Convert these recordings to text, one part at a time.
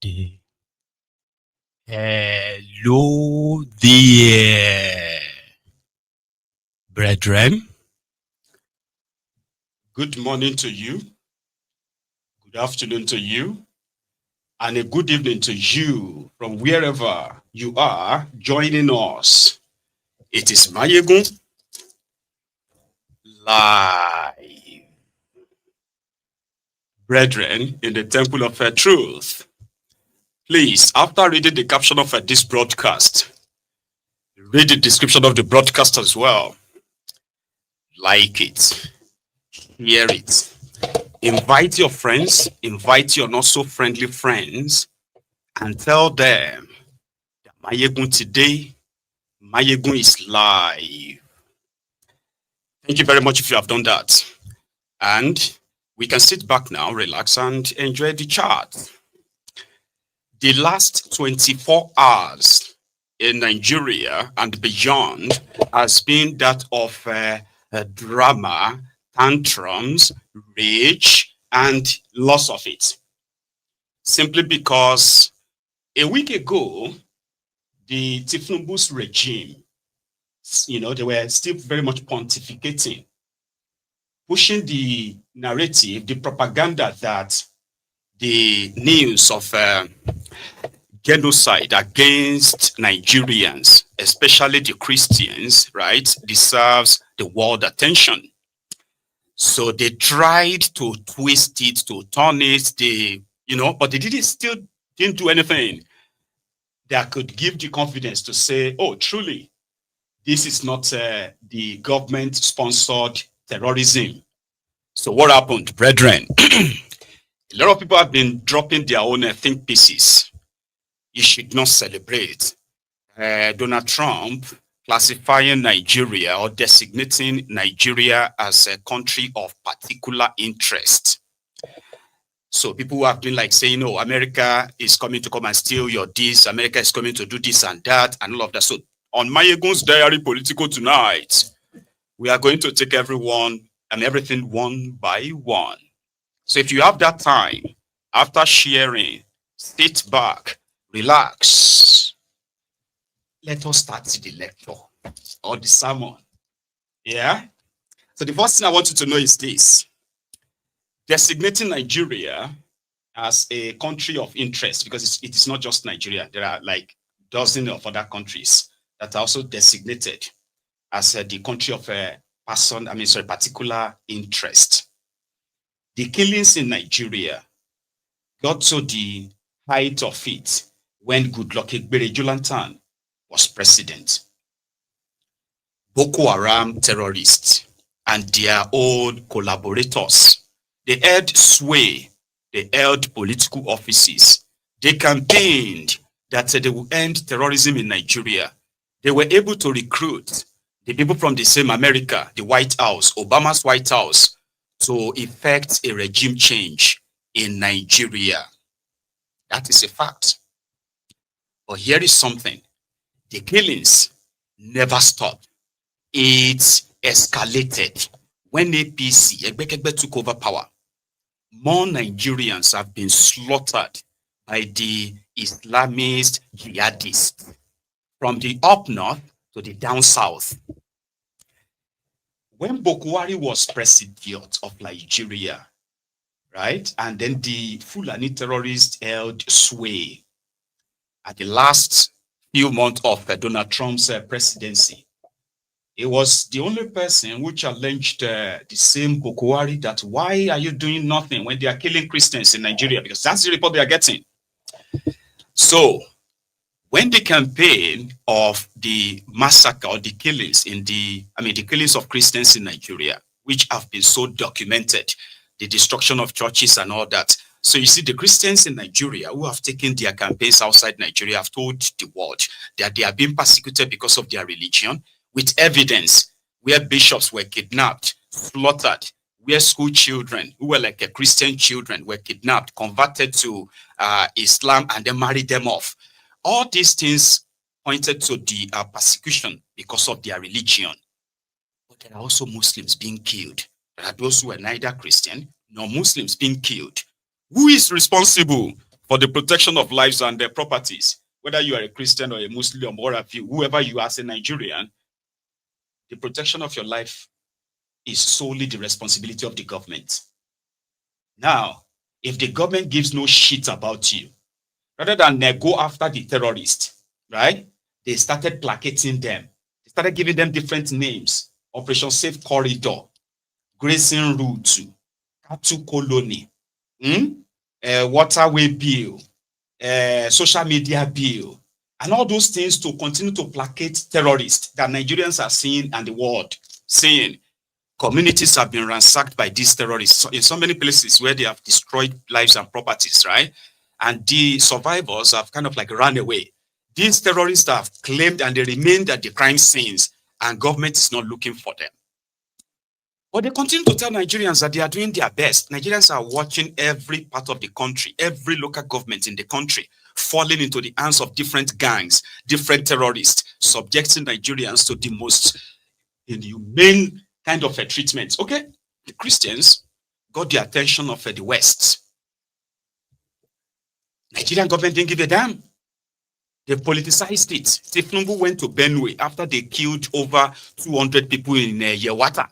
Charade. Hello there, brethren. Good morning to you, good afternoon to you, and a good evening to you from wherever you are joining us. It is Maiyegun live. Brethren in the Temple of Truth, please, after reading the caption of this broadcast, read the description of the broadcast as well. Like it, hear it, invite your friends, invite your not so friendly friends, and tell them that Maiyegun today, Maiyegun is live. Thank you very much if you have done that. And we can sit back now, relax, and enjoy the chat. The last 24 hours in Nigeria and beyond has been that of drama, tantrums, rage, and loss of it. Simply because a week ago, the Tinubu's regime, they were still very much pontificating, pushing the narrative, the propaganda that the news of genocide against Nigerians, especially the Christians, right, deserves the world attention. So they tried to twist it, to turn it, but they still didn't do anything that could give the confidence to say, oh, truly, this is not the government-sponsored terrorism. So what happened, brethren? A lot of people have been dropping their own think pieces. You should not celebrate. Donald Trump classifying Nigeria or designating Nigeria as a country of particular interest. So people who have been like saying, oh, America is coming to come and steal your this, America is coming to do this and that, and all of that. So on Maiyegun's diary Politico tonight, we are going to take everyone and everything one by one. So if you have that time, after sharing, sit back, relax. Let us start the lecture or the sermon. Yeah? So the first thing I want you to know is this. Designating Nigeria as a country of interest, because it is not just Nigeria. There are like dozens of other countries that are also designated as the country of a particular interest. The killings in Nigeria got to the height of it when Goodluck Ebele Jonathan was president. Boko Haram terrorists and their own collaborators, they held sway, they held political offices, they campaigned that they would end terrorism in Nigeria. They were able to recruit the people from the same America, the White House, Obama's White House, to effect a regime change in Nigeria. That is a fact. But here is something. The killings never stopped. It escalated. When APC, Egbekegbe, took over power, more Nigerians have been slaughtered by the Islamist jihadists from the up north to the down south. When Buhari was president of Nigeria, right, and then the Fulani terrorists held sway at the last few months of Donald Trump's presidency, he was the only person who challenged the same Buhari that why are you doing nothing when they are killing Christians in Nigeria? Because that's the report they are getting. So when the campaign of the massacre or the killings the killings of Christians in Nigeria, which have been so documented, the destruction of churches and all that. So you see, the Christians in Nigeria who have taken their campaigns outside Nigeria have told the world that they are being persecuted because of their religion, with evidence where bishops were kidnapped, slaughtered, where school children who were like Christian children were kidnapped, converted to Islam, and then married them off. All these things pointed to the persecution because of their religion. But there are also Muslims being killed. There are those who are neither Christian nor Muslims being killed. Who is responsible for the protection of lives and their properties, whether you are a Christian or a Muslim or whoever you are as a Nigerian, the protection of your life is solely the responsibility of the government. Now, if the government gives no shit about you, rather than go after the terrorists, right? They started placating them. They started giving them different names. Operation Safe Corridor, Grazing Route, Cattle Colony, Waterway Bill, Social Media Bill, and all those things to continue to placate terrorists that Nigerians are seeing and the world seeing. Communities have been ransacked by these terrorists in so many places where they have destroyed lives and properties, right? And the survivors have kind of like run away. These terrorists have claimed and they remained at the crime scenes, and government is not looking for them. But they continue to tell Nigerians that they are doing their best. Nigerians are watching every part of the country, every local government in the country falling into the hands of different gangs, different terrorists, subjecting Nigerians to the most inhumane kind of a treatment. Okay, the Christians got the attention of the West. Nigerian government didn't give a damn. They politicized it. Tinubu went to Benue after they killed over 200 people in Yewata.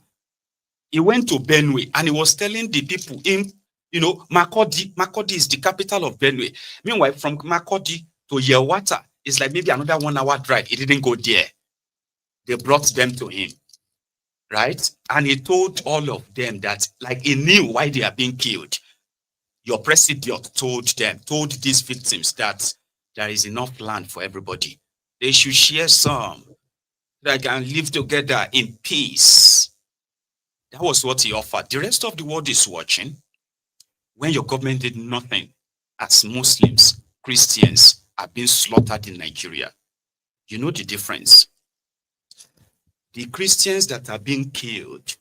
He went to Benue and he was telling the people in, Makurdi is the capital of Benue. Meanwhile, from Makurdi to Yewata is like maybe another 1 hour drive. He didn't go there. They brought them to him, right? And he told all of them that, like, he knew why they are being killed. Your president told these victims that there is enough land for everybody. They should share some. They can live together in peace. That was what he offered. The rest of the world is watching. When your government did nothing, as Muslims, Christians are being slaughtered in Nigeria. You know the difference. The Christians that are being killed,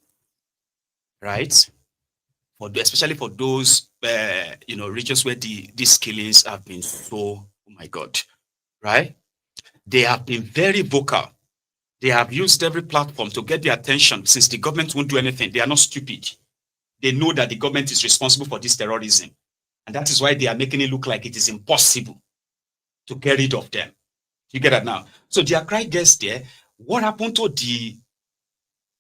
right? Especially for those, regions where these killings have been so, oh my God, right? They have been very vocal. They have used every platform to get their attention since the government won't do anything. They are not stupid. They know that the government is responsible for this terrorism. And that is why they are making it look like it is impossible to get rid of them. You get that now? So their cry gets there. What happened to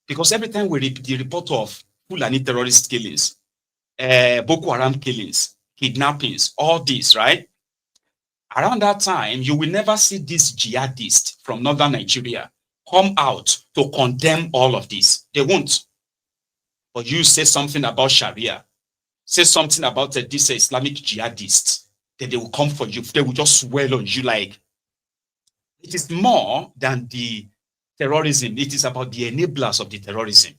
because every time we read the report of Fulani terrorist killings, Boko Haram killings, kidnappings, all this, right? Around that time, you will never see this jihadist from northern Nigeria come out to condemn all of this. They won't. But you say something about Sharia, say something about this Islamic jihadist, then they will come for you. They will just swell on you like, it is more than the terrorism. It is about the enablers of the terrorism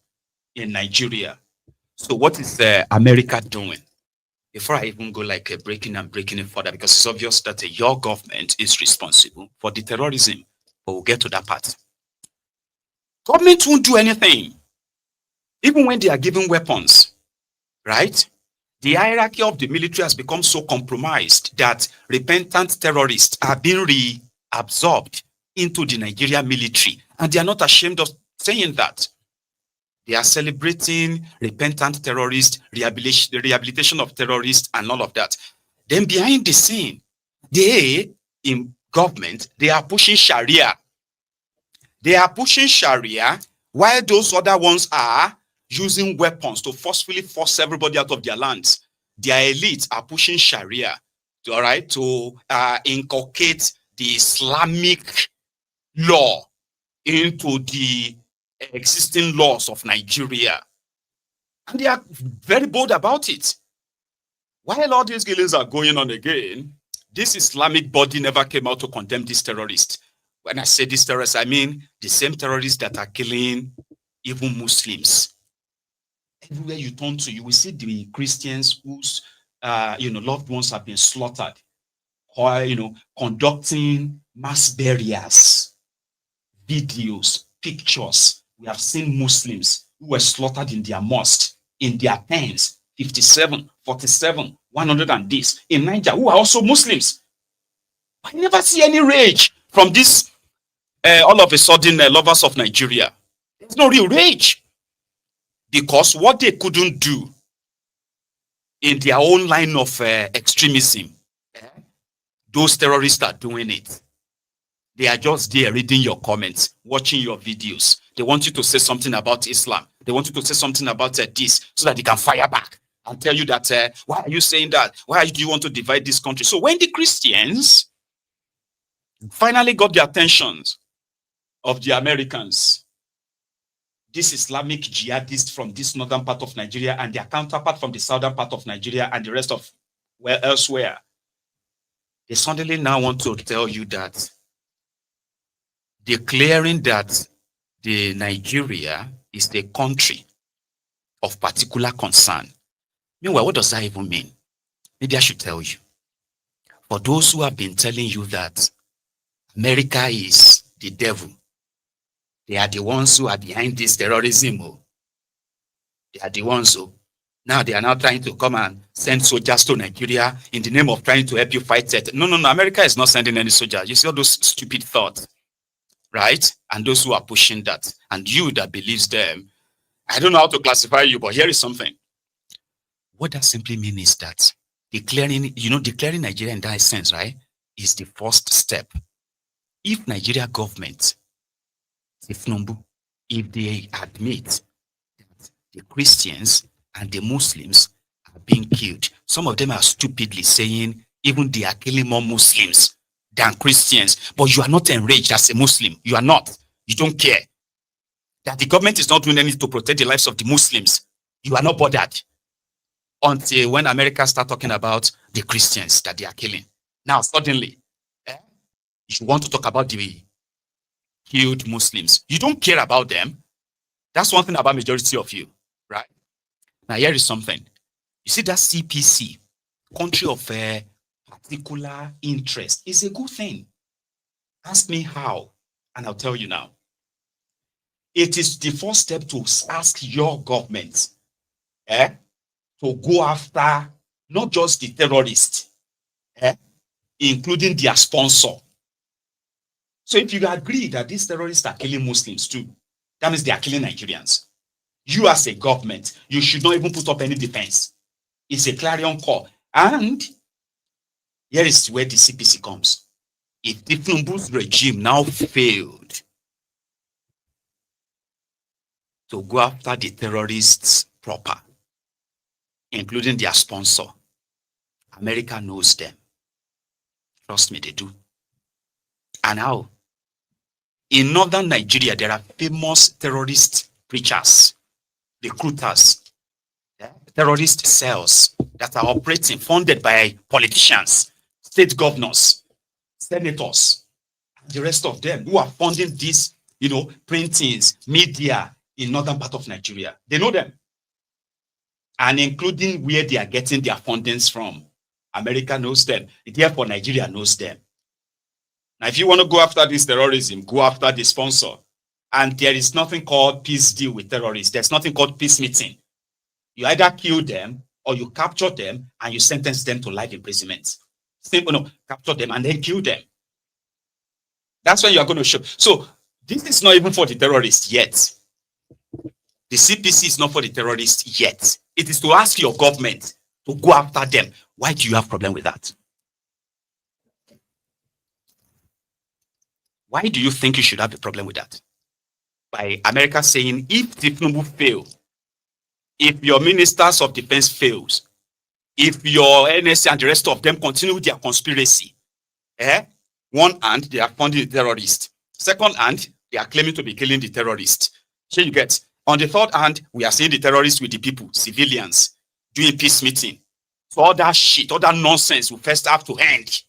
in Nigeria. So what is America doing? Before I even go like breaking it further, because it's obvious that your government is responsible for the terrorism, but we'll get to that part. Government won't do anything. Even when they are given weapons, right? The hierarchy of the military has become so compromised that repentant terrorists are being reabsorbed into the Nigerian military. And they are not ashamed of saying that. They are celebrating repentant terrorists, rehabilitation of terrorists, and all of that. Then behind the scene, they, in government, they are pushing Sharia. They are pushing Sharia, while those other ones are using weapons to forcefully force everybody out of their lands. Their elites are pushing Sharia, to inculcate the Islamic law into the existing laws of Nigeria. And they are very bold about it. While all these killings are going on again, this Islamic body never came out to condemn these terrorists. When I say these terrorists, I mean the same terrorists that are killing even Muslims. Everywhere you turn to, you will see the Christians whose loved ones have been slaughtered, or conducting mass burials, videos, pictures. We have seen Muslims who were slaughtered in their mosques, in their tents, 57, 47, 100 and this, in Niger, who are also Muslims. I never see any rage from this, all of a sudden, lovers of Nigeria. There's no real rage. Because what they couldn't do in their own line of extremism, those terrorists are doing it. They are just there reading your comments, watching your videos. They want you to say something about Islam. They want you to say something about this so that they can fire back and tell you that, why are you saying that? Why do you want to divide this country? So when the Christians finally got the attentions of the Americans, this Islamic jihadists from this northern part of Nigeria and their counterpart from the southern part of Nigeria and the rest of elsewhere, they suddenly now want to tell you that declaring that the Nigeria is the country of particular concern. Meanwhile, what does that even mean? Maybe I should tell you. For those who have been telling you that America is the devil, they are the ones who are behind this terrorism. They are the ones who now they are now trying to come and send soldiers to Nigeria in the name of trying to help you fight it. No, America is not sending any soldiers. You see all those stupid thoughts, right? And those who are pushing that, and you that believes them, I don't know how to classify you, but here is something. What that simply means is that declaring Nigeria in that sense, right, is the first step. If Nigeria government, if they admit that the Christians and the Muslims are being killed, some of them are stupidly saying even they are killing more Muslims than Christians, but you are not enraged as a Muslim. You are not. You don't care that the government is not doing anything to protect the lives of the Muslims. You are not bothered until when America start talking about the Christians that they are killing. Now, suddenly, you want to talk about the killed Muslims. You don't care about them. That's one thing about majority of you, right? Now, here is something. You see that CPC, country of particular interest, is a good thing. Ask me how, and I'll tell you now. It is the first step to ask your government to go after not just the terrorists, including their sponsor. So if you agree that these terrorists are killing Muslims too, that means they are killing Nigerians. You as a government, you should not even put up any defense. It's a clarion call. And here is where the CPC comes. If Tinubu's regime now failed to go after the terrorists proper, including their sponsor, America knows them. Trust me, they do. And how? In northern Nigeria, there are famous terrorist preachers, recruiters, terrorist cells that are operating, funded by politicians, state governors, senators, and the rest of them who are funding these, printings, media in northern part of Nigeria. They know them. And including where they are getting their fundings from. America knows them. Therefore, Nigeria knows them. Now, if you want to go after this terrorism, go after the sponsor. And there is nothing called peace deal with terrorists. There's nothing called peace meeting. You either kill them or you capture them and you sentence them to life imprisonment. Capture them and then kill them. That's when you are going to show. So this is not even for the terrorists yet. The CPC is not for the terrorists yet. It is to ask your government to go after them. Why do you have a problem with that? Why do you think you should have a problem with that? By America saying, if Tinubu fails, if your ministers of defense fails, if your NSA and the rest of them continue their conspiracy, one hand, they are funding the terrorists. Second hand, they are claiming to be killing the terrorists. So you get, on the third hand, we are seeing the terrorists with the people, civilians, doing peace meeting. So all that shit, all that nonsense will first have to end.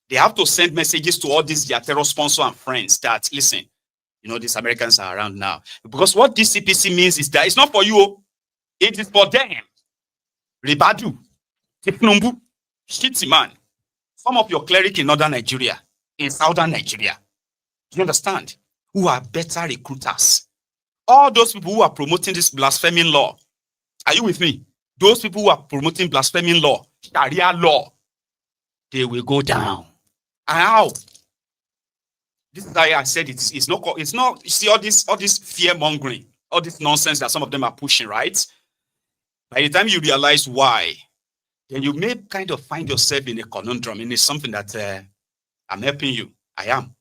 They have to send messages to all these their terror sponsors and friends that, listen, these Americans are around now. Because what this CPC means is that it's not for you. It is for them. Ribadu, Tinubu, Shitty man. Some of your clerics in northern Nigeria, in southern Nigeria, do you understand? Who are better recruiters. All those people who are promoting this blaspheming law. Are you with me? Those people who are promoting blaspheming law, Sharia law, they will go down. And how? This is why I said it's not, you see all this fear mongering, all this nonsense that some of them are pushing, right? By the time you realize why, then you may kind of find yourself in a conundrum, and it's something that I'm helping you. I am.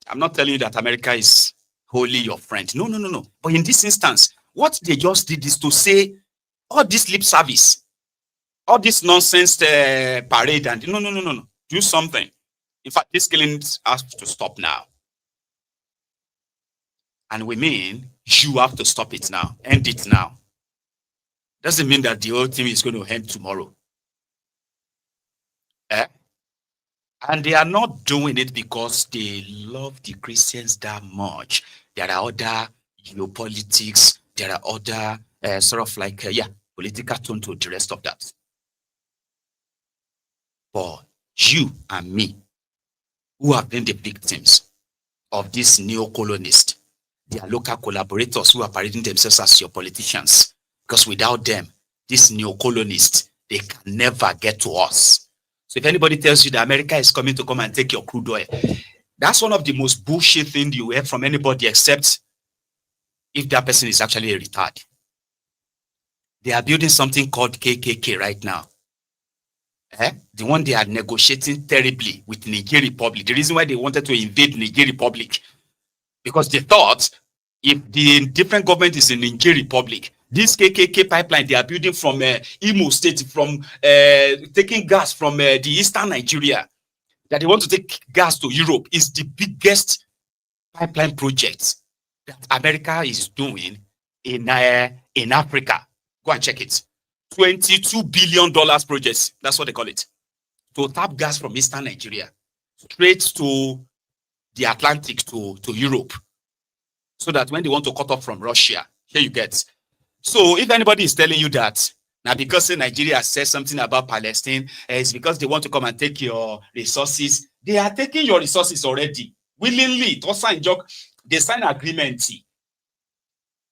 I'm not telling you that America is wholly your friend. No, no, no, no. But in this instance, what they just did is to say all this lip service, all this nonsense parade, and no, no, no, no, no. Do something. In fact, this killing has to stop now. And we mean you have to stop it now, end it now. Doesn't mean that the whole thing is going to end tomorrow. And they are not doing it because they love the Christians that much. There are other geopolitics, there are other sort of like, political tone to the rest of that. But you and me, who have been the victims of this neo-colonists, their local collaborators who are parading themselves as your politicians, because without them, these neo-colonists, they can never get to us. So if anybody tells you that America is coming to come and take your crude oil, that's one of the most bullshit things you hear from anybody, except if that person is actually a retard. They are building something called KKK right now. The one they are negotiating terribly with Niger Republic. The reason why they wanted to invade Niger Republic, because they thought if the different government is in Niger Republic, this KKK pipeline they are building from Imo State, from taking gas from the eastern Nigeria, that they want to take gas to Europe, is the biggest pipeline project that America is doing in Africa. Go and check it. $22 billion projects. That's what they call it. To tap gas from eastern Nigeria straight to the Atlantic to Europe. So that when they want to cut off from Russia, here you get. So if anybody is telling you that, now because Nigeria says something about Palestine, it's because they want to come and take your resources. They are taking your resources already. Willingly. They sign agreement.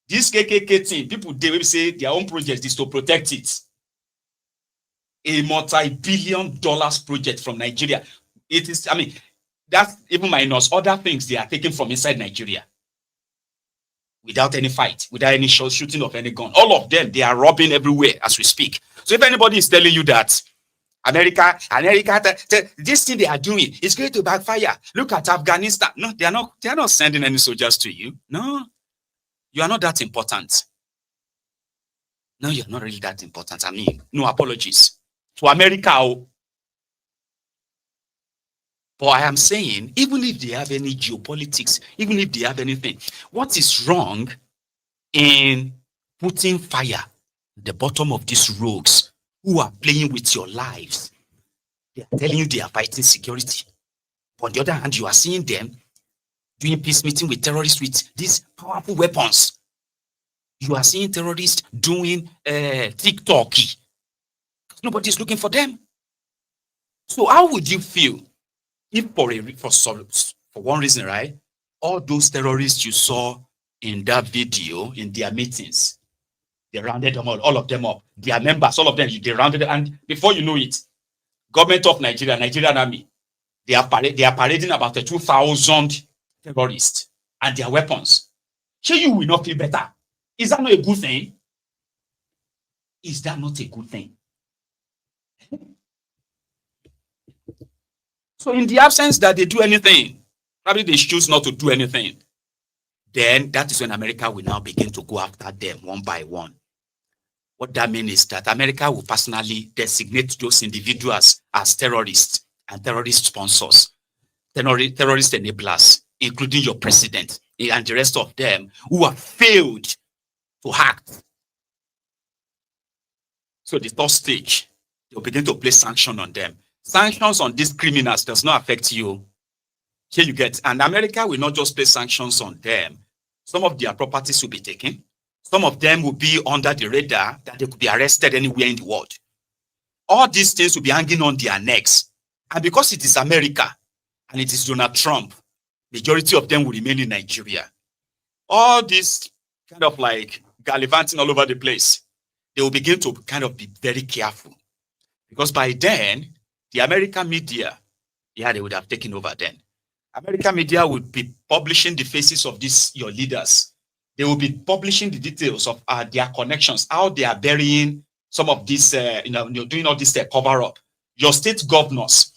This KKK thing, people, they will say their own project is to protect it. A multi-billion-dollar project from Nigeria. It is, I mean, that's even minus other things they are taking from inside Nigeria. Without any fight, without any shooting of any gun. All of them, they are robbing everywhere as we speak. So if anybody is telling you that America, this thing they are doing is going to backfire. Look at Afghanistan. No, they are not sending any soldiers to you. No. You are not that important. No, you're not really that important. I mean, no apologies to America. But I am saying, even if they have any geopolitics, even if they have anything, what is wrong in putting fire at the bottom of these rogues who are playing with your lives? They are telling you they are fighting security. But on the other hand, you are seeing them doing peace meeting with terrorists with these powerful weapons. You are seeing terrorists doing TikTok. Nobody is looking for them. So how would you feel if for one reason, right, all those terrorists you saw in that video, in their meetings, they rounded them all of them up. Their members, all of them, they rounded them, and before you know it, government of Nigeria, Nigerian army, they are parading about 2,000 terrorists and their weapons. Sure, you will not feel better. Is that not a good thing? Is that not a good thing? So in the absence that they do anything, probably they choose not to do anything, then that is when America will now begin to go after them one by one. What that means is that America will personally designate those individuals as terrorists and terrorist sponsors, terrorist enablers, including your president and the rest of them who have failed to act. So the third stage, they'll begin to place sanctions on them. Sanctions on these criminals does not affect you. Here you get, and America will not just place sanctions on them. Some of their properties will be taken. Some of them will be under the radar that they could be arrested anywhere in the world. All these things will be hanging on their necks. And because it is America and it is Donald Trump, majority of them will remain in Nigeria. All this kind of like gallivanting all over the place, they will begin to kind of be very careful. Because by then, the American media, they would have taken over then. American media would be publishing the faces of these, your leaders. They will be publishing the details of their connections, how they are burying some of this, you're doing all this cover up. Your state governors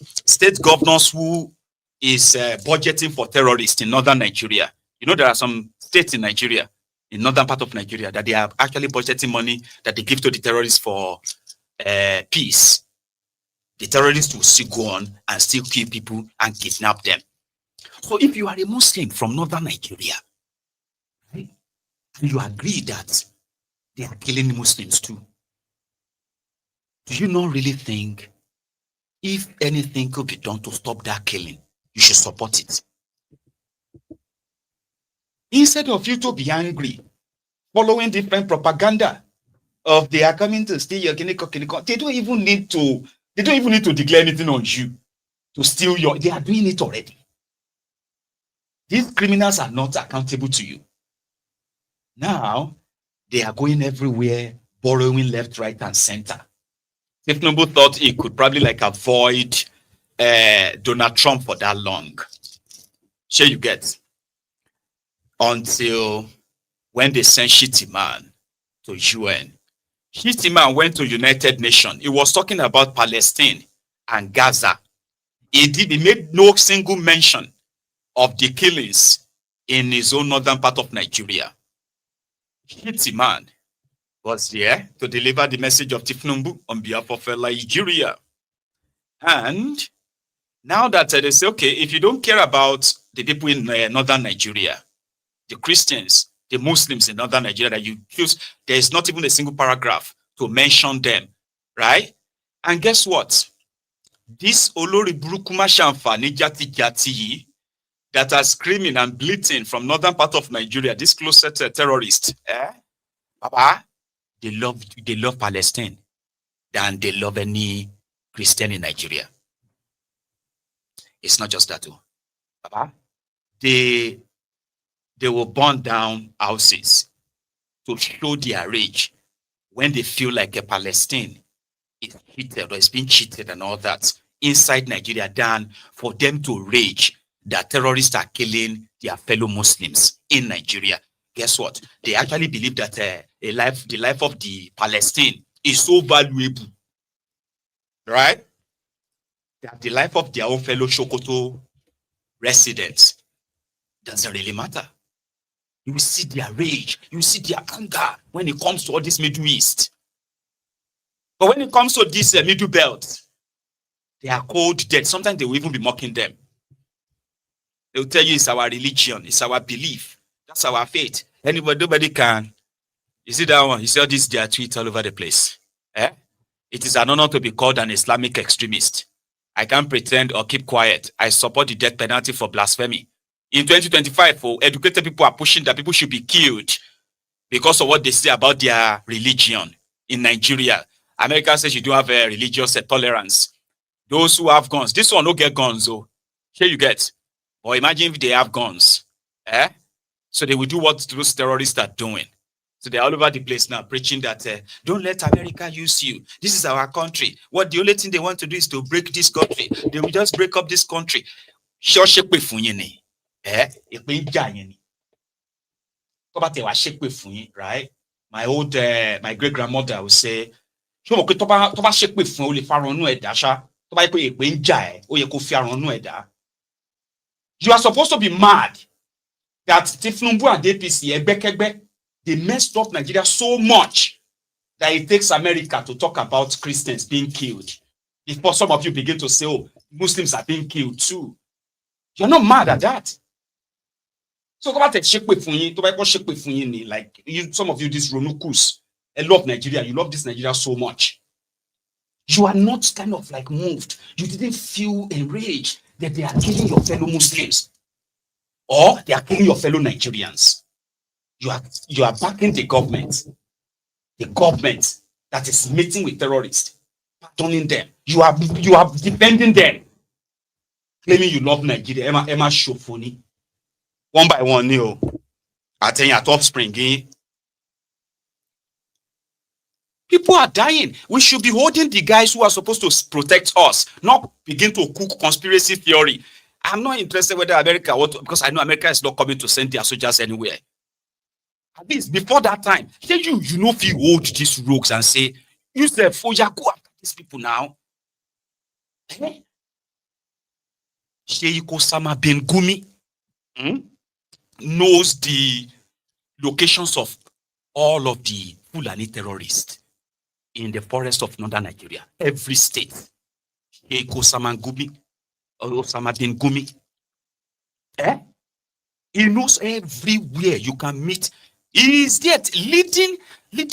who is budgeting for terrorists in northern Nigeria. You know, there are some states in Nigeria, in northern part of Nigeria, that they are actually budgeting money that they give to the terrorists for peace. The terrorists will still go on and still kill people and kidnap them. So if you are a Muslim from northern Nigeria, right, and you agree that they are killing Muslims too, do you not really think if anything could be done to stop that killing, you should support it? Instead of you to be angry, following different propaganda of they are coming to steal your kiniko, they don't even need to declare anything on you to steal your. They are doing it already. These criminals are not accountable to you. Now they are going everywhere, borrowing left, right, and center. Tinubu thought he could probably avoid Donald Trump for that long. Sure, you get. Until when they sent Shitty Man to UN. Shitty Man went to United Nations. He was talking about Palestine and Gaza. He made no single mention of the killings in his own northern part of Nigeria. Shitty Man was there to deliver the message of Tinubu on behalf of Nigeria. And now that they say, okay, if you don't care about the people in northern Nigeria, the Christians, the Muslims in northern Nigeria, that you choose, there is not even a single paragraph to mention them, right? And guess what? This Olori Burukuma Shamfani Jati Jati that are screaming and bleating from northern part of Nigeria, this closet terrorists, Papa, they love Palestine than they love any Christian in Nigeria. It's not just that too. Papa, they will burn down houses to show their rage when they feel like a Palestine is cheated or is being cheated and all that inside Nigeria, than for them to rage that terrorists are killing their fellow Muslims in Nigeria. Guess what? They actually believe that the life of the Palestine is so valuable, right? That the life of their own fellow Sokoto residents doesn't really matter. You see their rage, you see their anger when it comes to all this Middle East. But when it comes to this Middle Belt, they are cold dead. Sometimes they will even be mocking them. They will tell you it's our religion, it's our belief, that's our faith. Nobody can. You see that one? You see all these their tweets all over the place. It is an honor to be called an Islamic extremist. I can't pretend or keep quiet. I support the death penalty for blasphemy. In 2025, educated people are pushing that people should be killed because of what they say about their religion in Nigeria. America says you don't have a religious tolerance. Those who have guns, this one don't get guns, oh. Here you get. Or imagine if they have guns. So they will do what those terrorists are doing. So they're all over the place now preaching that don't let America use you. This is our country. What the only thing they want to do is to break this country. They will just break up this country. Right? My great grandmother would say, you are supposed to be mad that Tinubu and APC, they messed up Nigeria so much that it takes America to talk about Christians being killed. Before some of you begin to say, oh, Muslims are being killed too. You're not mad at that. So like you, some of you, these Ronukus, I love Nigeria. You love this Nigeria so much. You are not kind of like moved. You didn't feel enraged that they are killing your fellow Muslims or they are killing your fellow Nigerians. You are backing the government that is meeting with terrorists, pardoning them. You are defending them, claiming you love Nigeria. Emma Shofuni. One by one, Neil. I tell you, at offspring. People are dying. We should be holding the guys who are supposed to protect us, not begin to cook conspiracy theory. I'm not interested whether America, because I know America is not coming to send their soldiers anywhere. At least before that time, you know if you hold these rogues and say, use the Foya, go after these people now. Eh? Sheikh Osama bin Gumi knows the locations of all of the Fulani terrorists in the forest of northern Nigeria, every state. Sheikh Osama bin Gumi. He knows everywhere you can meet. He is yet leading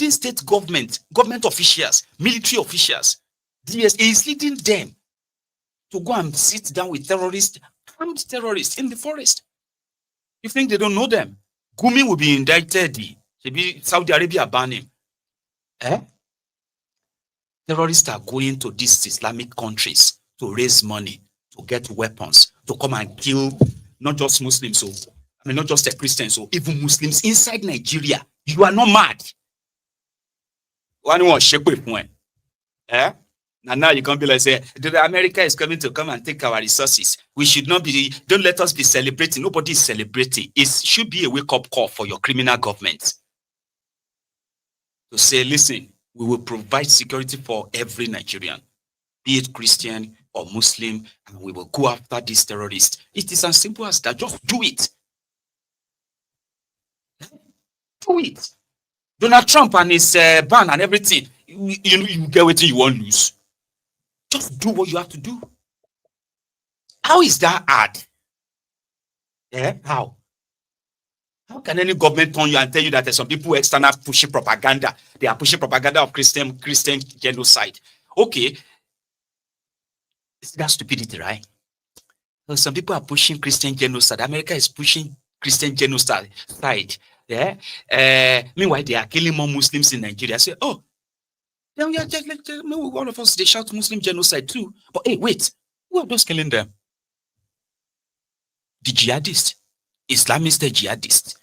state government officials, military officials. He is leading them to go and sit down with armed terrorists in the forest. You think they don't know them? Gumi will be indicted. Saudi Arabia ban him. Terrorists are going to these Islamic countries to raise money, to get weapons, to come and kill not just Muslims, not just the Christians, even Muslims inside Nigeria. You are not mad. One shake with one. And now you can't be like, say, America is coming to come and take our resources. We should not be, don't let us be celebrating. Nobody is celebrating. It should be a wake-up call for your criminal government. To say, listen, we will provide security for every Nigerian, be it Christian or Muslim, and we will go after these terrorists. It is as simple as that. Just do it. Do it. Donald Trump and his ban and everything, you get what you want to lose. Just do what you have to do. How is that hard? How? How can any government turn you and tell you that there's some people external pushing propaganda? They are pushing propaganda of Christian genocide. Okay. That's stupidity, right? So some people are pushing Christian genocide. America is pushing Christian genocide. Meanwhile, they are killing more Muslims in Nigeria. Say, oh, then we are just like all of us, they shout Muslim genocide too. But hey, wait, who are those killing them? The jihadists, Islamist jihadists,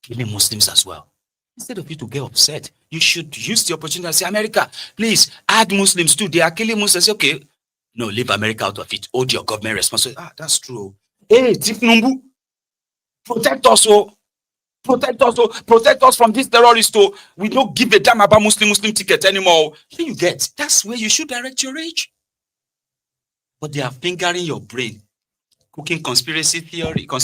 killing Muslims as well. Instead of you to get upset, you should use the opportunity and say, America, please add Muslims too. They are killing Muslims. Okay, no, leave America out of it. Hold your government responsible. That's true. Hey, Tinubu, protect us, protect us from these terrorists. We don't give a damn about Muslim ticket anymore. Here you get. That's where you should direct your rage. But they are fingering your brain, cooking conspiracy theories.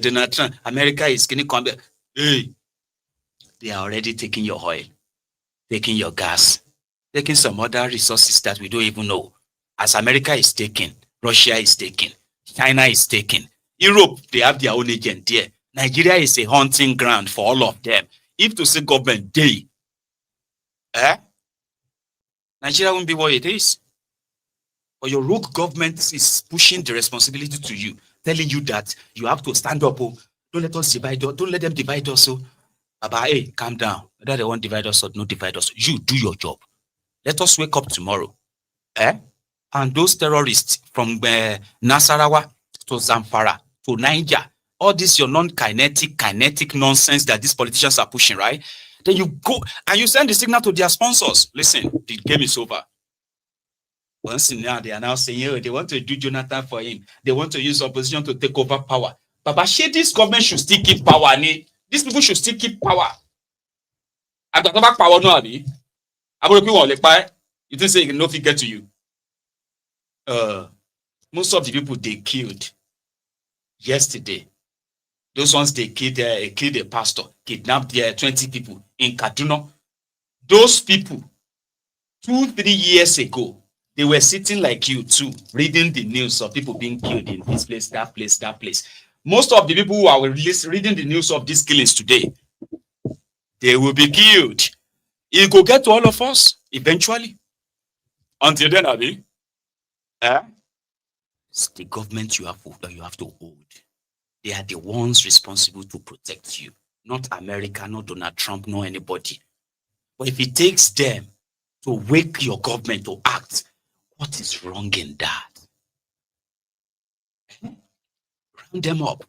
Donald Trump, America is going to come back. Hey, they are already taking your oil, taking your gas, taking some other resources that we don't even know. As America is taking, Russia is taking, China is taking. Europe, they have their own agent there. Nigeria is a hunting ground for all of them. If to say government day, Nigeria won't be what it is. But your rogue government is pushing the responsibility to you, telling you that you have to stand up. Don't let us divide us. Don't let them divide us. Baba, hey, calm down. Whether they want to divide us or not divide us, you do your job. Let us wake up tomorrow. And those terrorists from Nasarawa to Zamfara to Niger, all this your kinetic nonsense that these politicians are pushing, right? Then you go and you send the signal to their sponsors. Listen, the game is over. Once now they are now saying, they want to do Jonathan for him. They want to use opposition to take over power. Baba, this government should still keep power. These people should still keep power. I got back power now, Abi. You think say no fit get to you? Most of the people they killed yesterday, those ones they killed a pastor, kidnapped 20 people in Kaduna. Those people, 2-3 years ago, they were sitting like you too, reading the news of people being killed in this place, that place, that place. Most of the people who are reading the news of these killings today, they will be killed. It will get to all of us eventually. Until then, Abi, it's the government you have to hold. They are the ones responsible to protect you, not America, not Donald Trump, not anybody. But if it takes them to wake your government to act, what is wrong in that? Round them up.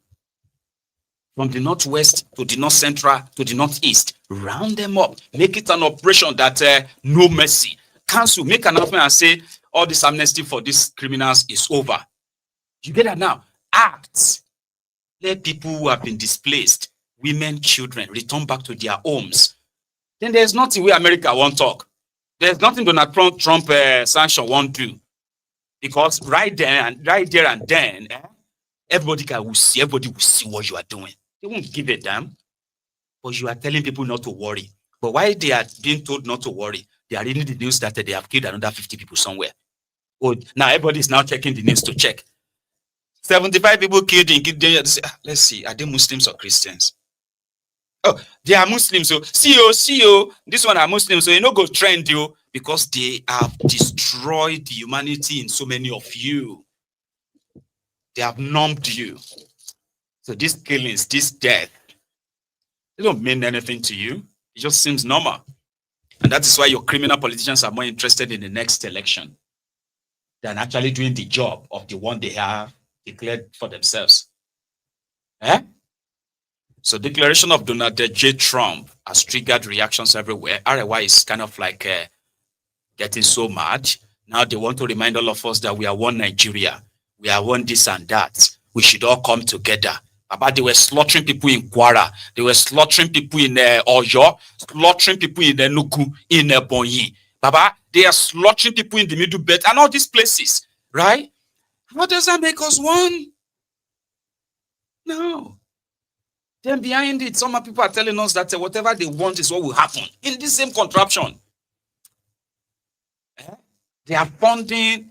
From the northwest to the north central to the northeast. Round them up. Make it an operation that no mercy. Cancel. Make an announcement and say all this amnesty for these criminals is over. You get that now? Act. Let people who have been displaced, women, children, return back to their homes. then there's nothing where America won't talk. There's nothing Donald Trump sanction won't do. Because right there and then, everybody will see what you are doing. They won't give a damn. But you are telling people not to worry. But why they are being told not to worry, they are reading the news that they have killed another 50 people somewhere. Oh, now everybody is now checking the news to check. 75 people killed in let's see, are they Muslims or Christians? Oh, they are Muslims. So see you. This one are Muslims. So you know go trend you because they have destroyed humanity in so many of you. They have numbed you. So these killings, this death, they don't mean anything to you. It just seems normal. And that is why your criminal politicians are more interested in the next election than actually doing the job of the one they have declared for themselves. So declaration of Donald J. Trump has triggered reactions everywhere. RY is kind of like getting so mad. Now they want to remind all of us that we are one Nigeria. We are one this and that. We should all come together. Baba, they were slaughtering people in Kwara. They were slaughtering people in Oyo, slaughtering people in Enugu, in Ebonyi. Baba, they are slaughtering people in the Middle Belt and all these places, right? How does that make us one? No. Then behind it, some people are telling us that whatever they want is what will happen in this same contraption. They are funding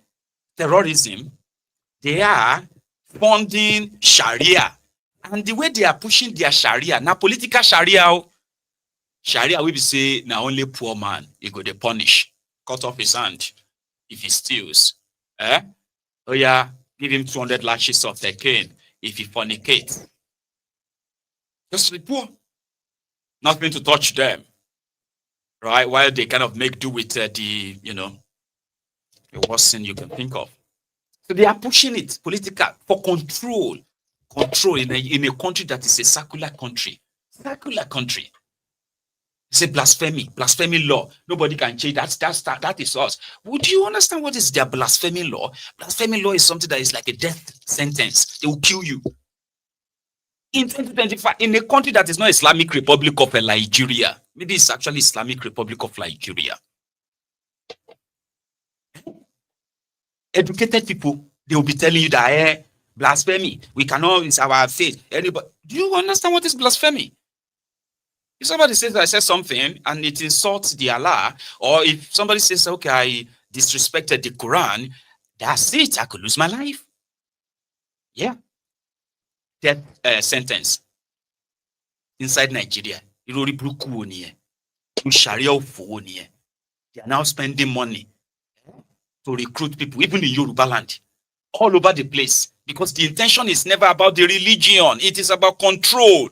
terrorism. They are funding Sharia. And the way they are pushing their Sharia, now political Sharia, Sharia will be say, now only poor man, you go to punish, cut off his hand if he steals. Oh yeah, give him 200 lashes of the cane if he fornicates. Just the poor, not going to touch them, right? While they kind of make do with the worst sin you can think of. So they are pushing it political for control in a country that is a secular country. It's a blasphemy law. Nobody can change that. That is us. Would you understand what is their blasphemy law? Blasphemy law is something that is like a death sentence. They will kill you. In 2025, in a country that is not Islamic Republic of Nigeria, maybe it's actually Islamic Republic of Nigeria. Educated people, they will be telling you that blasphemy, we cannot, it's our faith. Anybody, do you understand what is blasphemy? If somebody says I said something and it insults the Allah, or if somebody says, okay, I disrespected the Quran, that's it, I could lose my life. Yeah. Death sentence inside Nigeria. They are now spending money to recruit people, even in Yoruba land, all over the place, because the intention is never about the religion. It is about control.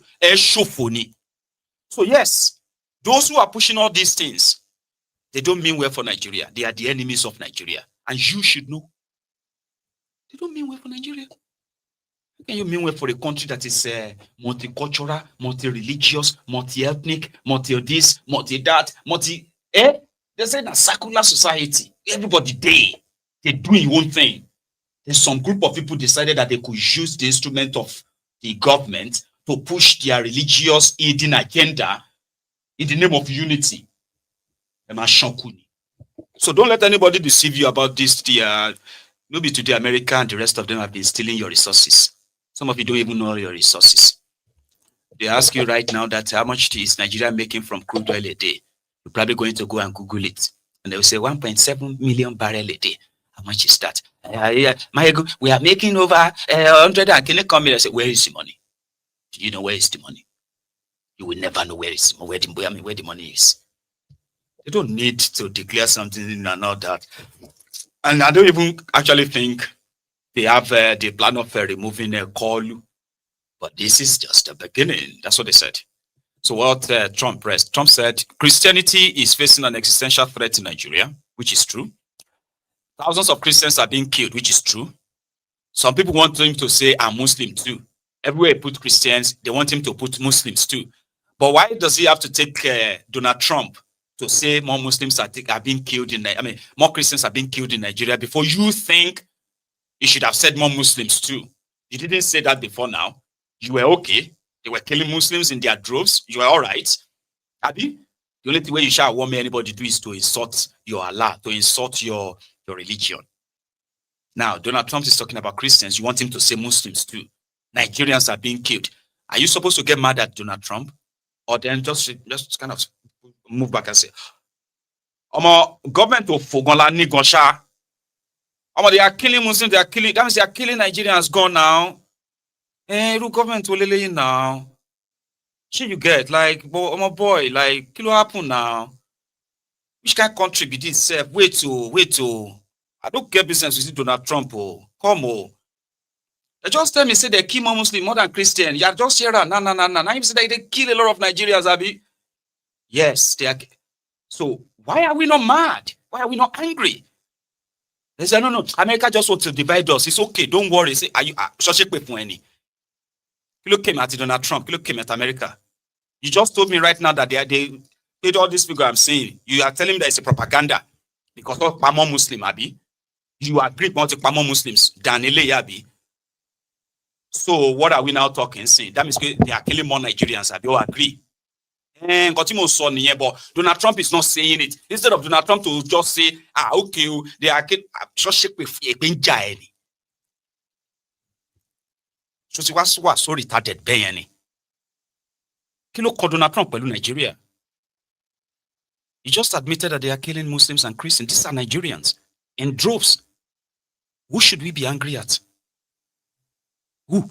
So yes, those who are pushing all these things, they don't mean well for Nigeria. They are the enemies of Nigeria. And you should know. They don't mean well for Nigeria. How can you mean well for a country that is multicultural, multi-religious, multi-ethnic, multi-this, multi-that, They say a secular society. Everybody they do your own thing. Then some group of people decided that they could use the instrument of the government to push their religious hidden agenda in the name of unity. So don't let anybody deceive you about this. Maybe today America and the rest of them have been stealing your resources. Some of you don't even know your resources. They ask you right now that how much is Nigeria making from crude oil a day? You're probably going to go and Google it. And they will say 1.7 million barrels a day. How much is that? Maiyegun, we are making over 100 and can you come here and say, where is the money? Do you know where is the money? You will never know where the money is. They don't need to declare something and all that. And I don't even actually think they have the plan of removing a call. But this is just the beginning. That's what they said. So what Trump said, Christianity is facing an existential threat in Nigeria, which is true. Thousands of Christians are being killed, which is true. Some people want him to say, I'm Muslim too. Everywhere he put Christians, they want him to put Muslims too. But why does he have to take Donald Trump to say more Muslims are being killed more Christians are being killed in Nigeria before you think he should have said more Muslims too? You didn't say that before now. You were okay. They were killing Muslims in their droves. You were all right. Abi? The only way you shall want me anybody do is to insult your Allah, to insult your religion. Now, Donald Trump is talking about Christians. You want him to say Muslims too. Nigerians are being killed. Are you supposed to get mad at Donald Trump? Or then just kind of move back and say, government of Fogola Nigosha. They are killing Muslims, they are killing, that means they are killing Nigerians gone now. Government will lay now. Should you get like boy, like kilo happen now? Which kind of country be this? Wait to. I don't get business with Donald Trump. Come They just tell me say they kill more Muslim more than Christian. You are just here nah. Now you say they kill a lot of Nigerians, Abi. Yes, they are. So why are we not mad? Why are we not angry? They say no. America just wants to divide us. It's okay. Don't worry. Say are you any? Look came at Donald Trump. Look came at America. You just told me right now that they paid all these figures I'm saying. You are telling me that it's a propaganda because of Pamo Muslim, Abi. You agree about the Pamo Muslims than Abi. So what are we now talking? See, that means they are killing more Nigerians. Abi, you agree? And continue son here, but Donald Trump is not saying it. Instead of Donald Trump to just say, okay, they are just shake with a benjaini. So see what's so retarded benjaini. Kilo called Donald Trump in Nigeria. He just admitted that they are killing Muslims and Christians. These are Nigerians in droves. Who should we be angry at? Who?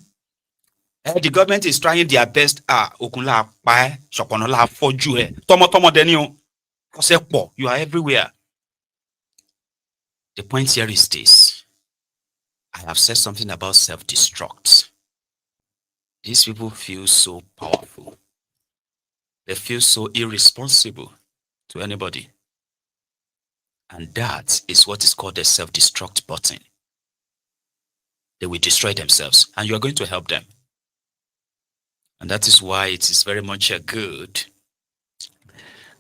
The government is trying their best. Okunla pa shokonola foju tomo denio. You are everywhere. The point here is this. I have said something about self-destruct. These people feel so powerful. They feel so irresponsible to anybody. And that is what is called the self-destruct button. They will destroy themselves and you are going to help them. And that is why it is very much good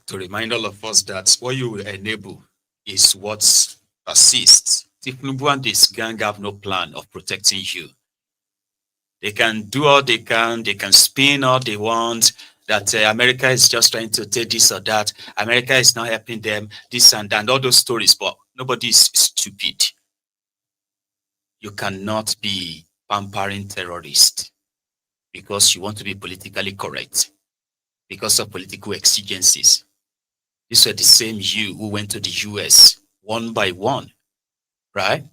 to remind all of us that what you will enable is what persists. Tinubu and this gang have no plan of protecting you. They can do all they can spin all they want, that America is just trying to take this or that. America is not helping them, this and that, and all those stories, but nobody is stupid. You cannot be pampering terrorists because you want to be politically correct, because of political exigencies. These were the same you who went to the US one by one, right?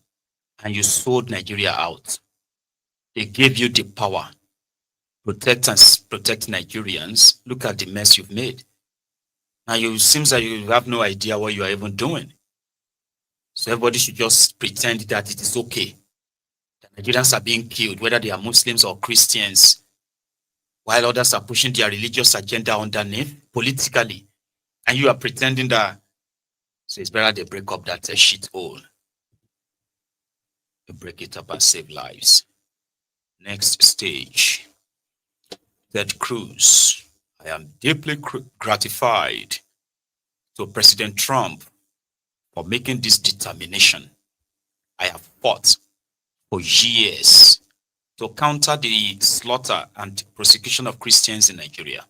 And you sold Nigeria out. They gave you the power. Protect Nigerians. Look at the mess you've made. Now it seems that you have no idea what you are even doing. So everybody should just pretend that it is okay. The Nigerians are being killed, whether they are Muslims or Christians, while others are pushing their religious agenda underneath politically. And you are pretending that, so it's better they break up that shit hole. They break it up and save lives. Next stage. Ted Cruz. I am deeply gratified to President Trump for making this determination. I have fought for years to counter the slaughter and persecution of Christians in Nigeria.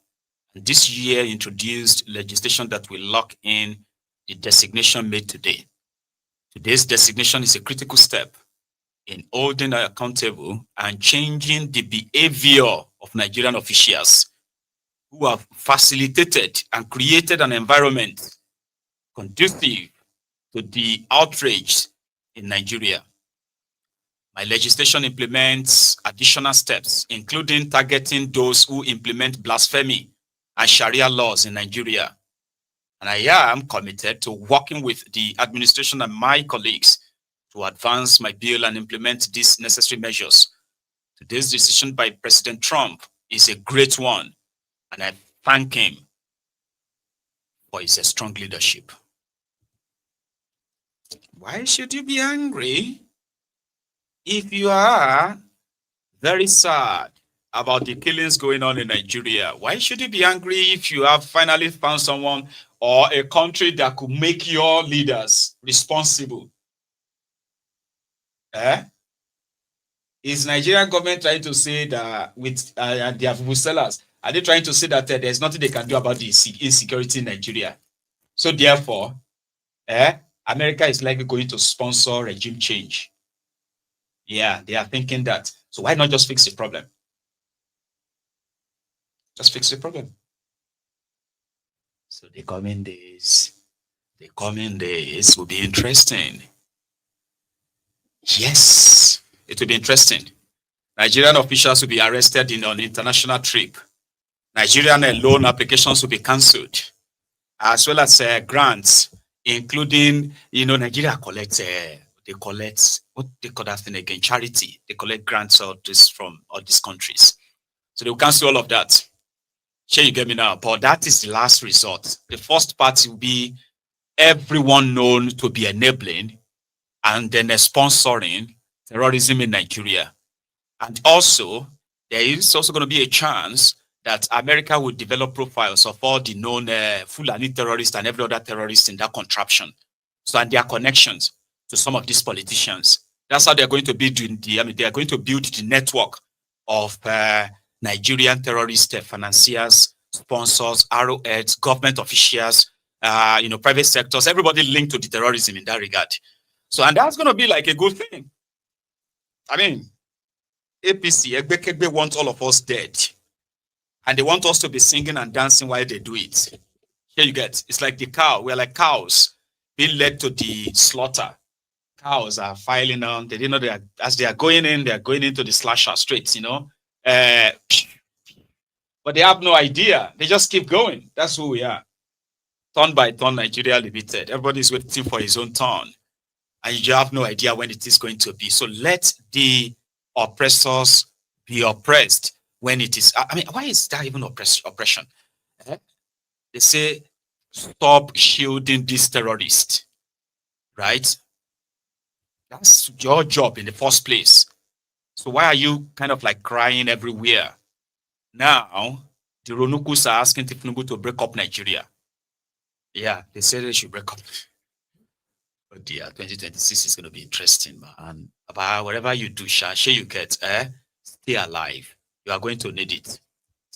And this year introduced legislation that will lock in the designation made today. Today's designation is a critical step in holding accountable and changing the behavior of Nigerian officials who have facilitated and created an environment conducive to the outrage in Nigeria. My legislation implements additional steps, including targeting those who implement blasphemy and Sharia laws in Nigeria. And I am committed to working with the administration and my colleagues to advance my bill and implement these necessary measures. Today's decision by President Trump is a great one, and I thank him for his strong leadership. Why should you be angry? If you are very sad about the killings going on in Nigeria, why should you be angry if you have finally found someone or a country that could make your leaders responsible? Is Nigerian government trying to say that with their sellers Are they trying to say that there's nothing they can do about the insecurity in Nigeria? So therefore, America is likely going to sponsor regime change. Yeah, they are thinking that. So why not just fix the problem? Just fix the problem. So the coming days will be interesting. Yes, it will be interesting. Nigerian officials will be arrested on an international trip. Nigerian loan applications will be cancelled, as well as grants, including, Nigeria collects, they collect, what they call that thing again, charity. They collect grants from all these countries. So they will cancel all of that. Sure, you get me now? But that is the last resort. The first part will be everyone known to be enabling and then sponsoring terrorism in Nigeria. And also, there is also going to be a chance that America will develop profiles of all the known Fulani terrorists and every other terrorist in that contraption. So, and their connections to some of these politicians. That's how they're going to build they are going to build the network of Nigerian terrorist financiers, sponsors, arrowheads, government officials, private sectors, everybody linked to the terrorism in that regard. So, and that's going to be like a good thing. I mean, APC, Egbekegbe wants all of us dead. And they want us to be singing and dancing while they do it. Here you get, it's like the cow. We're like cows being led to the slaughter. Cows are filing on. They didn't know that as they are going in, they are going into the slasher straight, But they have no idea. They just keep going. That's who we are. Turn by turn, Nigeria Limited. Everybody's waiting for his own turn. And you have no idea when it is going to be. So let the oppressors be oppressed when it is. I mean, why is that even oppression? They say, stop shielding this terrorist, right? That's your job in the first place. So why are you kind of like crying everywhere? Now, the Ronukus are asking Tinubu to break up Nigeria. Yeah, they say they should break up. But yeah, 2026 is going to be interesting, man. About whatever you do, share you get, stay alive. You are going to need it.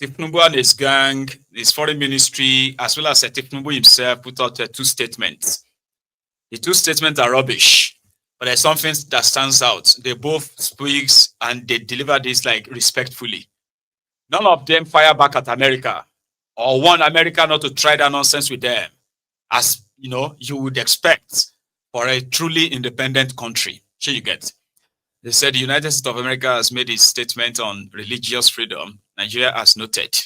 Tinubu and his gang, his foreign ministry, as well as Tinubu himself, put out 2 statements. The 2 statements are rubbish, but there's something that stands out. They both speak and they deliver this like respectfully. None of them fire back at America or want America not to try that nonsense with them, as you would expect for a truly independent country. Sure, you get. They said the United States of America has made its statement on religious freedom. Nigeria has noted.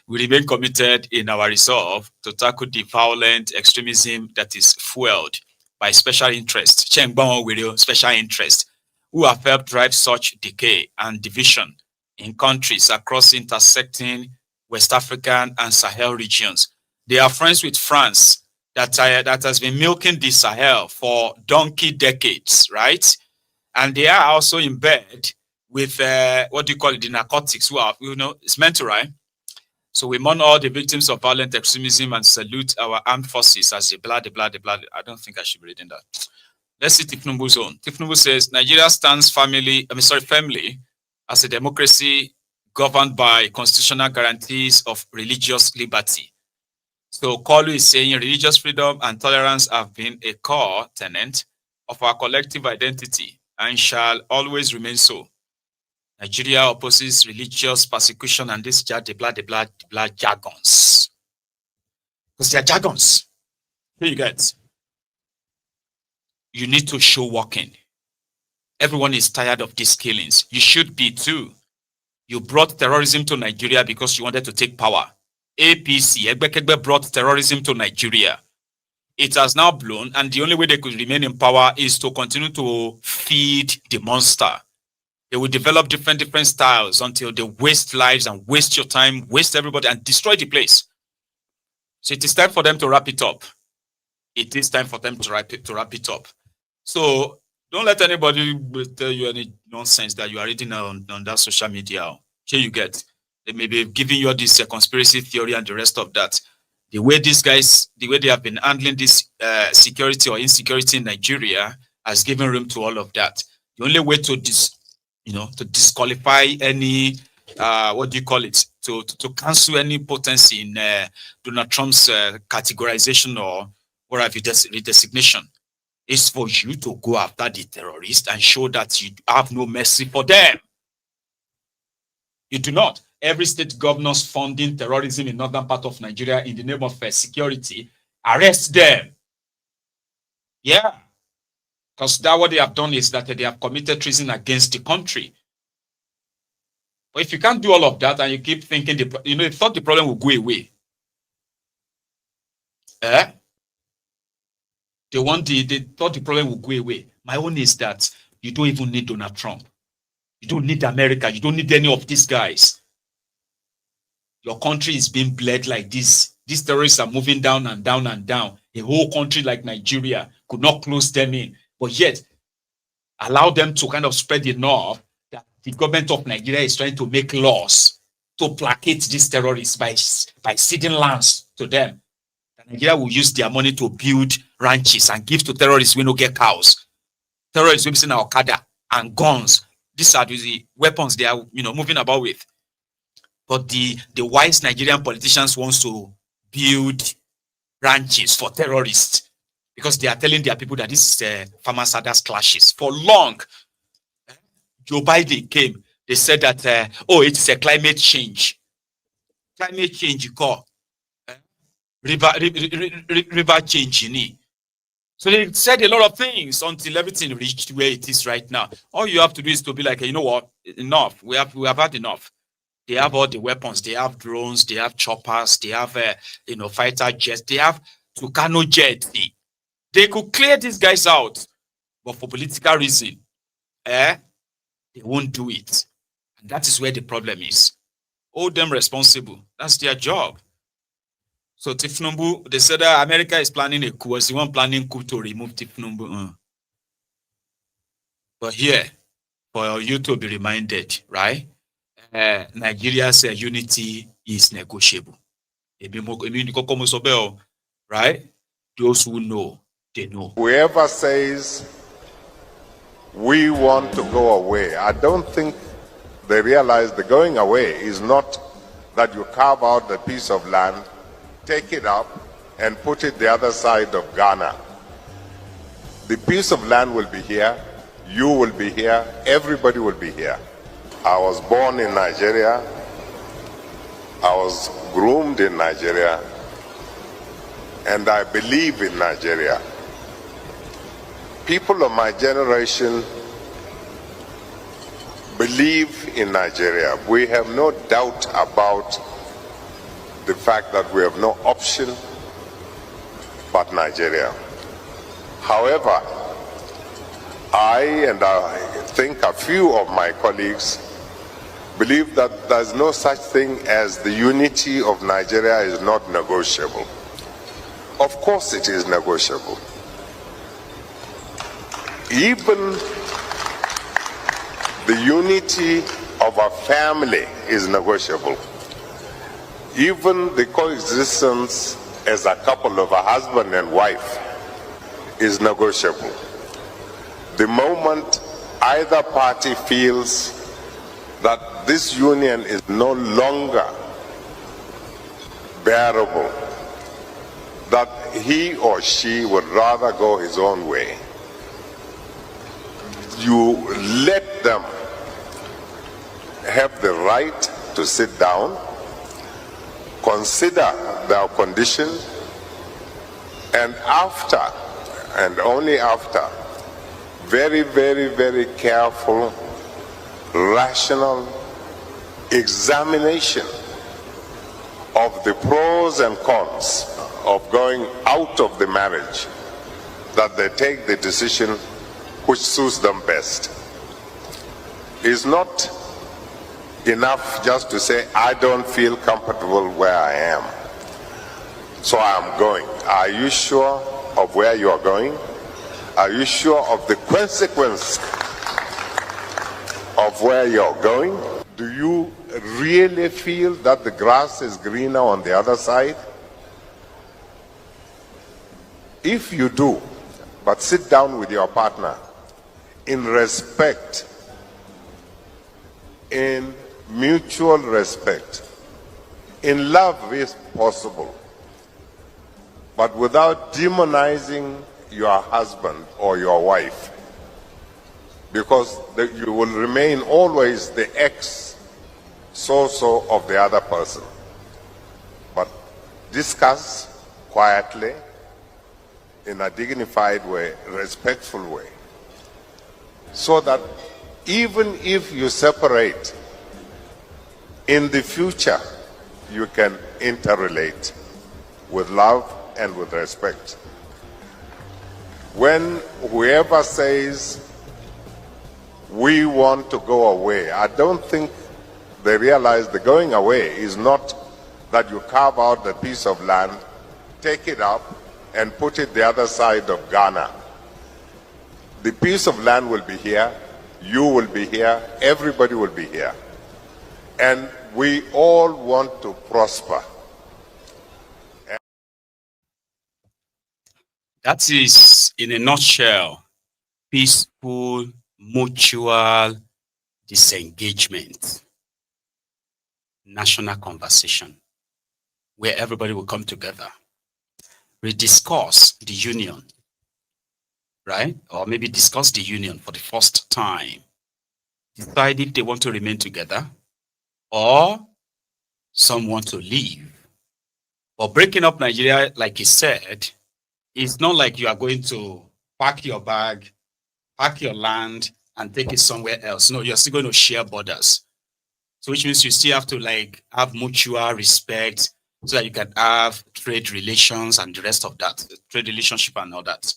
We remain committed in our resolve to tackle the violent extremism that is fueled by special interests, special interests, who have helped drive such decay and division in countries across intersecting West African and Sahel regions. They are friends with France that has been milking the Sahel for donkey decades, right? And they are also in bed with, the narcotics, who are, it's meant to rhyme. So we mourn all the victims of violent extremism and salute our armed forces as a blah. I don't think I should be reading that. Let's see Tinubu's own. Tinubu says, Nigeria stands firmly as a democracy governed by constitutional guarantees of religious liberty. So Kolu is saying religious freedom and tolerance have been a core tenet of our collective identity and shall always remain so. Nigeria opposes religious persecution and this the blah jargons. Because they are jargons. Here you get. You need to show walking. Everyone is tired of these killings. You should be too. You brought terrorism to Nigeria because you wanted to take power. APC, Egbekegbe, brought terrorism to Nigeria. It has now blown, and the only way they could remain in power is to continue to feed the monster. They will develop different styles until they waste lives and waste your time, waste everybody, and destroy the place. So it is time for them to wrap it up. It is time for them to wrap it up. So don't let anybody tell you any nonsense that you are reading on that social media. Here you get. They may be giving you this conspiracy theory and the rest of that. The way these guys, the way they have been handling this security or insecurity in Nigeria has given room to all of that. The only way to disqualify any what do you call it, to cancel any potency in Donald Trump's categorization or what have you, designation, is for you to go after the terrorists and show that you have no mercy for them. You do not. Every state governors funding terrorism in northern part of Nigeria in the name of security, arrest them. Yeah. Because that what they have done is that they have committed treason against the country. But if you can't do all of that and you keep thinking, they thought the problem will go away. They thought the problem will go away. My own is that you don't even need Donald Trump. You don't need America. You don't need any of these guys. Your country is being bled like this. These terrorists are moving down and down and down. A whole country like Nigeria could not close them in, but yet allow them to kind of spread enough that the government of Nigeria is trying to make laws to placate these terrorists by ceding lands to them. Nigeria will use their money to build ranches and give to terrorists we no get cows. Terrorists will be seen Okada and guns. These are the weapons they are moving about with. But the wise Nigerian politicians wants to build ranches for terrorists because they are telling their people that this is farmers others clashes. For long, Joe Biden came. They said that it is a climate change. Climate change you call river change in it. So they said a lot of things until everything reached where it is right now. All you have to do is to be like, you know what, enough. We have had enough. They have all the weapons. They have drones. They have choppers. They have fighter jets. They have Tucano jets. They could clear these guys out, but for political reason, they won't do it. And that is where the problem is. Hold them responsible. That's their job. So Tinubu, they said that America is planning a coup. Was the one planning coup to remove Tinubu? But here, for you to be reminded, right? Nigeria's unity is negotiable. Right? Those who know, they know. Whoever says we want to go away, I don't think they realize the going away is not that you carve out a piece of land, take it up and put it the other side of Ghana. The piece of land will be here, you will be here, everybody will be here. I was born in Nigeria, I was groomed in Nigeria, and I believe in Nigeria. People of my generation believe in Nigeria. We have no doubt about the fact that we have no option but Nigeria. However, I think a few of my colleagues believe that there's no such thing as the unity of Nigeria is not negotiable. Of course it is negotiable. Even the unity of a family is negotiable. Even the coexistence as a couple of a husband and wife is negotiable. The moment either party feels that this union is no longer bearable, that he or she would rather go his own way, you let them have the right to sit down, consider their condition, and after, and only after, very, very, very careful, rational examination of the pros and cons of going out of the marriage, that they take the decision which suits them best. It's not enough just to say, I don't feel comfortable where I am, so I'm going. Are you sure of where you are going? Are you sure of the consequence of where you're going? Do you really feel that the grass is greener on the other side? If you do, but sit down with your partner in respect, in mutual respect. In love is possible, but without demonizing your husband or your wife, because you will remain always the ex-so-so of the other person. But discuss quietly, in a dignified way, respectful way, so that even if you separate, in the future, you can interrelate with love and with respect. When whoever says, we want to go away, I don't think they realize the going away is not that you carve out a piece of land, take it up, and put it the other side of Ghana. The piece of land will be here, you will be here, everybody will be here. And we all want to prosper. That is, in a nutshell, peaceful, mutual disengagement, national conversation, where everybody will come together, rediscuss the union, right? Or maybe discuss the union for the first time, decide if they want to remain together or some want to leave. But breaking up Nigeria, like he said, it's not like you are going to pack your bag, pack your land, and take it somewhere else. No, you're still going to share borders. So which means you still have to like have mutual respect so that you can have trade relations and the rest of that, trade relationship and all that.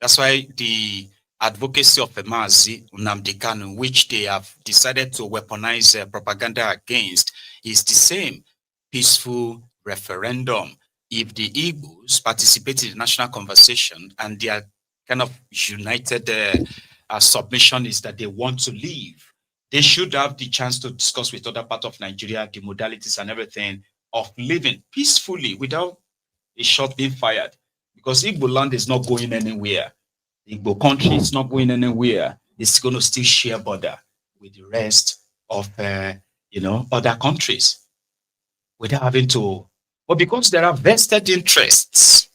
That's why the advocacy of Mazi Nnamdi Kanu, which they have decided to weaponize propaganda against, is the same peaceful referendum. If the Igbos participate in the national conversation and their kind of united submission is that they want to leave, they should have the chance to discuss with other parts of Nigeria the modalities and everything of living peacefully without a shot being fired. Because Igbo land is not going anywhere. The Igbo country is not going anywhere. It's going to still share border with the rest of other countries without having to. But because there are vested interests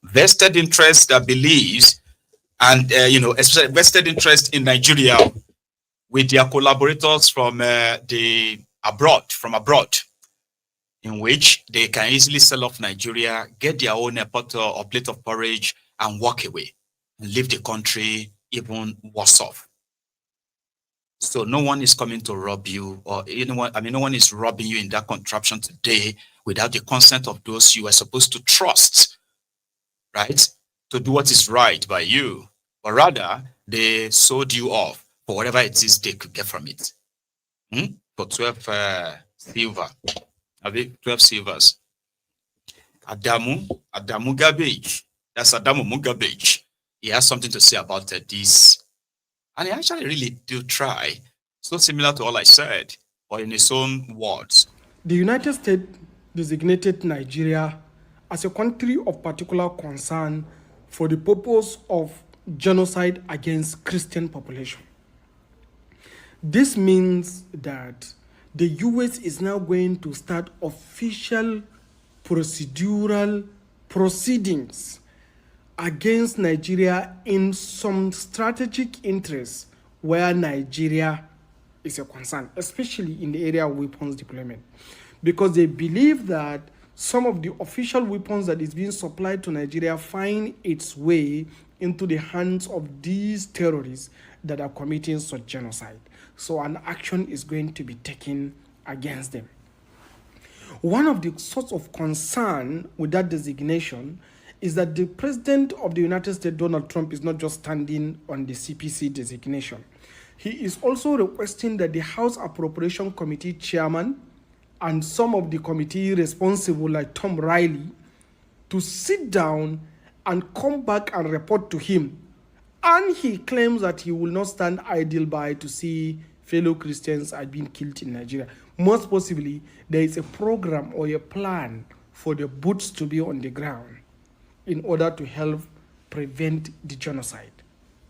that believes, and especially vested interest in Nigeria with their collaborators from abroad, in which they can easily sell off Nigeria, get their own pot or plate of porridge, and walk away and leave the country even worse off. So no one is coming to rob you, or no one is robbing you in that contraption today without the consent of those you are supposed to trust, right? To do what is right by you. But rather, they sold you off for whatever it is they could get from it. For 12 silver. 12 silvers. Adamu Garbage. That's Adamu Mugarbage. He has something to say about this. And he actually really do try. So similar to all I said, but in his own words. The United States designated Nigeria as a country of particular concern for the purpose of genocide against Christian population. This means that the US is now going to start official procedural proceedings against Nigeria in some strategic interests where Nigeria is a concern, especially in the area of weapons deployment, because they believe that some of the official weapons that is being supplied to Nigeria find its way into the hands of these terrorists that are committing such genocide. So an action is going to be taken against them. One of the sorts of concern with that designation is that the President of the United States, Donald Trump, is not just standing on the CPC designation. He is also requesting that the House Appropriation Committee chairman and some of the committee responsible, like Tom Riley, to sit down and come back and report to him. And he claims that he will not stand idle by to see fellow Christians are being killed in Nigeria. Most possibly, there is a program or a plan for the boots to be on the ground in order to help prevent the genocide.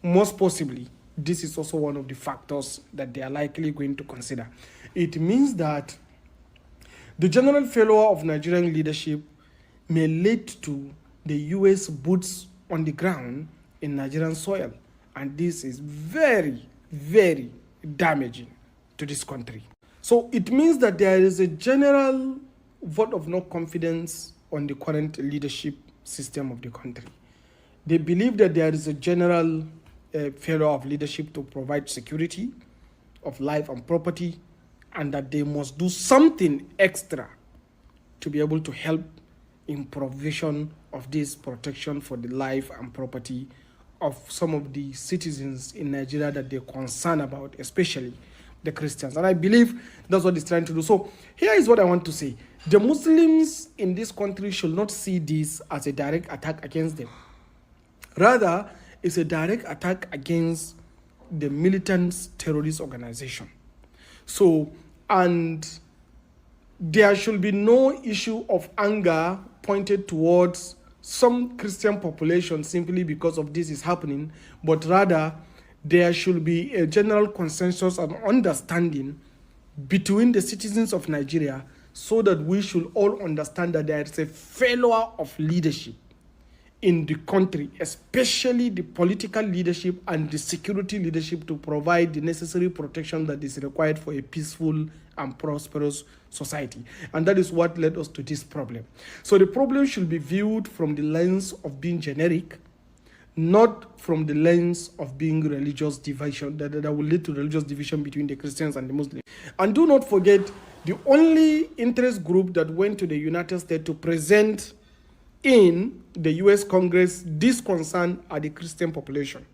Most possibly, this is also one of the factors that they are likely going to consider. It means that the general failure of Nigerian leadership may lead to the US boots on the ground in Nigerian soil. And this is very, very damaging to this country. So it means that there is a general vote of no confidence on the current leadership system of the country. They believe that there is a general failure of leadership to provide security of life and property, and that they must do something extra to be able to help in provision of this protection for the life and property of some of the citizens in Nigeria that they're concerned about, especially the Christians. And I believe that's what it's trying to do. So here is what I want to say. The Muslims in this country should not see this as a direct attack against them. Rather, it's a direct attack against the militant terrorist organization. So, and there should be no issue of anger pointed towards some Christian population simply because of this is happening, but rather there should be a general consensus and understanding between the citizens of Nigeria so that we should all understand that there is a failure of leadership in the country, especially the political leadership and the security leadership, to provide the necessary protection that is required for a peaceful and prosperous society. And that is what led us to this problem. So the problem should be viewed from the lens of being generic, not from the lens of being religious division, that will lead to religious division between the Christians and the Muslims. And do not forget, the only interest group that went to the United States to present in the US Congress this concern are the Christian population.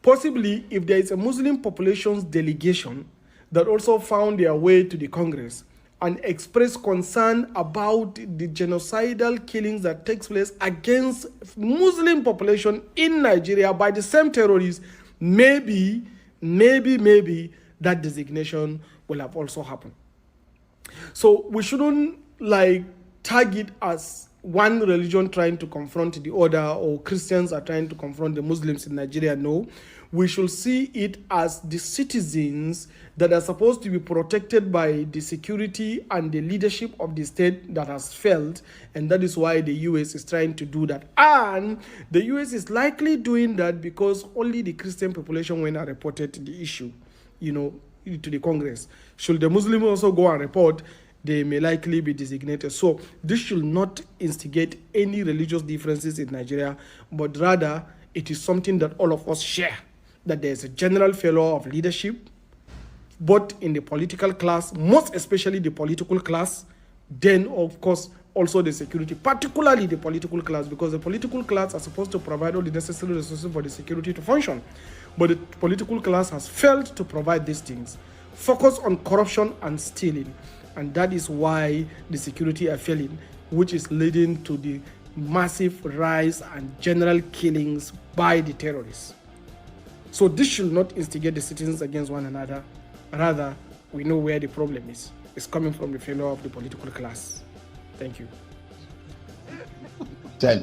Possibly, if there is a Muslim population's delegation that also found their way to the Congress and expressed concern about the genocidal killings that takes place against Muslim population in Nigeria by the same terrorists, maybe that designation will have also happened. So we shouldn't tag it as one religion trying to confront the other, or Christians are trying to confront the Muslims in Nigeria. No, we should see it as the citizens that are supposed to be protected by the security and the leadership of the state that has failed, and that is why the US is trying to do that. And the US is likely doing that because only the Christian population went and reported the issue, to the Congress. Should the Muslim also go and report, they may likely be designated. So this should not instigate any religious differences in Nigeria, but rather it is something that all of us share, that there is a general failure of leadership, both in the political class, most especially the political class, then of course also the security, particularly the political class, because the political class are supposed to provide all the necessary resources for the security to function. But the political class has failed to provide these things, focus on corruption and stealing. And that is why the security are failing, which is leading to the massive rise and general killings by the terrorists. So this should not instigate the citizens against one another. Rather, we know where the problem is. It's coming from the failure of the political class. Thank you. Tell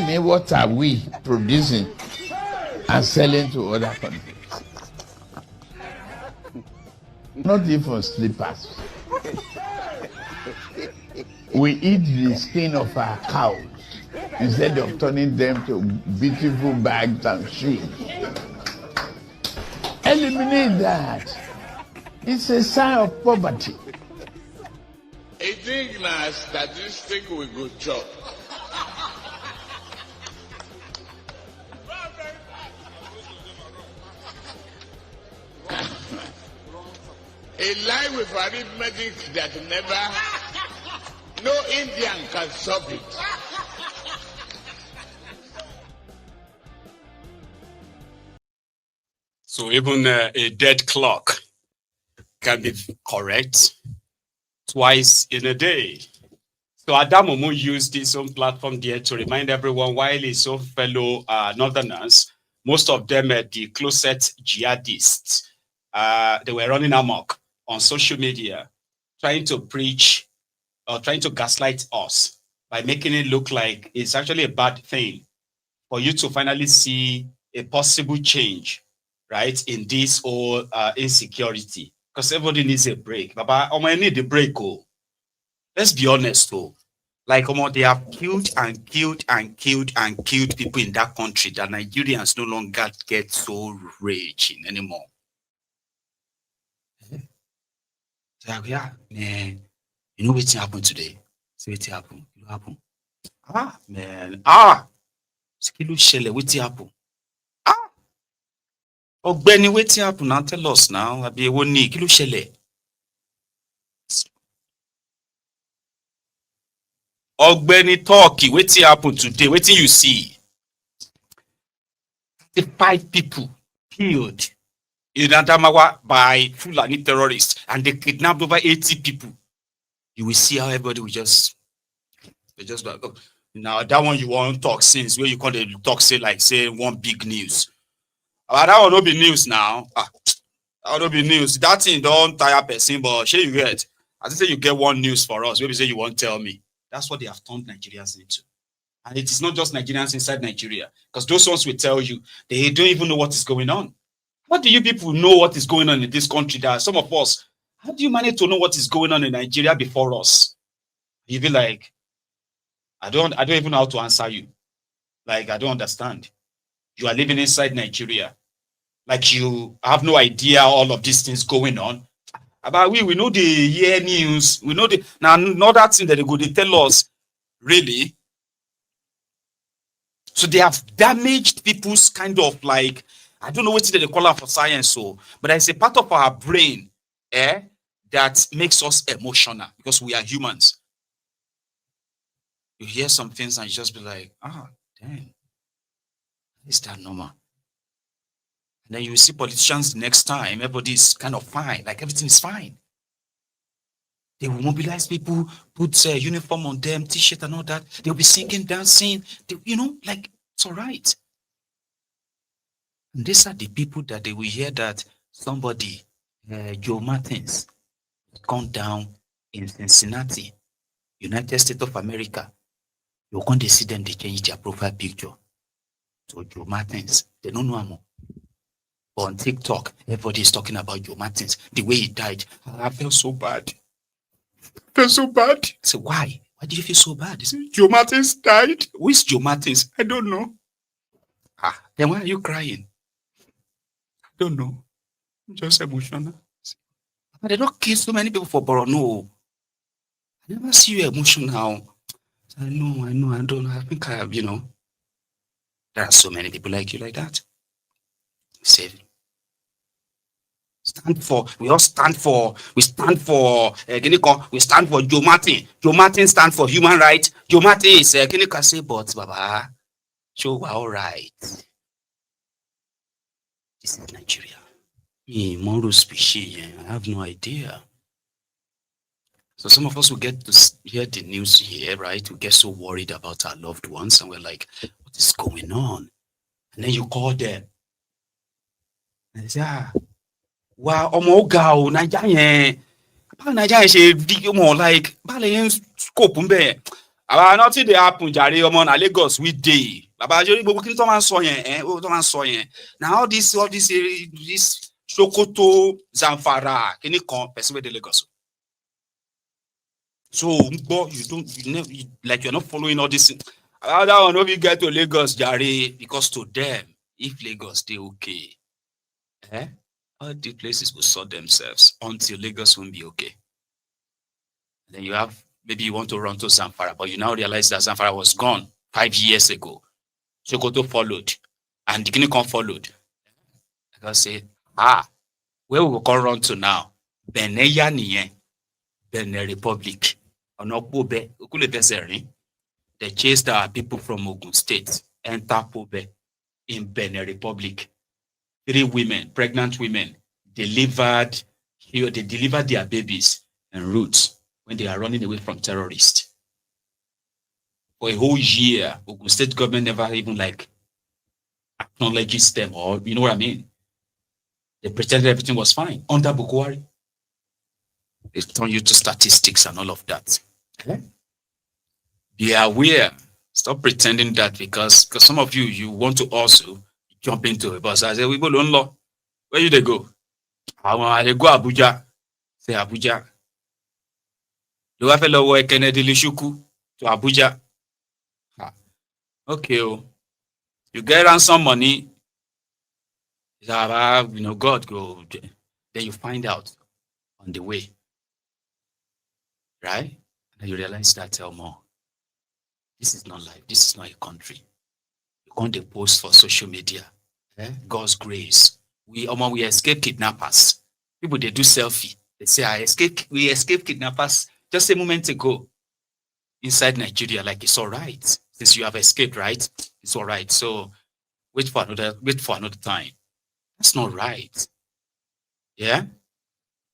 me, what are we producing and selling to other countries? Not even slippers. We eat the skin of our cows instead of turning them to beautiful bags and shoes. Eliminate that. It's a sign of poverty. I think now statistic we go chop. A lie with arithmetic that no Indian can solve it. So even a dead clock can be correct twice in a day. So Adamomo used his own platform there to remind everyone, while his own fellow Northerners, most of them are the closet jihadists, they were running amok on social media, trying to preach or trying to gaslight us by making it look like it's actually a bad thing for you to finally see a possible change, right, in this whole insecurity, because everybody needs a break. Baba, I need a break. Oh, let's be honest. Oh, like they have killed and killed and killed and killed people in that country that Nigerians no longer get so raging anymore. Like, yeah, man, you know what happened today? See what happened? What happened? Ah, man, kilo shele, what happened? Ọ̀gbẹ́ni, wetin happen now? Tell us now. Abi ewo ni kí ló ṣẹlẹ̀? Ọ̀gbẹ́ni, talk. Wetin happen today? Wetin you see? 5 people killed in Adamawa by Fulani terrorists, and they kidnapped over 80 people. You will see how everybody will just like, oh, now that one you want talk since where you call it talk say one big news. That one no be news now. That will be news. That thing don't tire person, but shey you get. As I say, you get one news for us. Maybe say you won't tell me. That's what they have turned Nigerians into. And it is not just Nigerians inside Nigeria, because those ones will tell you they don't even know what is going on. What do you people know what is going on in this country? That some of us, how do you manage to know what is going on in Nigeria before us? You be like, I don't even know how to answer you. Like, I don't understand. You are living inside Nigeria. Like, you have no idea all of these things going on. About we know the year news. We know the now another thing that they tell us, really. So they have damaged people's kind of like, I don't know what they call it for science, so but it's a part of our brain that makes us emotional because we are humans. You hear some things and you just be like, dang, is that normal? And then you see politicians the next time, everybody's kind of fine, like everything is fine. They will mobilize people, put uniform on them, t-shirt and all that. They'll be singing, dancing, like it's all right. And these are the people that they will hear that somebody, Joe Martins, gone down in Cincinnati, United States of America. You're going to see them, they change their profile picture to Joe Martins. They don't know him. But on TikTok, everybody is talking about Joe Martins, the way he died. I felt so bad. I felt so bad. I said, why? Why did you feel so bad? He said, Joe Martins died. Who is Joe Martins? I don't know. Then why are you crying? I don't know. I'm just emotional. But they don't kill so many people for Borno. I never see you emotional. I know, I don't know. I think I have, there are so many people like you like that. Say, we stand for Joe Martin. Joe Martin stand for human rights. Joe Martin is say, but Baba, show we're all right. This is Nigeria. Moral species, I have no idea. So some of us will get to hear the news here, right? We get so worried about our loved ones and we're like, what is going on? And then you call them. And they say, wow, Nigeria she more like scope nothing they happen jare na Lagos we dey baba jori gbogbo kin to man sọ yẹn now all this Sokoto Zamfara kini kan person wey dey Lagos. So you're not following all this. That one no be get to Lagos jare because to them if Lagos dey okay all the places will sort themselves until Lagos won't be okay. And then you have, maybe you want to run to Zamfara, but you now realize that Zamfara was gone 5 years ago. Sokoto followed, and the Guinea followed. I can say, where we will call run to now? Benin Republic. They chased our people from Ogun State, enter Pobe in Benin Republic. 3 women, pregnant women, delivered their babies en route when they are running away from terrorists. For a whole year, Ogun State government never even acknowledges them, or you know what I mean? They pretended everything was fine under Bukwari. They turn you to statistics and all of that. Be aware. Stop pretending that because some of you want to also jump into it. But I say we go learn law. Where you they go? They go Abuja. Say Abuja. You have a lower Kennedy Lishuku to Abuja. Okay, oh. You get ransom money. God go. Then you find out on the way. Right? And you realize that more. This is not life. This is not a country. You can't post for social media. God's grace. We escape kidnappers. People they do selfie. They say we escaped kidnappers just a moment ago inside Nigeria. Like it's all right. Since you have escaped, right? It's all right. So wait for another time. That's not right. Yeah.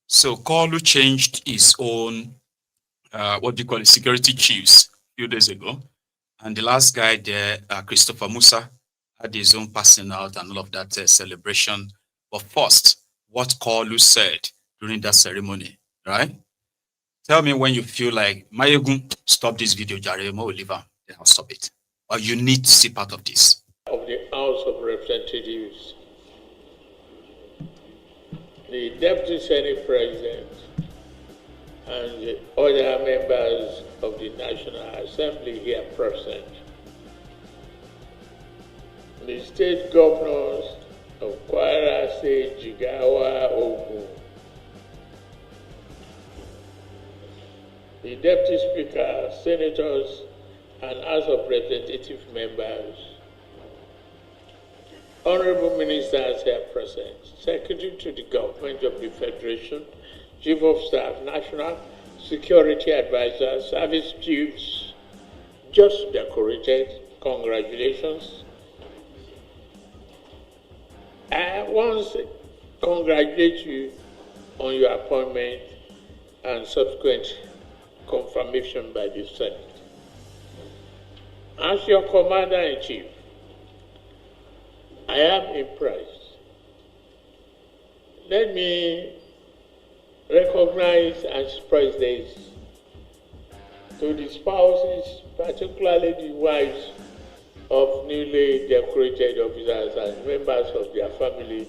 So Kalu changed his own what do you call it, security chiefs a few days ago. And the last guy there, Christopher Musa, had his own passing out and all of that celebration. But first, what Kalu said during that ceremony, right? Tell me when you feel like, Maiyegun, stop this video, Jare, will leave her, then I'll stop it. Or you need to see part of this. Of the House of Representatives, the Deputy Senate President, and the other members of the National Assembly here present, the state governors of Kwara State, Jigawa, Ogun, the Deputy Speaker, Senators, and House of Representative members, Honorable Ministers here present, Secretary to the Government of the Federation, Chief of Staff, National Security Advisor, Service Chiefs, just decorated, congratulations. I once congratulate you on your appointment and subsequent confirmation by the Senate. As your Commander-in-Chief, I am impressed. Let me recognize and express this to the spouses, particularly the wives of newly decorated officers and members of their family,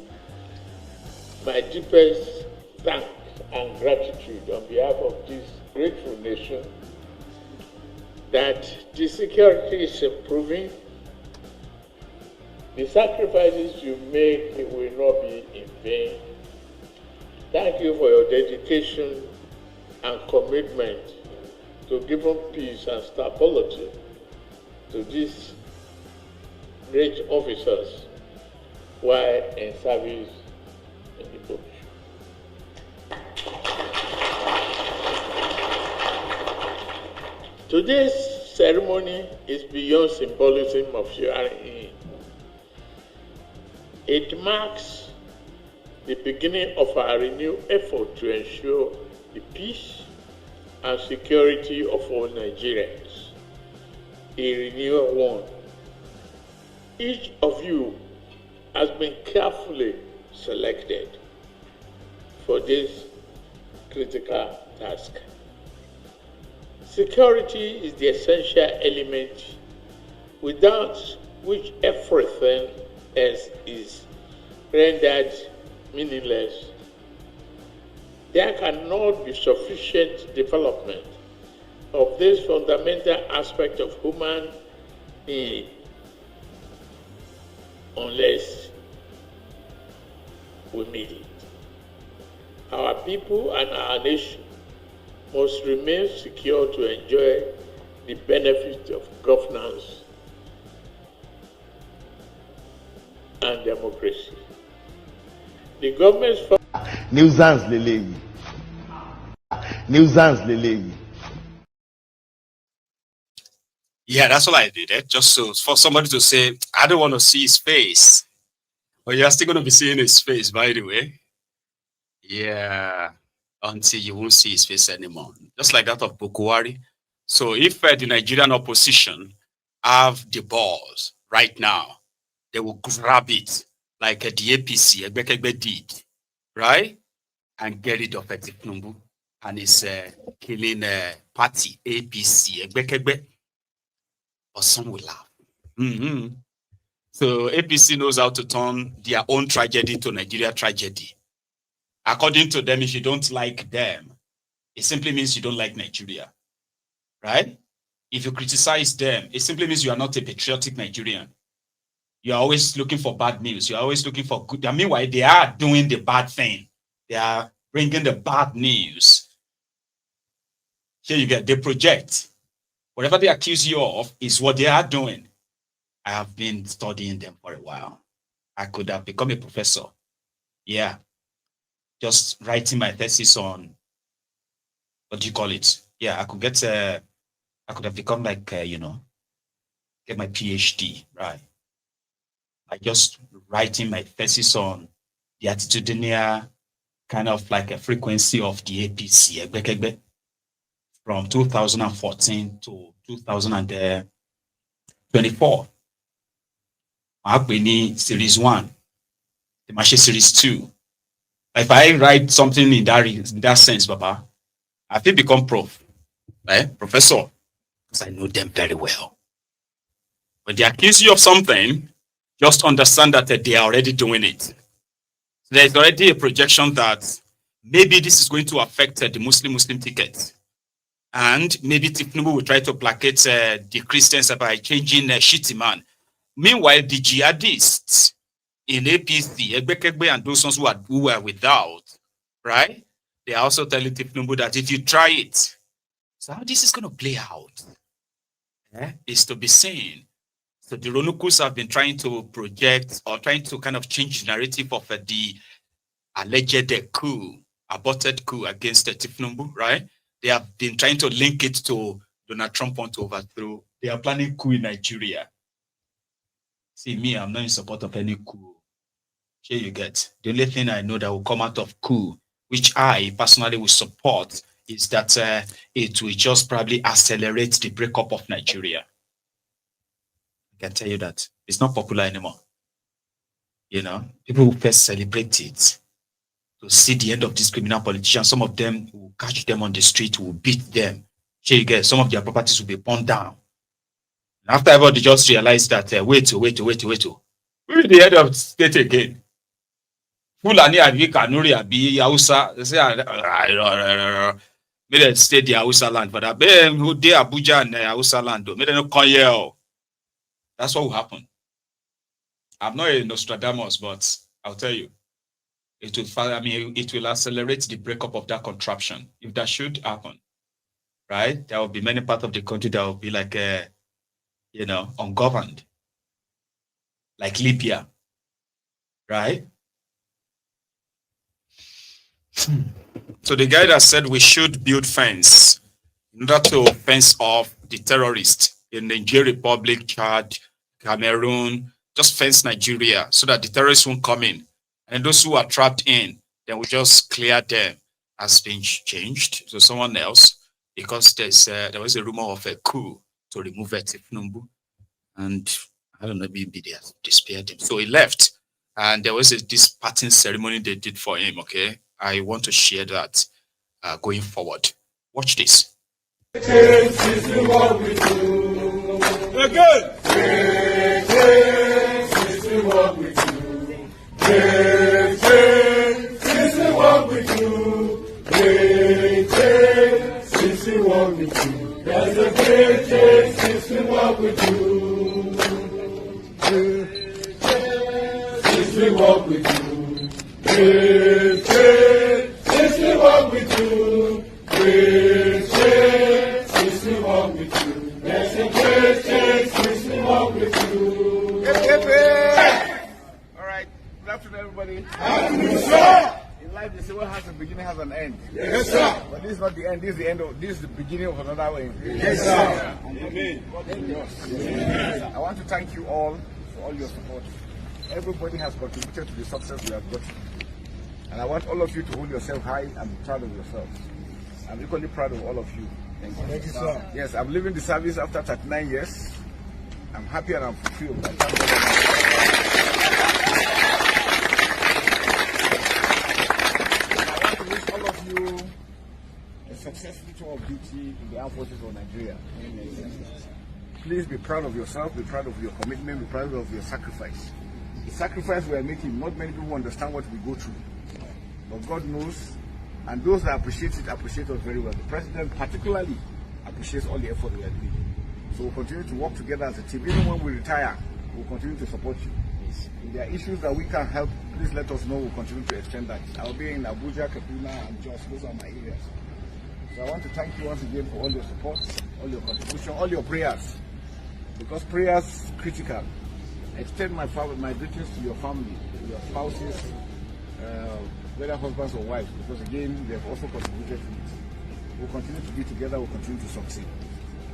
my deepest thanks and gratitude on behalf of this grateful nation that the security is improving. The sacrifices you make will not be in vain. Thank you for your dedication and commitment to giving peace and stability to these great officers while in service in the bush. Today's ceremony is beyond symbolism of swearing. It marks the beginning of our renewed effort to ensure the peace and security of all Nigerians. A renewed one. Each of you has been carefully selected for this critical task. Security is the essential element without which everything else is rendered meaningless. There cannot be sufficient development of this fundamental aspect of human need unless we meet it. Our people and our nation must remain secure to enjoy the benefits of governance and democracy. The government's nuisance leleyi. Yeah, that's all I did. Just so for somebody to say, I don't want to see his face. But you're still going to be seeing his face, by the way. Yeah, until you won't see his face anymore. Just like that of Bukuwari. So if the Nigerian opposition have the balls right now, they will grab it like the APC, Egbekegbe did, right? And get rid of Tinubu and his killing party, APC, Egbekegbe. But some will laugh. So APC knows how to turn their own tragedy to Nigeria tragedy. According to them, if you don't like them, it simply means you don't like Nigeria, right? If you criticize them, it simply means you are not a patriotic Nigerian. You are always looking for bad news. You are always looking for good. And meanwhile, they are doing the bad thing. They are bringing the bad news. Here you get, they project. Whatever they accuse you of is what they are doing. I have been studying them for a while. I could have become a professor. Yeah. Just writing my thesis on, what do you call it? Yeah, I could get, I could have become like, get my PhD, right? I just writing my thesis on the attitudinal kind of like a frequency of the APC from 2014 to 2024. Series 1, the Mache Series 2. If I write something in that sense, Baba, I feel become prof, right? Professor, because I know them very well. When they accuse you of something, just understand that they are already doing it. So there's already a projection that maybe this is going to affect the Muslim ticket. And maybe Tinubu will try to placate the Christians by changing shitty man. Meanwhile, the jihadists in APC, Egbekegbe and those ones who were without, right? They are also telling Tinubu that if you try it, so how this is going to play out is to be seen. So the Ronukus have been trying to project or trying to kind of change the narrative of the alleged aborted coup against Tinubu, right? They have been trying to link it to Donald Trump want to overthrow. They are planning coup in Nigeria. See, me, I'm not in support of any coup. Here you get. The only thing I know that will come out of coup, which I personally will support, is that it will just probably accelerate the breakup of Nigeria. I can tell you that. It's not popular anymore. People will first celebrate it to see the end of these criminal politicians. Some of them will catch them on the street, will beat them. Here you get. Some of their properties will be burned down. After everybody just realized that, wait. We're the head of state again. Fulani abi Kanuri abi Hausa. They say, may they stay the Hausa land, but I bet who they Abuja and Hausa land. May they not come here. That's what will happen. I'm not a Nostradamus, but I'll tell you, it will accelerate the breakup of that contraption. If that should happen, right? There will be many parts of the country that will be like ungoverned, like Libya, right? So the guy that said we should build fence in order to fence off the terrorists in the Niger Republic, Chad, Cameroon, just fence Nigeria so that the terrorists won't come in. And those who are trapped in, then we just clear them, has been changed to someone else because there was a rumor of a coup to remove Tinubu. And I don't know, maybe they spared him. So he left. And there was this parting ceremony they did for him, okay? I want to share that going forward. Watch this. This is what we do. Again. This is what we do. This is what we do. This is what we do. There's a great this is what we do. This is what we do. This is what we do. This is what we do. There's a great this is what we do. All right. Good afternoon, everybody. In life, they say what has a beginning has an end. Yes, sir. But this is not the end. This is the end of. This is the beginning of another way. Yes, sir. Amen. I want to thank you all for all your support. Everybody has contributed to the success we have got. And I want all of you to hold yourself high and be proud of yourselves. I'm equally proud of all of you. Thank you. Thank you, sir. Yes, I'm leaving the service after 39 years. I'm happy and I'm fulfilled. I want to wish all of you a successful tour of duty in the armed forces of Nigeria. Please be proud of yourself, be proud of your commitment, be proud of your sacrifice. The sacrifice we are making, not many people understand what we go through. But God knows, and those that appreciate it appreciate us very well. The President particularly appreciates all the effort we are doing. So we'll continue to work together as a team. Even when we retire, we'll continue to support you. If there are issues that we can help, please let us know. We'll continue to extend that. I'll be in Abuja, Kaduna, and Jos. Those are my areas. So I want to thank you once again for all your support, all your contribution, all your prayers. Because prayers critical. Extend my greetings to your family, your spouses, whether husbands or wives, because again, they have also contributed to it. We'll continue to be together, we'll continue to succeed.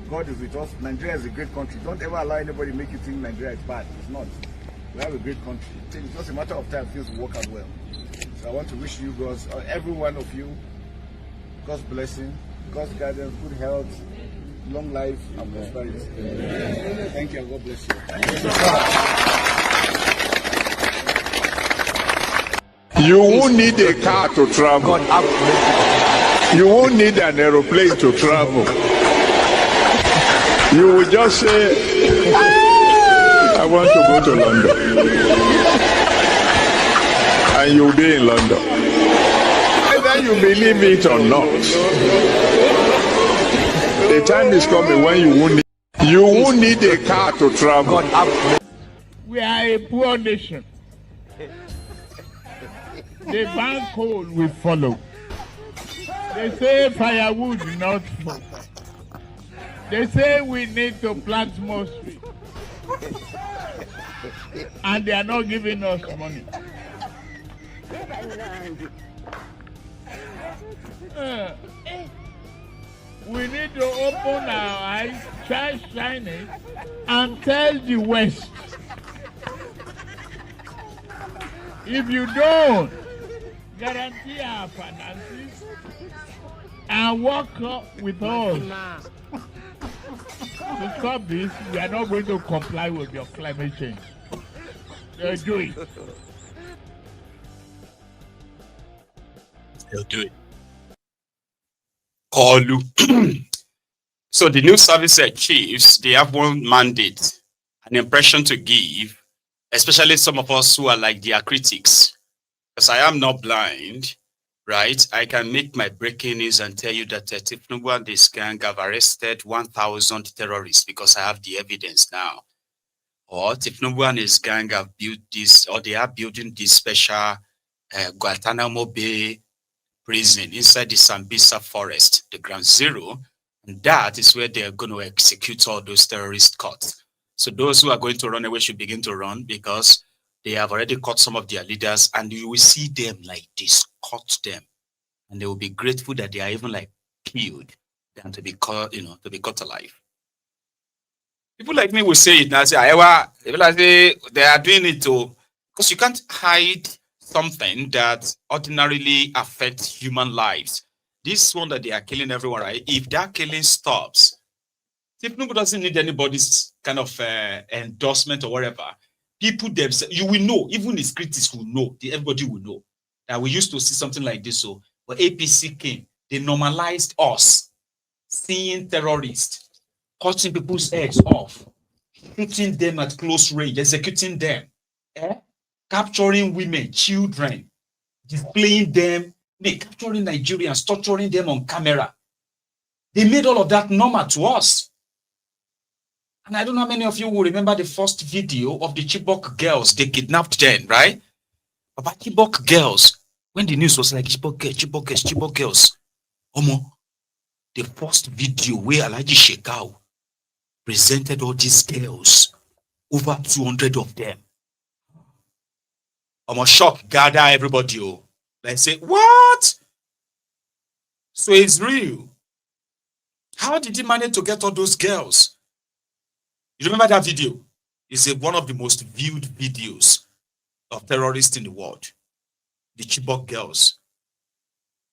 God is with us. Nigeria is a great country. Don't ever allow anybody to make you think Nigeria is bad. It's not. We have a great country. It's just a matter of time things will work out well. So I want to wish you guys, every one of you, God's blessing, God's guidance, good health, long life, and prosperity. Thank you, and God bless you. You won't need a car to travel. You won't need an aeroplane to travel. You will just say, I want to go to London. And you'll be in London. Whether you believe it or not, the time is coming when you won't need a car to travel. We are a poor nation. The bank coal will follow. They say firewood, not smoke. They say we need to plant more trees. And they are not giving us money. We need to open our eyes, try shining, and tell the West. If you don't guarantee our finances and work with us to stop this, we are not going to comply with your climate change. They'll do it. They'll do it. Kolu. So the new service chiefs, they have one mandate, an impression to give, especially some of us who are like their critics. Because I am not blind, right? I can make my breaking news and tell you that Tinubu and this gang have arrested 1,000 terrorists because I have the evidence now. Or Tinubu and his gang have built this, or they are building this special Guantanamo Bay prison inside the Sambisa forest, the ground zero. And that is where they're going to execute all those terrorist cuts. So those who are going to run away should begin to run, because they have already caught some of their leaders, and you will see them like this, cut them. And they will be grateful that they are even like killed than to be caught, to be caught alive. People like me will say it now, say, they are doing it too, because you can't hide something that ordinarily affects human lives. This one that they are killing everyone, right? If that killing stops, Tinubu doesn't need anybody's kind of endorsement or whatever. People themselves, you will know, even his critics will know, everybody will know that we used to see something like this. So, but APC came, they normalized us seeing terrorists, cutting people's heads off, shooting them at close range, executing them, capturing women, children, displaying them, capturing Nigerians, torturing them on camera. They made all of that normal to us. And I don't know how many of you will remember the first video of the Chibok girls. They kidnapped them, right? About Chibok girls, when the news was like Chibok girls. The first video where Alhaji Shekau presented all these girls, over 200 of them. Shock gather everybody. Like say, what? So it's real. How did he manage to get all those girls? You remember that video? It's one of the most viewed videos of terrorists in the world. The Chibok girls.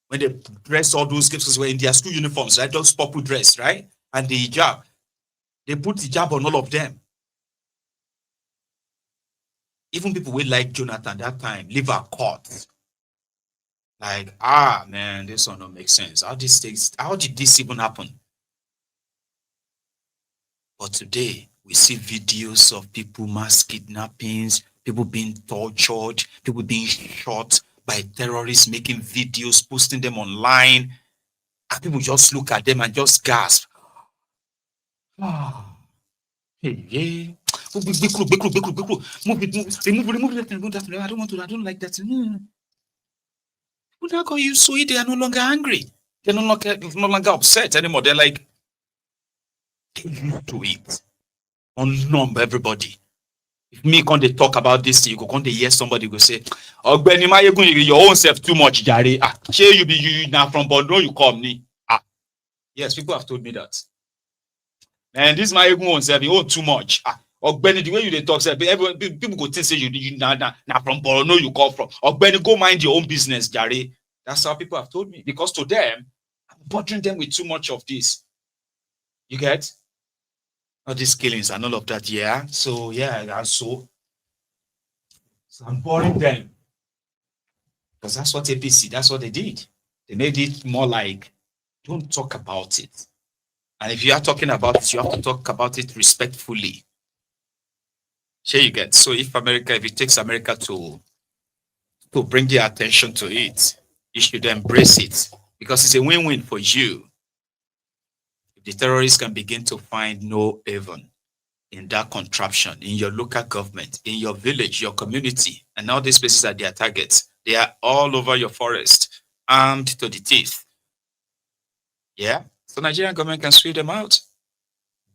When they dressed all those girls were in their school uniforms, right? Those purple dress, right? And the hijab. They put hijab on all of them. Even people will like Jonathan that time, leave our court. Like, man, this one don't make sense. How did this even happen? But today, we see videos of people, mass kidnappings, people being tortured, people being shot by terrorists, making videos, posting them online. And people just look at them and just gasp. Ah, hey, yeah. Remove that. I don't like that. People now got used to it. They are no longer angry. They're no longer upset anymore. They're like, get used to it. Unnumb everybody. If me can't they talk about this, you go can't they hear somebody go say, Ogbeni Maiyegun, your own self too much, Jare. Ah, shey you be you now from Borno, you come ni. Ah, yes, people have told me that. And this Maiyegun own self, you own too much. Ah, Ogbeni, the way you they talk, say, people go think say you now from Borno you come from. Ogbeni, go mind your own business, Jare. That's how people have told me. Because to them, I'm bothering them with too much of this. You get? All these killings and all of that, yeah. So yeah, and so I'm boring them. Because that's what APC, that's what they did. They made it more like, don't talk about it. And if you are talking about it, you have to talk about it respectfully. Sure you get. So if it takes America to bring their attention to it, you should embrace it. Because it's a win-win for you. If the terrorists can begin to find no haven in that contraption, in your local government, in your village, your community, and all these places are their targets. They are all over your forest, armed to the teeth. Yeah? So Nigerian government can sweep them out.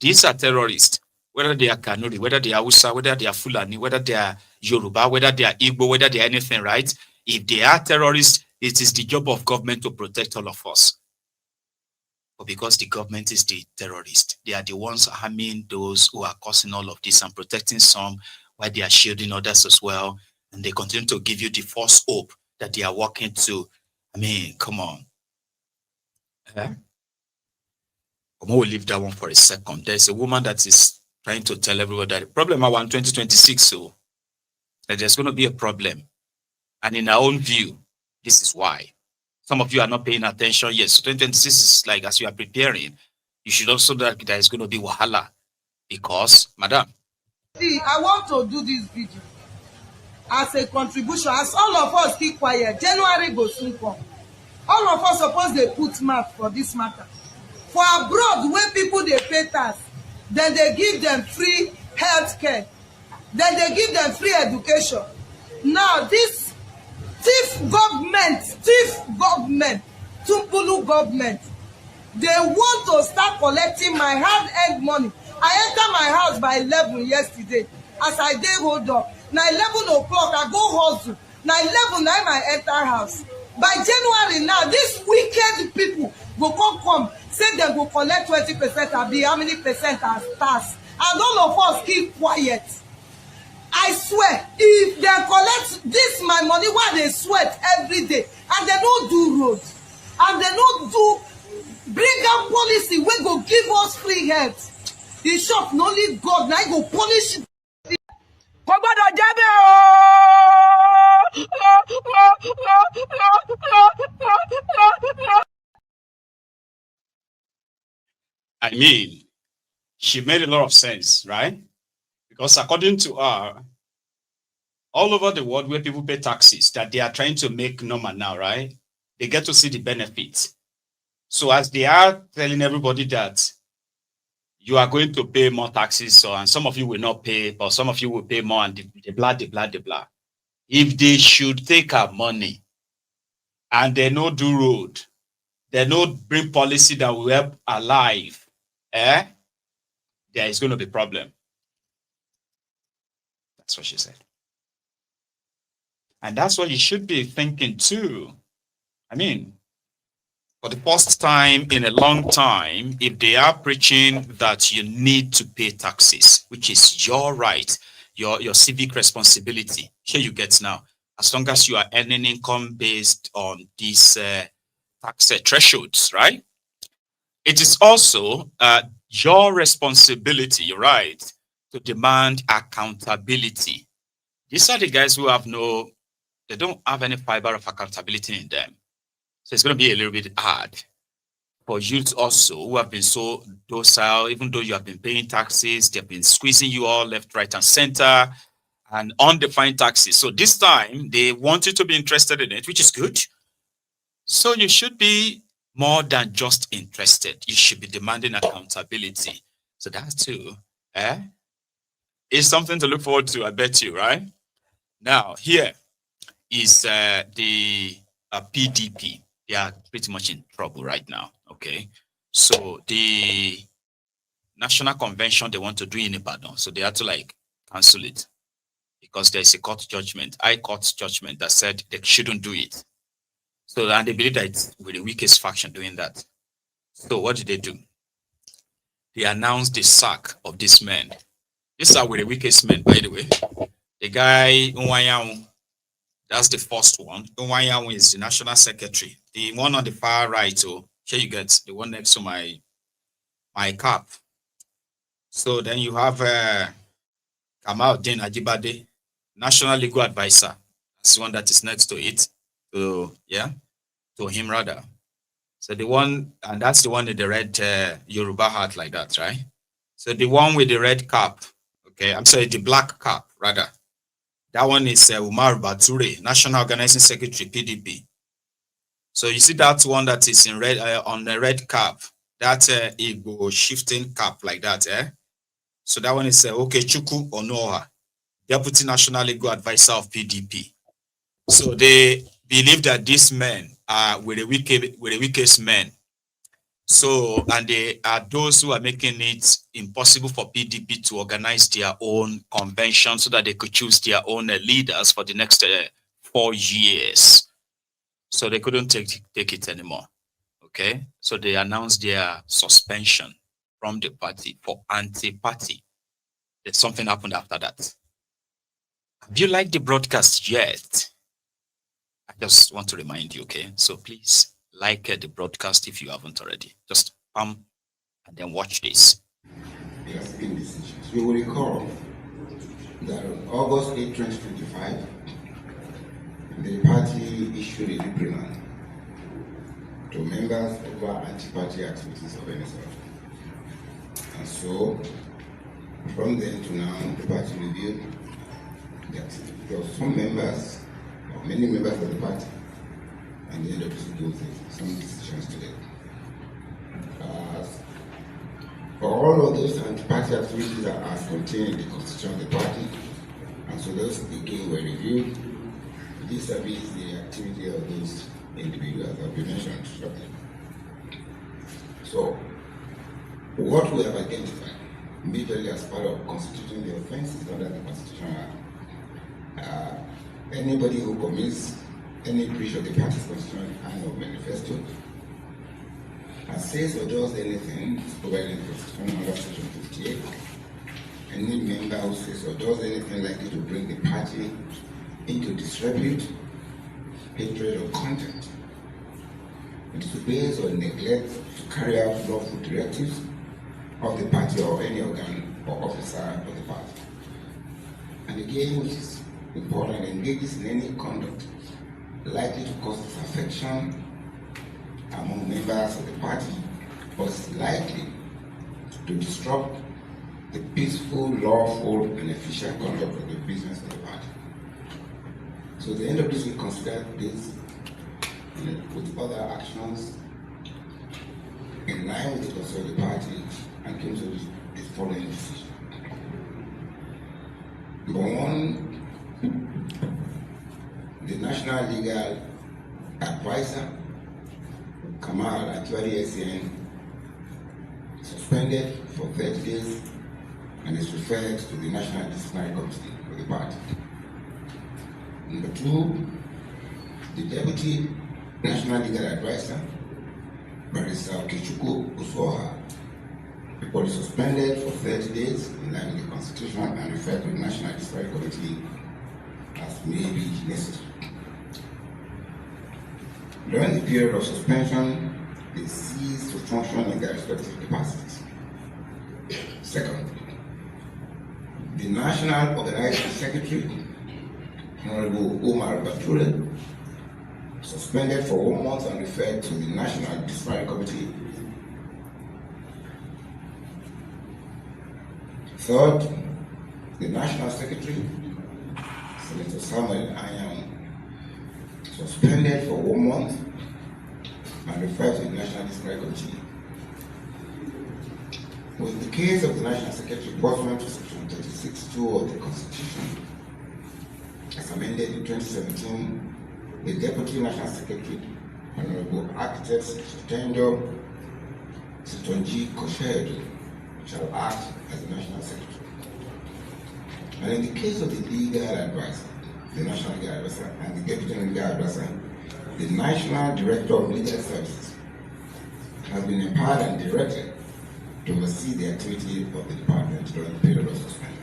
These are terrorists, whether they are Kanuri, whether they are Hausa, whether they are Fulani, whether they are Yoruba, whether they are Igbo, whether they are anything, right? If they are terrorists, it is the job of government to protect all of us. But because the government is the terrorist, they are the ones harming those who are causing all of this and protecting some while they are shielding others as well. And they continue to give you the false hope that they are working to. I mean, come on. I'm going to leave that one for a second. There's a woman that is trying to tell everyone that the problem I want 2026, so that there's going to be a problem. And in our own view, this is why. Some of you are not paying attention. Yes, so 2026 is like, as you are preparing, you should also know that there is going to be wahala. Because, madam. See, I want to do this video as a contribution. As all of us keep quiet, January goes soon come. All of us suppose they put mouth for this matter. For abroad, when people they pay tax, then they give them free health care. Then they give them free education. Now, this thief government, Tinubu government, they want to start collecting my hard-earned money. I enter my house by 11 yesterday. As I dey hold up, now 11 o'clock I go hustle. Now 11 now I enter house. By January now, these wicked people go come say they go collect 20%. I be how many percent as tax, and all of us keep quiet. I swear, if they collect this my money while they sweat every day, and they don't do roads, and they don't do bring out policy wey go give us free health, the shop no only God na go punish. Kò gbọ́dọ̀ jẹ́ bẹ́ẹ̀ o. I mean, she made a lot of sense, right? Because according to her, all over the world where people pay taxes that they are trying to make normal now, right? They get to see the benefits. So as they are telling everybody that you are going to pay more taxes, so and some of you will not pay, but some of you will pay more, and the blah. If they should take our money and they no do road, they no bring policy that will help our life, there is going to be a problem. That's what she said. And that's what you should be thinking too. I mean, for the first time in a long time, if they are preaching that you need to pay taxes, which is your right, your civic responsibility, here you get now, as long as you are earning income based on these tax thresholds, right? It is also your responsibility, you're right, to demand accountability. These are the guys who have they don't have any fiber of accountability in them. So it's going to be a little bit hard for youths also who have been so docile, even though you have been paying taxes, they've been squeezing you all left, right, and center, and undefined taxes. So this time they want you to be interested in it, which is good. So you should be more than just interested. You should be demanding accountability. So that too, is something to look forward to, I bet you, right? Now, here is the PDP. They are pretty much in trouble right now, okay? So the National Convention they want to do in Ibadan, so they had to like cancel it because there's a court judgment, high court judgment that said they shouldn't do it. So and they believe that it's with the weakest faction doing that. So what did they do? They announced the sack of these men. These are with the weakest men, by the way. The guy Nwayamu, that's the first one. Nwayamu is the national secretary. The one on the far right, so here you get the one next to my cap. So then you have Kamaldeen Ajibade, national legal advisor. That's the one that is next to it. So yeah, to him rather. So the one, and that's the one with the red Yoruba hat like that, right? So the one with the red cap, okay, I'm sorry, the black cap rather. That one is Umar Bature, National Organizing Secretary, PDP. So you see that one that is in red on the red cap, that Igbo shifting cap like that, eh? So that one is Okechukwu Onoha, Deputy National Legal Advisor of PDP. So they believe that these men are with the weakest men. So, and they are those who are making it impossible for PDP to organize their own convention so that they could choose their own leaders for the next 4 years. So they couldn't take it anymore. Okay, so they announced their suspension from the party for anti-party. There's something happened after that. Have you liked the broadcast yet? I just want to remind you, okay? So please like the broadcast if you haven't already. Just and then watch this. Yes, in decisions. You will recall that on August 8, 2025, the party issued a reprimand to members over anti-party activities of NSF. And so, from then to now, the party revealed that there were some members, or many members of the party, and they ended up executing some decisions today. For all of those anti-party activities that are contained in the constitution of the party, and so those again were reviewed, vis-a-vis the activity of those individuals that we mentioned shortly. So, what we have identified immediately as part of constituting the offenses under the Constitution Act, anybody who commits any breach of the party's constitution and or manifesto, and says or does anything provided in the Constitution under Section 58, any member who says or does anything likely to bring the party into disrepute, hatred, or contempt, disobeys or neglects to carry out lawful directives of the party or any organ or officer of the party. And again, which is important, engages in any conduct likely to cause disaffection among members of the party, or is likely to disrupt the peaceful, lawful, and efficient conduct of the business of the party. So the end of this, we consider this with other actions in line with the constitution of the party and came to the following decision. Number one, the National Legal Advisor, Kamal Atuari SN, suspended for 30 days and is referred to the National Disciplinary Committee of the party. Number two, the Deputy National Legal Advisor, Barrister Okechukwu Osuoha, was suspended for 30 days in line with the Constitution and referred to the National Disciplinary Committee as may be necessary. During the period of suspension, they ceased to function in their respective capacities. Second, the National Organizing Secretary, Honorable Omar Bature, suspended for 1 month and referred to the National Disciplinary Committee. Third, the National Secretary, Senator Samuel Anyang, suspended for 1 month and referred to the National Disciplinary Committee. With the case of the National Secretary pursuant to Section 36(2) of the Constitution, as amended in 2017, the Deputy National Secretary, Honorable Architect Secretary Sitonji Koshedu, shall act as the National Secretary. And in the case of the legal advisor, the National Legal Advisor, and the Deputy Legal Advisor, the National Director of Legal Services has been empowered and directed to oversee the activity of the department during the period of suspension.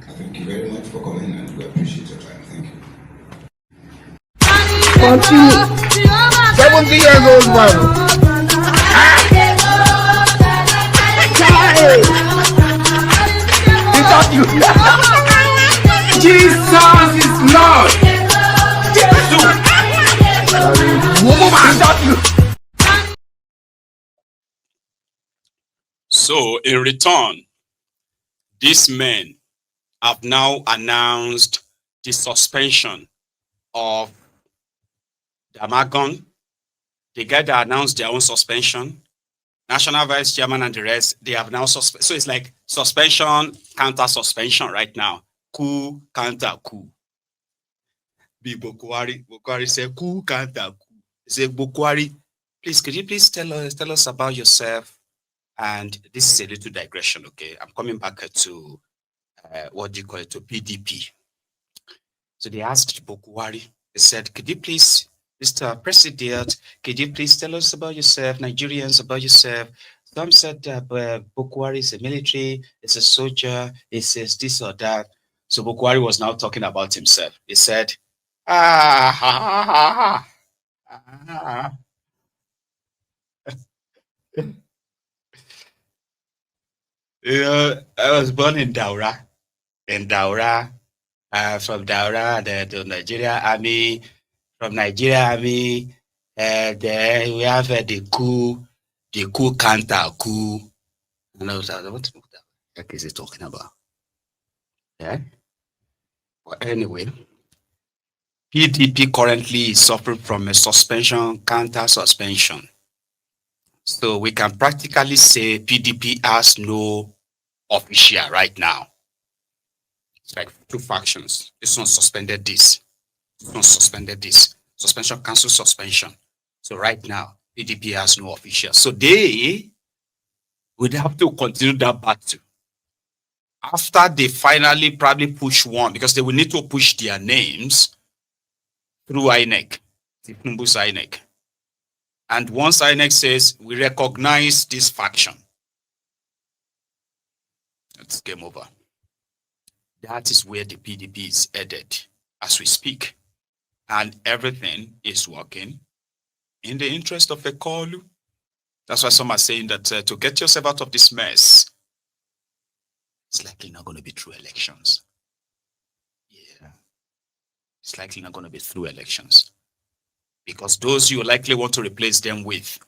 I thank you very much for coming and we appreciate your time. Thank you. 70 years old man. He thought you. Jesus is Lord. So in return, these men have now announced the suspension of Maiyegun, the guy that announced their own suspension, National Vice Chairman and the rest, they have now suspended. So it's like suspension, counter suspension right now. Coup, counter coup. Bokwari said, coup, counter coup. He said, Bokwari, please, could you please tell us about yourself? And this is a little digression, okay? I'm coming back to, what do you call it, to PDP. So they asked Bokwari, they said, could you please, Mr. President, could you please tell us about yourself, Nigerians about yourself? Some said Bokwari is a military, it's a soldier, it says this or that. So Bokwari was now talking about himself. He said, I was born in Daura. From Daura, the Nigeria Army. From Nigeria Army, then we have the coup, counter coup. And I was like, what the heck is he talking about? Yeah. But anyway, PDP currently is suffering from a suspension, counter suspension. So we can practically say PDP has no official right now. It's like two factions. This one suspended this. This one suspended this. Suspension, cancel suspension. So right now, PDP has no official. So they would have to continue that battle. After they finally probably push one, because they will need to push their names through INEC, Tinubu's INEC. And once INEC says, we recognize this faction, it's game over. That is where the PDP is headed as we speak. And everything is working in the interest of a Ekolu. That's why some are saying that to get yourself out of this mess, it's likely not going to be through elections. Yeah. It's likely not going to be through elections. Because those you likely want to replace them with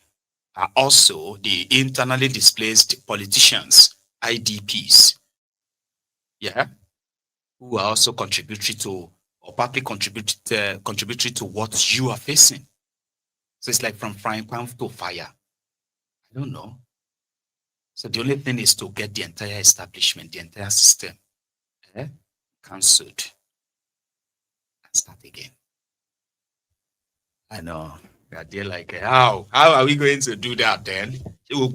are also the internally displaced politicians, IDPs. Yeah. Who are also contributory to, or partly contributory to what you are facing. So it's like from frying pan to fire. I don't know. So the only thing is to get the entire establishment, the entire system, cancelled and start again. I know. They're like, how are we going to do that then? It will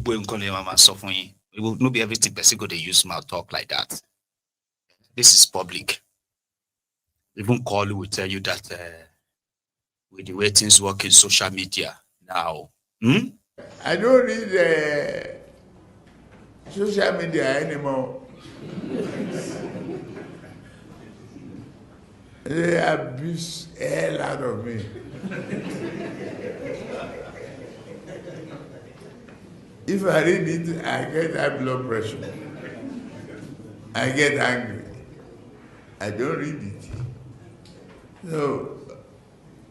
not be everything person go to use mouth talk like that. This is public. Even Kalu will tell you that with the way things work in social media now. I don't read social media anymore. They abuse the hell out of me. If I read it, I get high blood pressure. I get angry. I don't read it. So,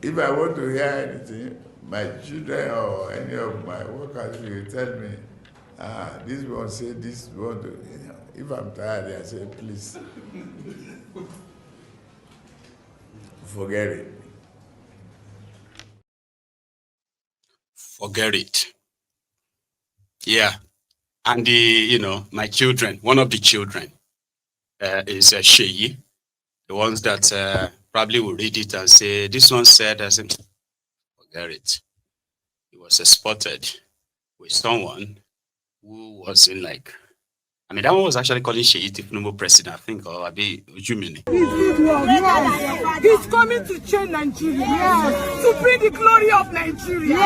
if I want to hear anything, my children or any of my workers will tell me, this one say this one. If I'm tired, I say, please, forget it. Forget it. Yeah. And my children, one of the children is Sheyi. The ones that probably will read it and say, this one said, I said, forget it. He was spotted with someone who was in that one was actually calling Sheyi Tinubu president, I think, or Abi Ujumini. He's coming to change Nigeria, to bring the glory of Nigeria.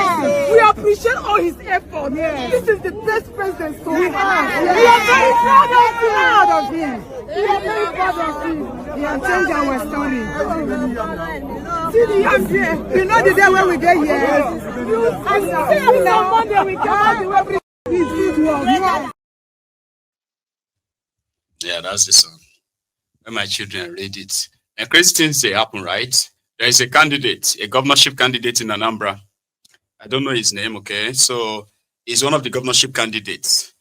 We appreciate all his efforts. This is the best president so far. We are very proud of him. We are very proud of him. He has changed our story. See the young there. You know the day when we get here. And see on Monday we come out the way. He's good work. Yeah, that's the song. When my children read it. And Christians, they happen, right? There is a candidate, a governorship candidate in Anambra. I don't know his name, okay? So he's one of the governorship candidates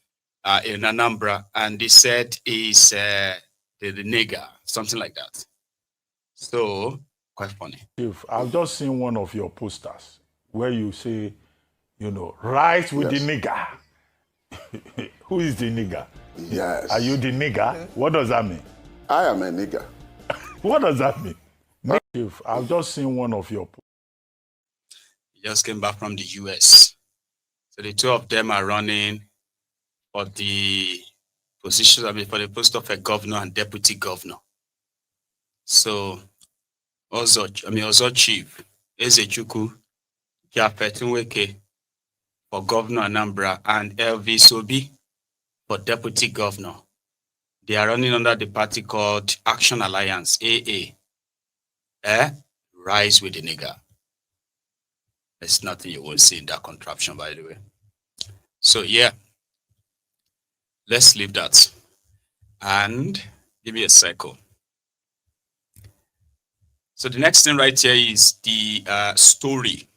in Anambra. And they said he's the nigger, something like that. So, quite funny. I've just seen one of your posters where you say, rise with the nigger. Who is the nigger? Yes. Are you the nigger? What does that mean? I am a nigger. What does that mean? I've just seen one of your... He just came back from the US. So the two of them are running for the position, for the post of a governor and deputy governor. So, Ozo Chief, Ezechukwu, Jafetunweke for governor Anambra, and Elvis Obi for deputy governor. They are running under the party called Action Alliance, AA. Rise with the nigger. There's nothing you won't see in that contraption, by the way. So, yeah. Let's leave that. And give me a cycle. So the next thing right here is the story.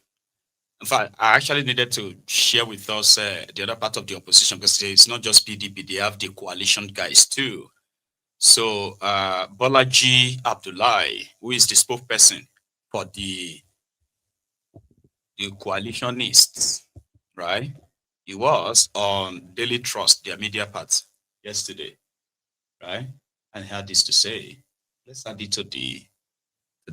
In fact, I actually needed to share with us the other part of the opposition, because it's not just PDP, they have the coalition guys too. So Bolaji Abdullahi, who is the spokesperson for the coalitionists, right? He was on Daily Trust, their media part, yesterday, right? And he had this to say. Let's add it to the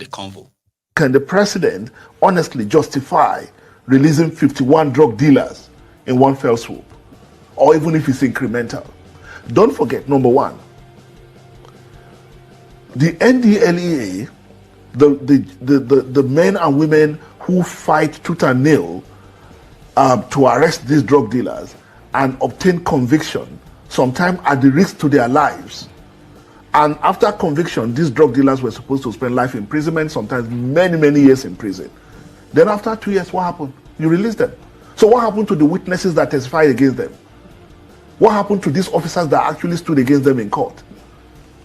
convo. Can the president honestly justify releasing 51 drug dealers in one fell swoop, or even if it's incremental? Don't forget, number one, the NDLEA, the men and women who fight tooth and nail to arrest these drug dealers and obtain conviction, sometimes at the risk to their lives. And after conviction, these drug dealers were supposed to spend life imprisonment, sometimes many, many years in prison. Then after 2 years, what happened? You release them. So what happened to the witnesses that testified against them? What happened to these officers that actually stood against them in court?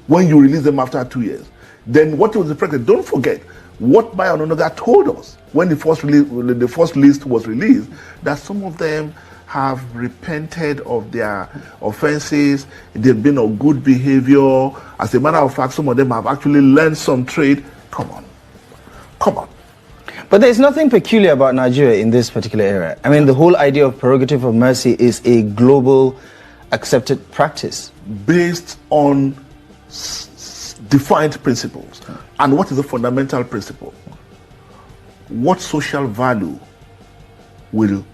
When you release them after 2 years. Then what was the president? Don't forget what Maiyegun told us when the first list was released, that some of them have repented of their offenses, they've been of good behavior. As a matter of fact, some of them have actually learned some trade. Come on. But there's nothing peculiar about Nigeria in this particular area. I mean, the whole idea of prerogative of mercy is a global accepted practice. Based on defined principles. And what is the fundamental principle? What social value will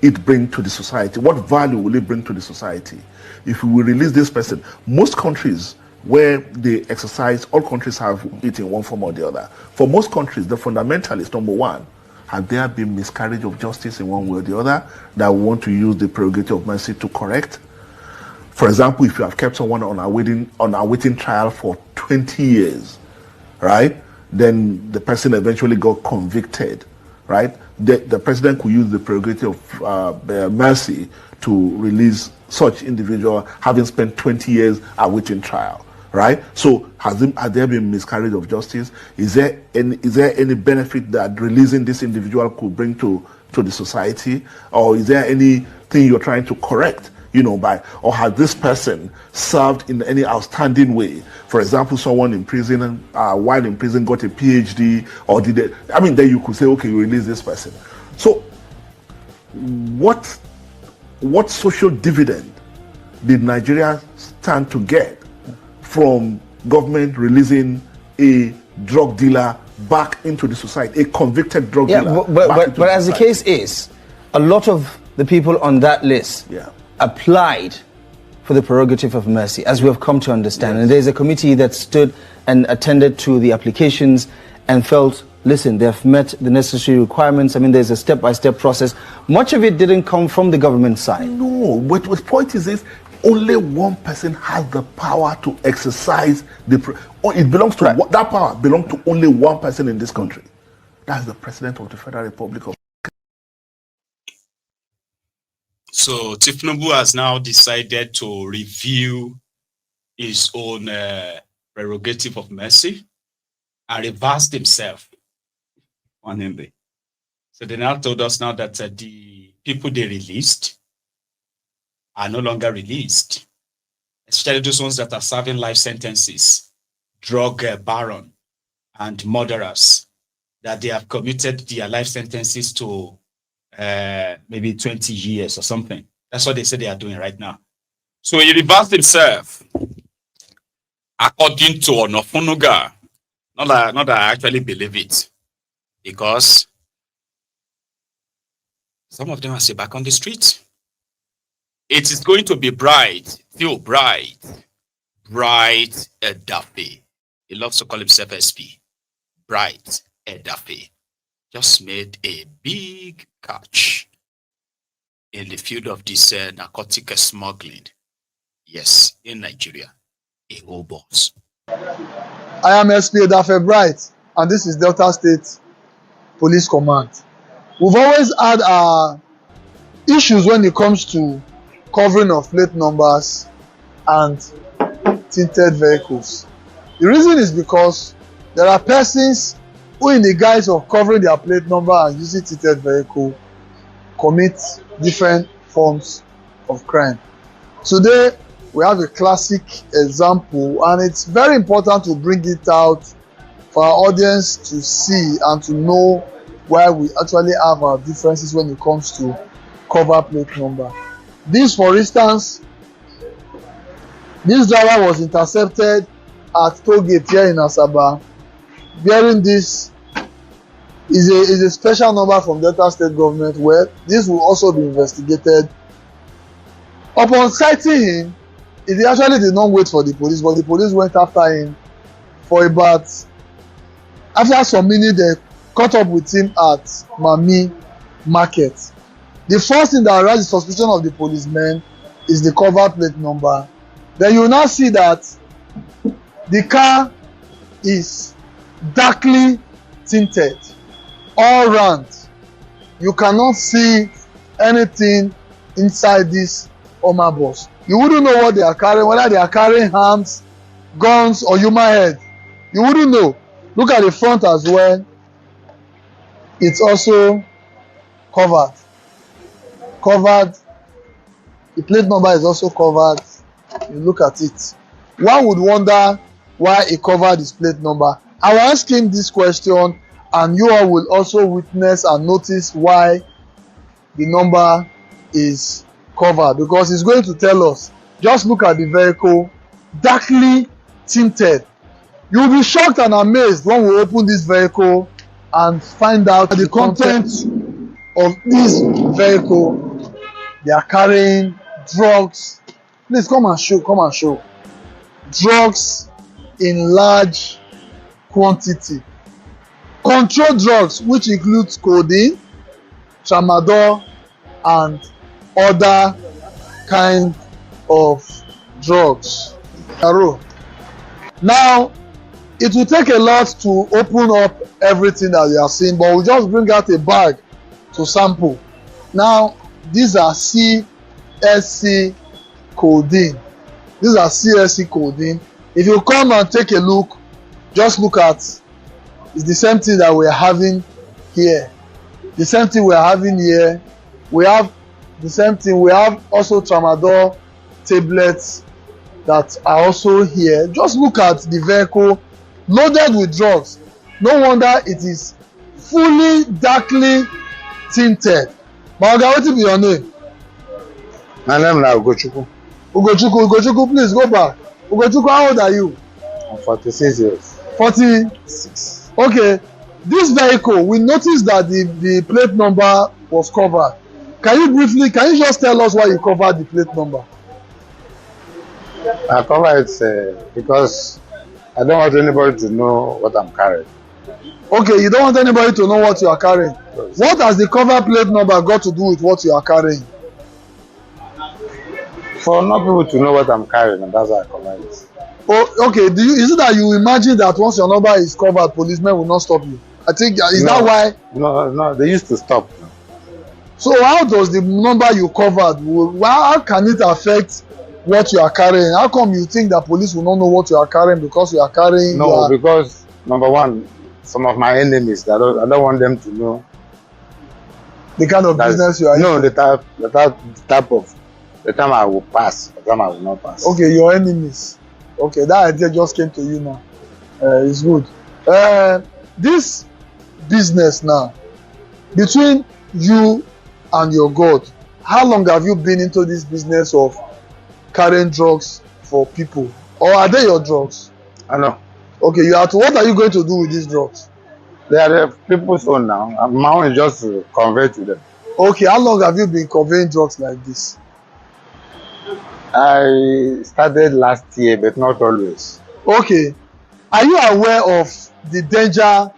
it bring to the society? What value will it bring to the society? If we release this person, most countries where they exercise, all countries have it in one form or the other. For most countries, the fundamental is number one. Have there been miscarriage of justice in one way or the other that we want to use the prerogative of mercy to correct? For example, if you have kept someone on a waiting trial for 20 years, right? Then the person eventually got convicted, right? The president could use the prerogative of mercy to release such individual having spent 20 years awaiting trial. right? So has there been miscarriage of justice? Is there any benefit that releasing this individual could bring to the society, or is there anything you're trying to correct? Or has this person served in any outstanding way? For example, someone in prison, while in prison, got a PhD, or did they? Then you could say, okay, you release this person. So, what social dividend did Nigeria stand to get from government releasing a drug dealer back into the society, a convicted drug dealer? But as the case is, a lot of the people on that list applied for the prerogative of mercy, as we have come to understand. Yes. And there's a committee that stood and attended to the applications and felt, listen, they've met the necessary requirements. There's a step-by-step process. Much of it didn't come from the government side. No, but the point is this, only one person has the power to exercise it belongs to, that power belongs to only one person in this country. That's the President of the Federal Republic of. So Tinubu has now decided to review his own prerogative of mercy and reversed himself on him. So they now told us now that the people they released are no longer released, especially those ones that are serving life sentences, drug baron and murderers, that they have committed their life sentences to maybe 20 years or something. That's what they say they are doing right now. So he reversed himself according to Onofunuga. Not that I actually believe it, because some of them are still back on the street. It is going to be bright Edafe. He loves to call himself SP. Bright Edafe just made a big catch in the field of this narcotic smuggling. Yes, in Nigeria, a whole boss. I am SP Edafe Bright, and this is Delta State Police Command. We've always had issues when it comes to covering of plate numbers and tinted vehicles. The reason is because there are persons who, in the guise of covering their plate number and using tinted vehicle, commit different forms of crime. Today, we have a classic example, and it's very important to bring it out for our audience to see and to know where we actually have our differences when it comes to cover plate number. This, for instance, this driver was intercepted at toll gate here in Asaba. Bearing this is a special number from Delta State government, where this will also be investigated. Upon citing him, he actually did not wait for the police, but the police went after him for about, after some minutes, they caught up with him at Mami Market. The first thing that arouses the suspicion of the policemen is the cover plate number. Then you will now see that the car is darkly tinted all round. You cannot see anything inside this Oma bus. You wouldn't know what they are carrying, whether they are carrying arms, guns, or human head. You wouldn't know. Look at the front as well. It's also covered. The plate number is also covered. You look at it. One would wonder why he covered his plate number. I will ask him this question, and you all will also witness and notice why the number is covered, because he's going to tell us. Just look at the vehicle, darkly tinted. You will be shocked and amazed when we open this vehicle and find out the contents of this vehicle. They are carrying drugs. Please come and show. Drugs in large quantity. Controlled drugs, which includes codeine, tramadol, and other kind of drugs. Now, it will take a lot to open up everything that you are seeing, but we'll just bring out a bag to sample. Now, these are CSC codeine. A If you come and take a look, just look at, it's the same thing that we're having here. The same thing we're having here. We have the same thing. We have also tramadol tablets that are also here. Just look at the vehicle loaded with drugs. No wonder it is fully darkly tinted. My oga, wetin be your name? My name na Ugochukwu. Ugochukwu, please go back. Ugochukwu, how old are you? I'm 46 years. 46. Okay. This vehicle, we noticed that the plate number was covered. Can you just tell us why you covered the plate number? I cover it because I don't want anybody to know what I'm carrying. Okay, you don't want anybody to know what you are carrying. Yes. What has the cover plate number got to do with what you are carrying? For not people to know what I'm carrying, and that's why I cover it. Oh, okay. Is it that you imagine that once your number is covered, policemen will not stop you? I think that why? No, they used to stop. So how does the number you covered? How can it affect what you are carrying? How come you think that police will not know what you are carrying because you are carrying? No, because number one, some of my enemies, I don't want them to know the kind of business you are in. No, the time I will pass, the time I will not pass. Okay, your enemies. Okay, that idea just came to you now. It's good. This business now, between you and your God, how long have you been into this business of carrying drugs for people? Or are they your drugs? I know. Okay, what are you going to do with these drugs? They are the people's own now. My own is just to convey to them. Okay, how long have you been conveying drugs like this? I started last year, but not always. Okay. Are you aware of the danger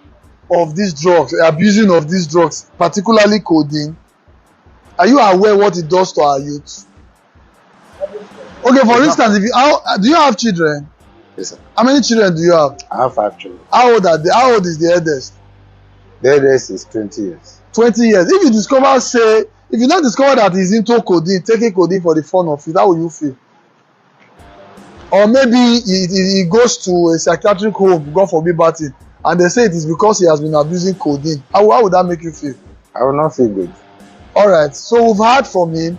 of these drugs, abusing of these drugs, particularly codeine? Are you aware what it does to our youth? Okay, for instance, do you have children? Yes, sir. How many children do you have? I have 5 children. How old are they? How old is the eldest? The eldest is 20 years. 20 years. If you don't discover that he's into codeine, taking codeine for the fun of it, how will you feel? Or maybe he goes to a psychiatric home, God forbid bad thing, and they say it is because he has been abusing codeine. How would that make you feel? I will not feel good. All right. So we've heard from him.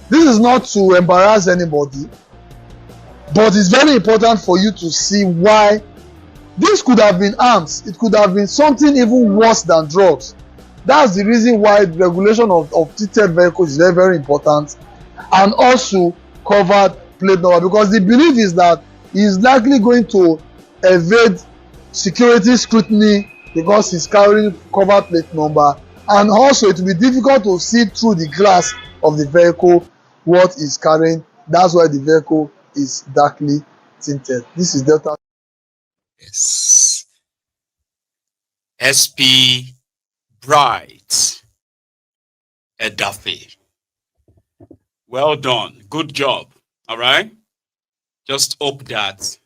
This is not to embarrass anybody, but it's very important for you to see why this could have been arms. It could have been something even worse than drugs. That's the reason why the regulation of tinted vehicles is very, very important, and also covered plate number, because the belief is that he is likely going to evade security scrutiny because he's carrying covered plate number, and also it will be difficult to see through the glass of the vehicle what he's carrying. That's why the vehicle is darkly tinted. This is Delta. Yes. SP Bright Edafe. Well done. Good job. All right. Just hope that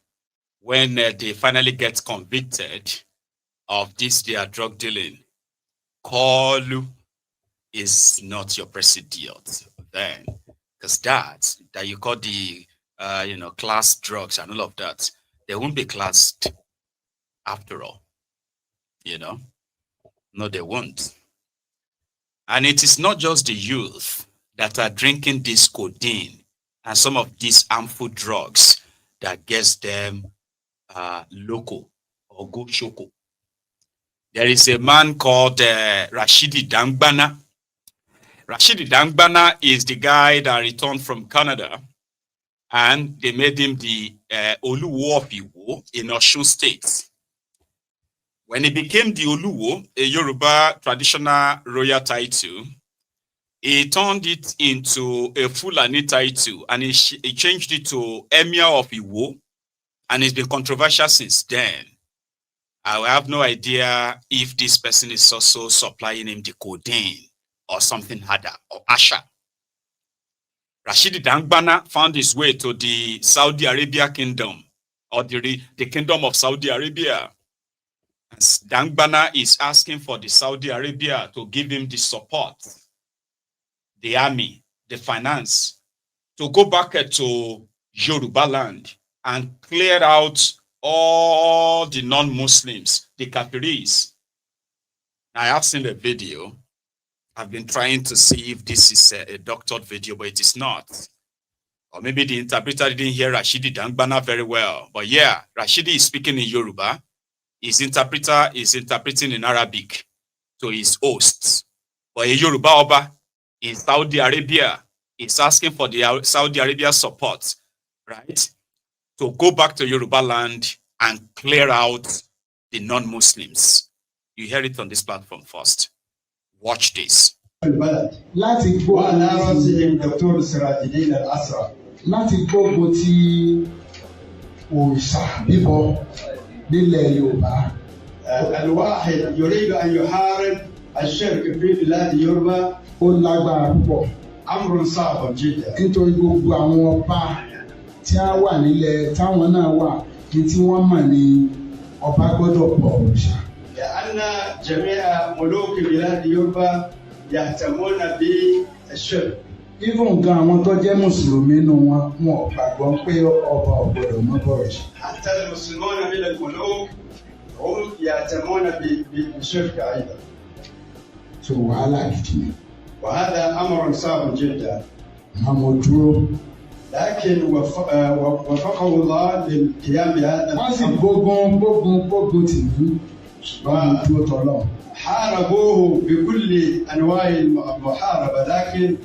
when they finally get convicted of their drug dealing, Kalu is not your president then, because that you call the class drugs and all of that, they won't be classed after all. No, they won't. And it is not just the youth that are drinking this codeine and some of these harmful drugs that gets them loco or go shoko. There is a man called Rashidi Dangbana. Rashidi Dangbana is the guy that returned from Canada, and they made him the Oluwo of Iwo in Osun State. When he became the Oluwo, a Yoruba traditional royal title, he turned it into a Fulani title, and he changed it to Emir of Iwo, and it's been controversial since then. I have no idea if this person is also supplying him the codeine or something harder, or Asha. Rashidi Dangbana found his way to the Saudi Arabia kingdom, or the kingdom of Saudi Arabia. And Dangbana is asking for the Saudi Arabia to give him the support, the army, the finance, to go back to Yoruba land and cleared out all the non-Muslims, the Kafiris. I have seen the video. I've been trying to see if this is a doctored video, but it is not. Or maybe the interpreter didn't hear Rashidi Dangbana very well. But yeah, Rashidi is speaking in Yoruba. His interpreter is interpreting in Arabic to his hosts. But a Yoruba Oba in Saudi Arabia is asking for the Saudi Arabia support, right? To go back to Yoruba land and clear out the non-Muslims. You hear it on this platform first. Watch this. láti gbógun ti òrìṣà bíbọ nílẹ̀ Yorùbá. الواحد يريد أن يحارب الشرك في بلاد يوروبا. ó lágbára púpọ̀. أمر صعب جدا. nítorí gbogbo àwọn ọba tí a wà nílẹ̀ táwọn náà wà ní tí wọ́n mọ̀ ní ọba gbọ́dọ̀ bọ òrìṣà. لأن جميع ملوك بلاد يوروبا يهتمون بالشرك. even gan àwọn tó jẹ́ mùsùlùmí nù wọn ò gbàgbọ́ pé ọba ò gbọ́dọ̀ mọ bọ òrìṣà. حتى المسلمون من الملوك هم يهتمون بالشرك أيضا. so wàhálà gidi ni. وهذا أمر صعب جدا. àmọ́ dúró. لكن وفقه الله للقيام بهذا الأمر. wọ́n sì gbógun tìlú. حاربوه بكل أنواع المحاربة لكن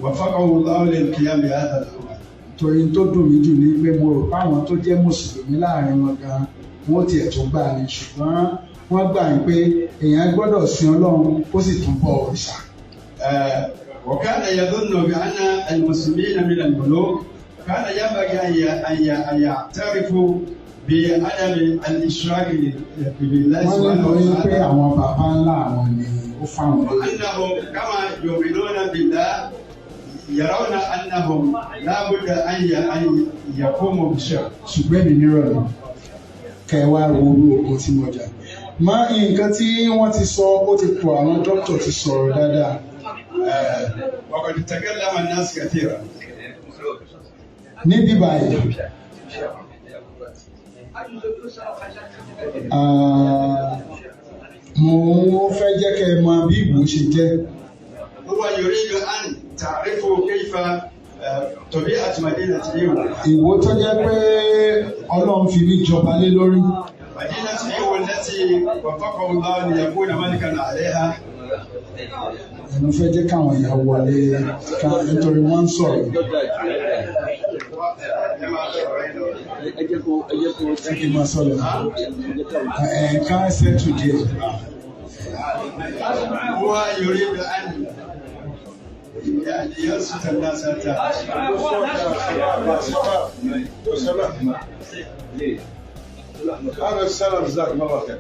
وفقه الله للقيام بهذا الأمر. torí tó dùn mí jù ní pé mo rò páwọn tó jẹ́ mùsùlùmí láàrin wọn gan wọ́n tiẹ̀ tún gbà ní ṣùgbọ́n wọ́n gbà pé èèyàn gbọ́dọ̀ sin Ọlọ́run ó sì tún bọ òrìṣà. وكان يظن بأن المسلمين من الملوك كان ينبغي أن يعترفوا بعدم الإشراك بالله سبحانه وتعالى. وأنهم كما يؤمنون بالله يرون أنهم لا بد أن يقوموا بالشرك. ṣùgbọ́n èmi nírọ̀lẹ́ kẹwàá owó ogun tí mo jà. má nǹkan tí wọ́n ti sọ ó ti pọ̀ àwọn dókítà ti sọ̀rọ̀ dáadáa. وقد تكلم الناس كثيرا. níbí báyìí. mo fẹ́ jẹ́ kẹ́ ẹ mọ bí ìbò ṣe jẹ́. هو يريد أن تعرفوا كيف طبيعة مدينة Ìwó. Ìwó tó jẹ́ pé Ọlọ́run fi mí jọba lé lórí. مدينة Ìwó التي وفقه الله ليكون ملكا عليها. mo fẹ́ jẹ́ káwọn èèyàn wọlé nítorí wọ́n ń sọ̀rọ̀. Ẹ máa sọ̀rọ̀ ẹ̀ka ẹsẹ̀ tùdí. هو يريد أن يسكت الناس حتى هذا السلام جزاكم الله خير.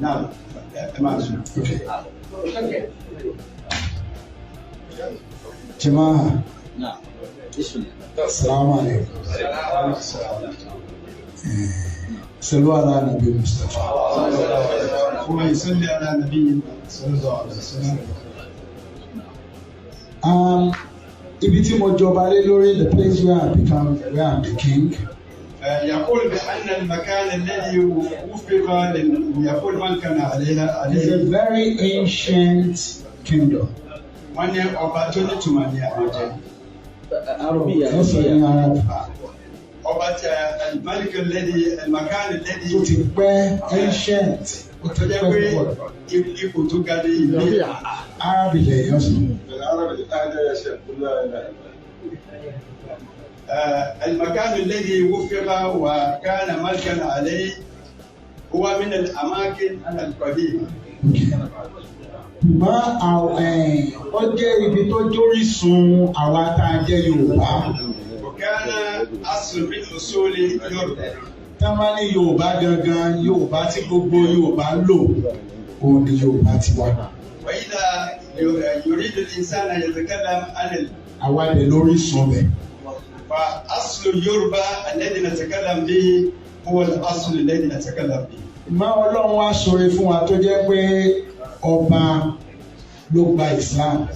نعم جماعة السلام عليكم. صلوا على النبي المصطفى. هو يصلي على النبي صلى الله عليه وسلم. ibi tí mo jọba lé lórí the place where I'm the king. يقول بأن المكان الذي وفق يقول من كان عليها. It's a very ancient kingdom. wọ́n ní ọba tó ní tùmọ̀ ní àbújá. ọba tí الملك الذي المكان الذي. tó ti pẹ́ ancient. tó jẹ́ pé ipò tó ga dé ilé. arábìlẹ̀ yẹn sùn. المكان الذي وفق وكان ملكا عليه هو من الأماكن القديمة. ó jẹ́ ibi tó jórísun àwa tá a jẹ́ Yorùbá. وكان أصل من أصول Yorùbá. tá a bá ní Yorùbá gangan Yorùbá tí gbogbo Yorùbá lò òun ni Yorùbá ti wá. وإذا يريد الإنسان أن يتكلم عن àwa dẹ̀ lórísun bẹ̀. فأصل Yorùbá الذي نتكلم به هو الأصل الذي نتكلم به. ìmọ̀ Ọlọ́run wá ṣoore fún wa tó jẹ́ pé ọba ló gba Islam.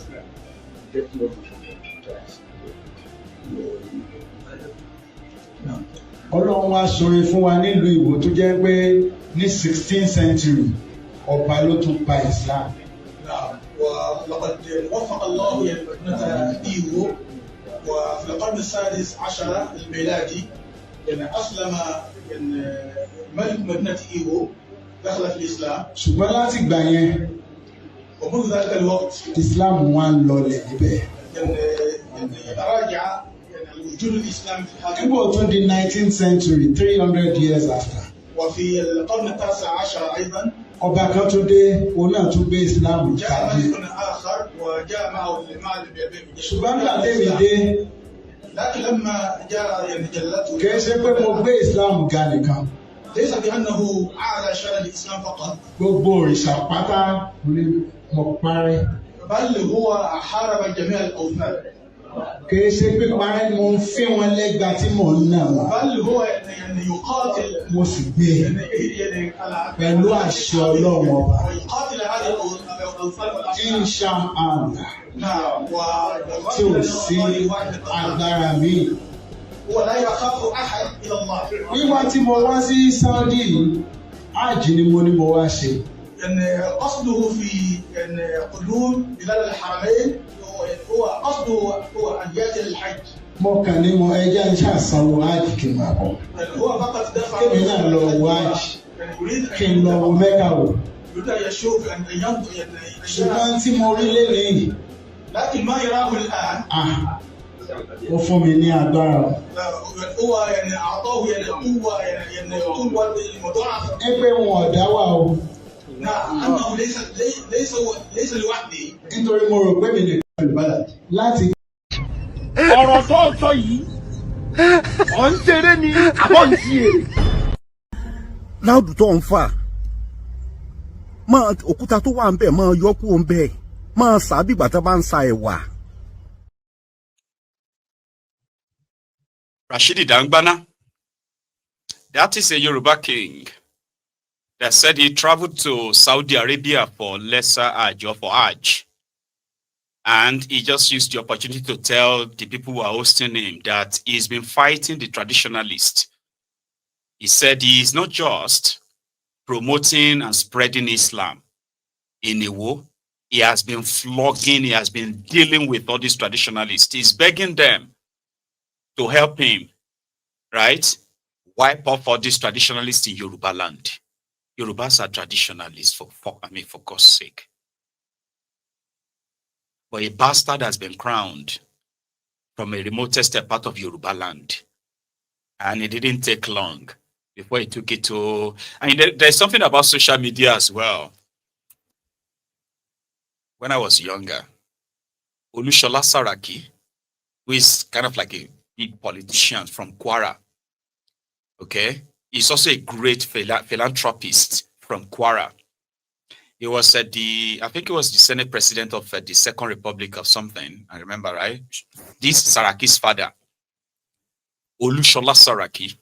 Ọlọ́run wá ṣoore fún wa nílùú Ìwó tó jẹ́ pé ní 16th century ọba ló tún pa Islam. ولقد وفق الله يعني مدينة إيوو وفي القرن السادس عشر الميلادي يعني أسلم يعني ملك مدينة إيوو دخل في الإسلام. ṣùgbọ́n láti gbà yẹn ومنذ ذلك الوقت Islam wá ń lọlẹ̀ níbẹ̀. يعني تراجع يعني وجود الإسلام في هذا. nígbà tó di 19th century 300 years after. وفي القرن التاسع عشر أيضا. ọba kan tó dé òun náà tún gbé Islam jáde. ṣùgbọ́n nígbà tẹ́mi dé kìí ṣe pé mo gbé Islam ga nìkan. gbogbo òrìṣà pátá ni mo parí. kìí ṣe pé parí mo ń fi wọn lẹ́gba tí mò ń nà wọ́n. mo sì gbé pẹ̀lú àṣẹ Ọlọ́run ọba. Insha Allah. Tí ò sí agbára mi. Wíwá tí mo wá sí Saudi yìí, Hajj ni mo ní mo wá ṣe. قصده في قدوم بلاد الحرمين هو أن يأتي للحج. Mo kàn ní mo ẹja ń ṣàṣàwò Hajj kí n máa bọ̀. Kémi náà lọ wọ Hajj. Kí n lọ wo Mẹ́kà wò. ṣùgbọ́n tí mo rí lélẹ́yìn. ó fún mi ní agbára. ẹgbẹ́ wọn ọ̀dá wà o. nítorí mo rò pé mi lè láti. ọ̀rọ̀ tó sọ yìí ọ̀ ń ṣeré ni àbọ̀ ń ṣe èrè. láàdù tó ń fà máa òkúta tó wà ń bẹ̀ máa yọ kúrò ń bẹ̀ máa sàbí ìgbà tó bá ń sa ẹ̀wà. Rashidi Dangbana, that is a Yoruba king that said he traveled to Saudi Arabia for lesser Hajj or for Hajj. And he just used the opportunity to tell the people who are hosting him that he's been fighting the traditionalists. He said he is not just promoting and spreading Islam in Iwo. He has been flogging, he has been dealing with all these traditionalists. He's begging them to help him, right? Wipe off all these traditionalists in Yoruba land. Yorubas are traditionalists for God's sake. But a bastard has been crowned from a remotest part of Yoruba land. And it didn't take long before he took it to... I mean, there's something about social media as well. When I was younger, Olushola Saraki, who is kind of like a big politician from Kwara, okay? He's also a great philanthropist from Kwara. He was I think he was the Senate president of the Second Republic of something, I remember, right? This Saraki's father, Olushola Saraki,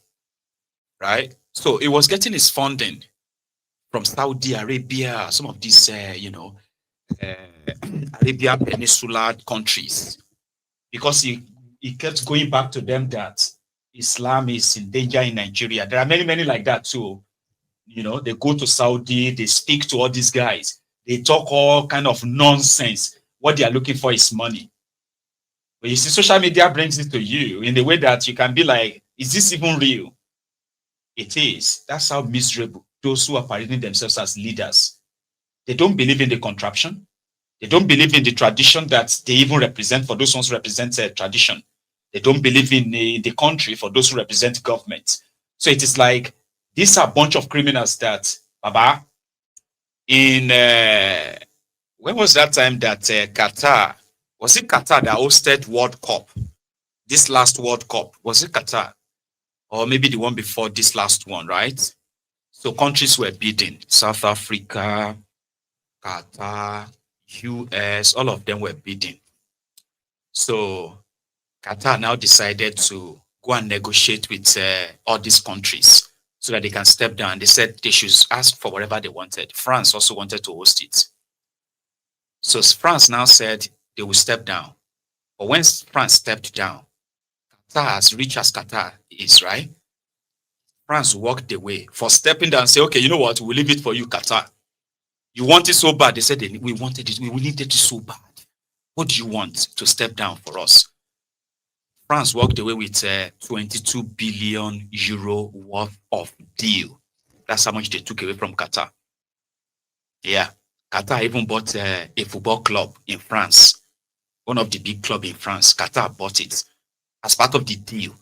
right? So he was getting his funding from Saudi Arabia, some of these, Arabian Peninsula countries, because he kept going back to them that Islam is in danger in Nigeria. There are many, many like that too. You know, they go to Saudi, they speak to all these guys, they talk all kind of nonsense. What they are looking for is money. But you see, social media brings it to you in the way that you can be like, is this even real? It is. That's how miserable those who are parading themselves as leaders. They don't believe in the contraption. They don't believe in the tradition that they even represent for those ones who represent tradition. They don't believe in the country for those who represent government. So it is like, these are a bunch of criminals that, Baba, in, when was that time that Qatar, was it Qatar that hosted World Cup? This last World Cup, was it Qatar? Or maybe the one before this last one, right? So countries were bidding. South Africa, Qatar, US, all of them were bidding. So Qatar now decided to go and negotiate with all these countries so that they can step down. They said they should ask for whatever they wanted. France also wanted to host it. So France now said they will step down. But when France stepped down, Qatar, as rich as Qatar is, right? France walked away for stepping down and say, okay, you know what? We'll leave it for you, Qatar. You want it so bad. They said, we wanted it. We needed it so bad. What do you want to step down for us? France walked away with 22 billion euro worth of deal. That's how much they took away from Qatar. Yeah. Qatar even bought a football club in France. One of the big clubs in France. Qatar bought it. As part of the deal,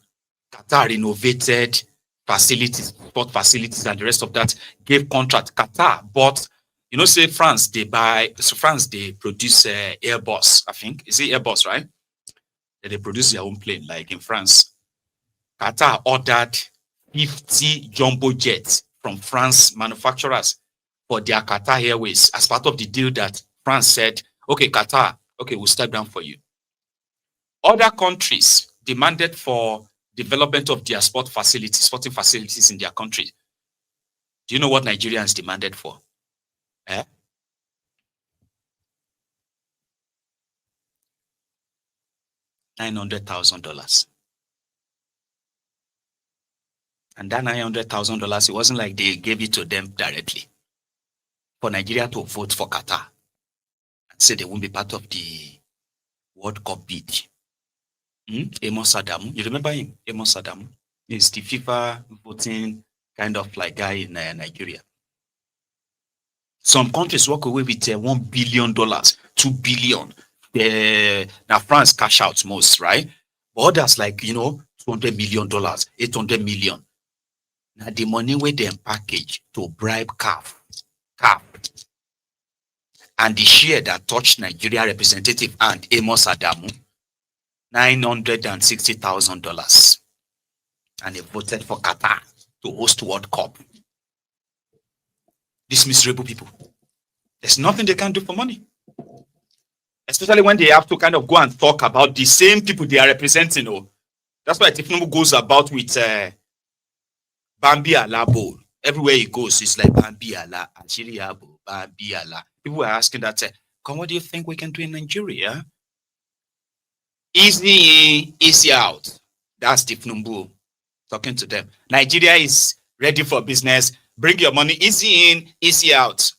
Qatar renovated facilities, sport facilities, and the rest of that, gave contract. Qatar bought, you know, say France, they produce Airbus, I think. Is it Airbus, right? They produce their own plane, like in France. Qatar ordered 50 jumbo jets from France manufacturers for their Qatar Airways as part of the deal that France said, okay, Qatar, okay, we'll step down for you. Other countries demanded for development of their sporting facilities in their country. Do you know what Nigerians demanded for? $900,000. And that $900,000, it wasn't like they gave it to them directly. For Nigeria to vote for Qatar and say they won't be part of the World Cup bid. Amos Adamu, you remember him? Amos Adamu is the FIFA voting kind of like guy in Nigeria. Some countries walk away with $1 billion, $2 billion. Now France cash out most, right? But others like, you know, $200 million, $800 million. Now the money where they package to bribe CAF. And the share that touched Nigeria representative and Amos Adamu, $960,000. And they voted for Qatar to host World Cup. These miserable people. There's nothing they can do for money. Especially when they have to kind of go and talk about the same people they are representing. Oh. That's why Tinubu goes about with Bambi Allah Bowl. Everywhere he goes, it's like Bambi Allah, Ashiri Abo, Bambi Allah. People are asking that, what do you think we can do in Nigeria? Easy in, easy out. That's Tinubu talking to them. Nigeria is ready for business. Bring your money, easy in, easy out.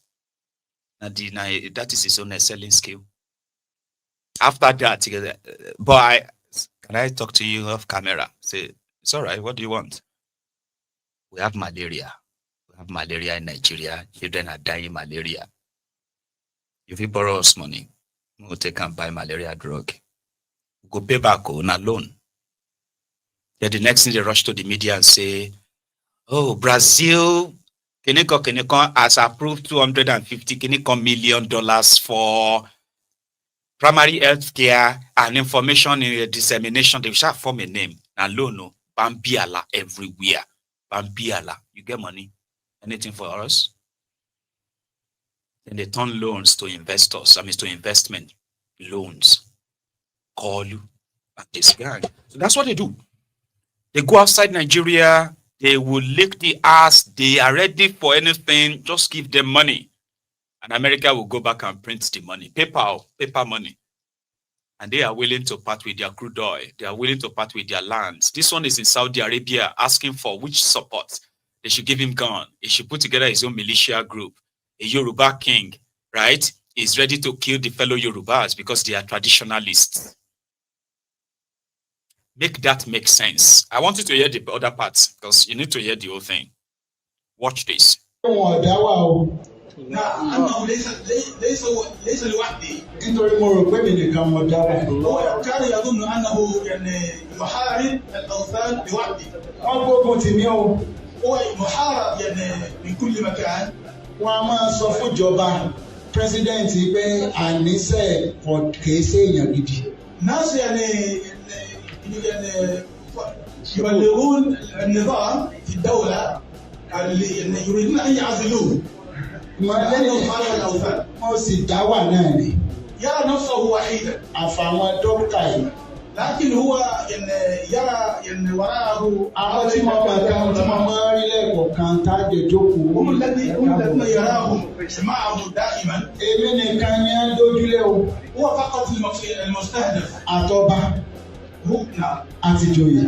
That is his own selling skill. After that, boy, can I talk to you off camera? Say, it's all right. What do you want? We have malaria. We have malaria in Nigeria. Children are dying of malaria. If you borrow us money, we'll take and buy malaria drug. We'll go pay back on a loan. Then the next thing they rush to the media and say, oh, Brazil, Keneko has approved $250 million for primary health care and information in dissemination. They shall form a name. And loan, Bambiala everywhere. Bambiala. You get money? Anything for us? Then they turn loans to investors. To investment loans. Call you and this guy. So that's what they do. They go outside Nigeria. They will lick the ass. They are ready for anything. Just give them money. And America will go back and print the money. Paper money. And they are willing to part with their crude oil. They are willing to part with their lands. This one is in Saudi Arabia asking for which support. They should give him gun. He should put together his own militia group. A Yoruba king, right, is ready to kill the fellow Yorubas because they are traditionalists. Make that make sense. I want you to hear the other parts because you need to hear the whole thing. Watch this. ليس لوحدي كان يظن انه يعني يحارب الاوثان لوحدي هو محارب يعني من كل مكان وما صفو جوبا president pé àníṣe for kese èyàn gidi ناس يعني يبلغون النظام في الدولة اللي يريدون ان يعزلوه mo sì dá wà náà ni. يرى نفسه وحيدا. àfàwọn dókítà yìí. لكن هو يرى وراءه àwọn tí mo máa rí lẹ́ẹ̀kọ̀ọ̀kan tá a jẹ jókòó. هم الذين يراهم معهم دائما. èmi nìkan ni á dójúlé o. هو فقط المستهدف. àtọba. àti joyè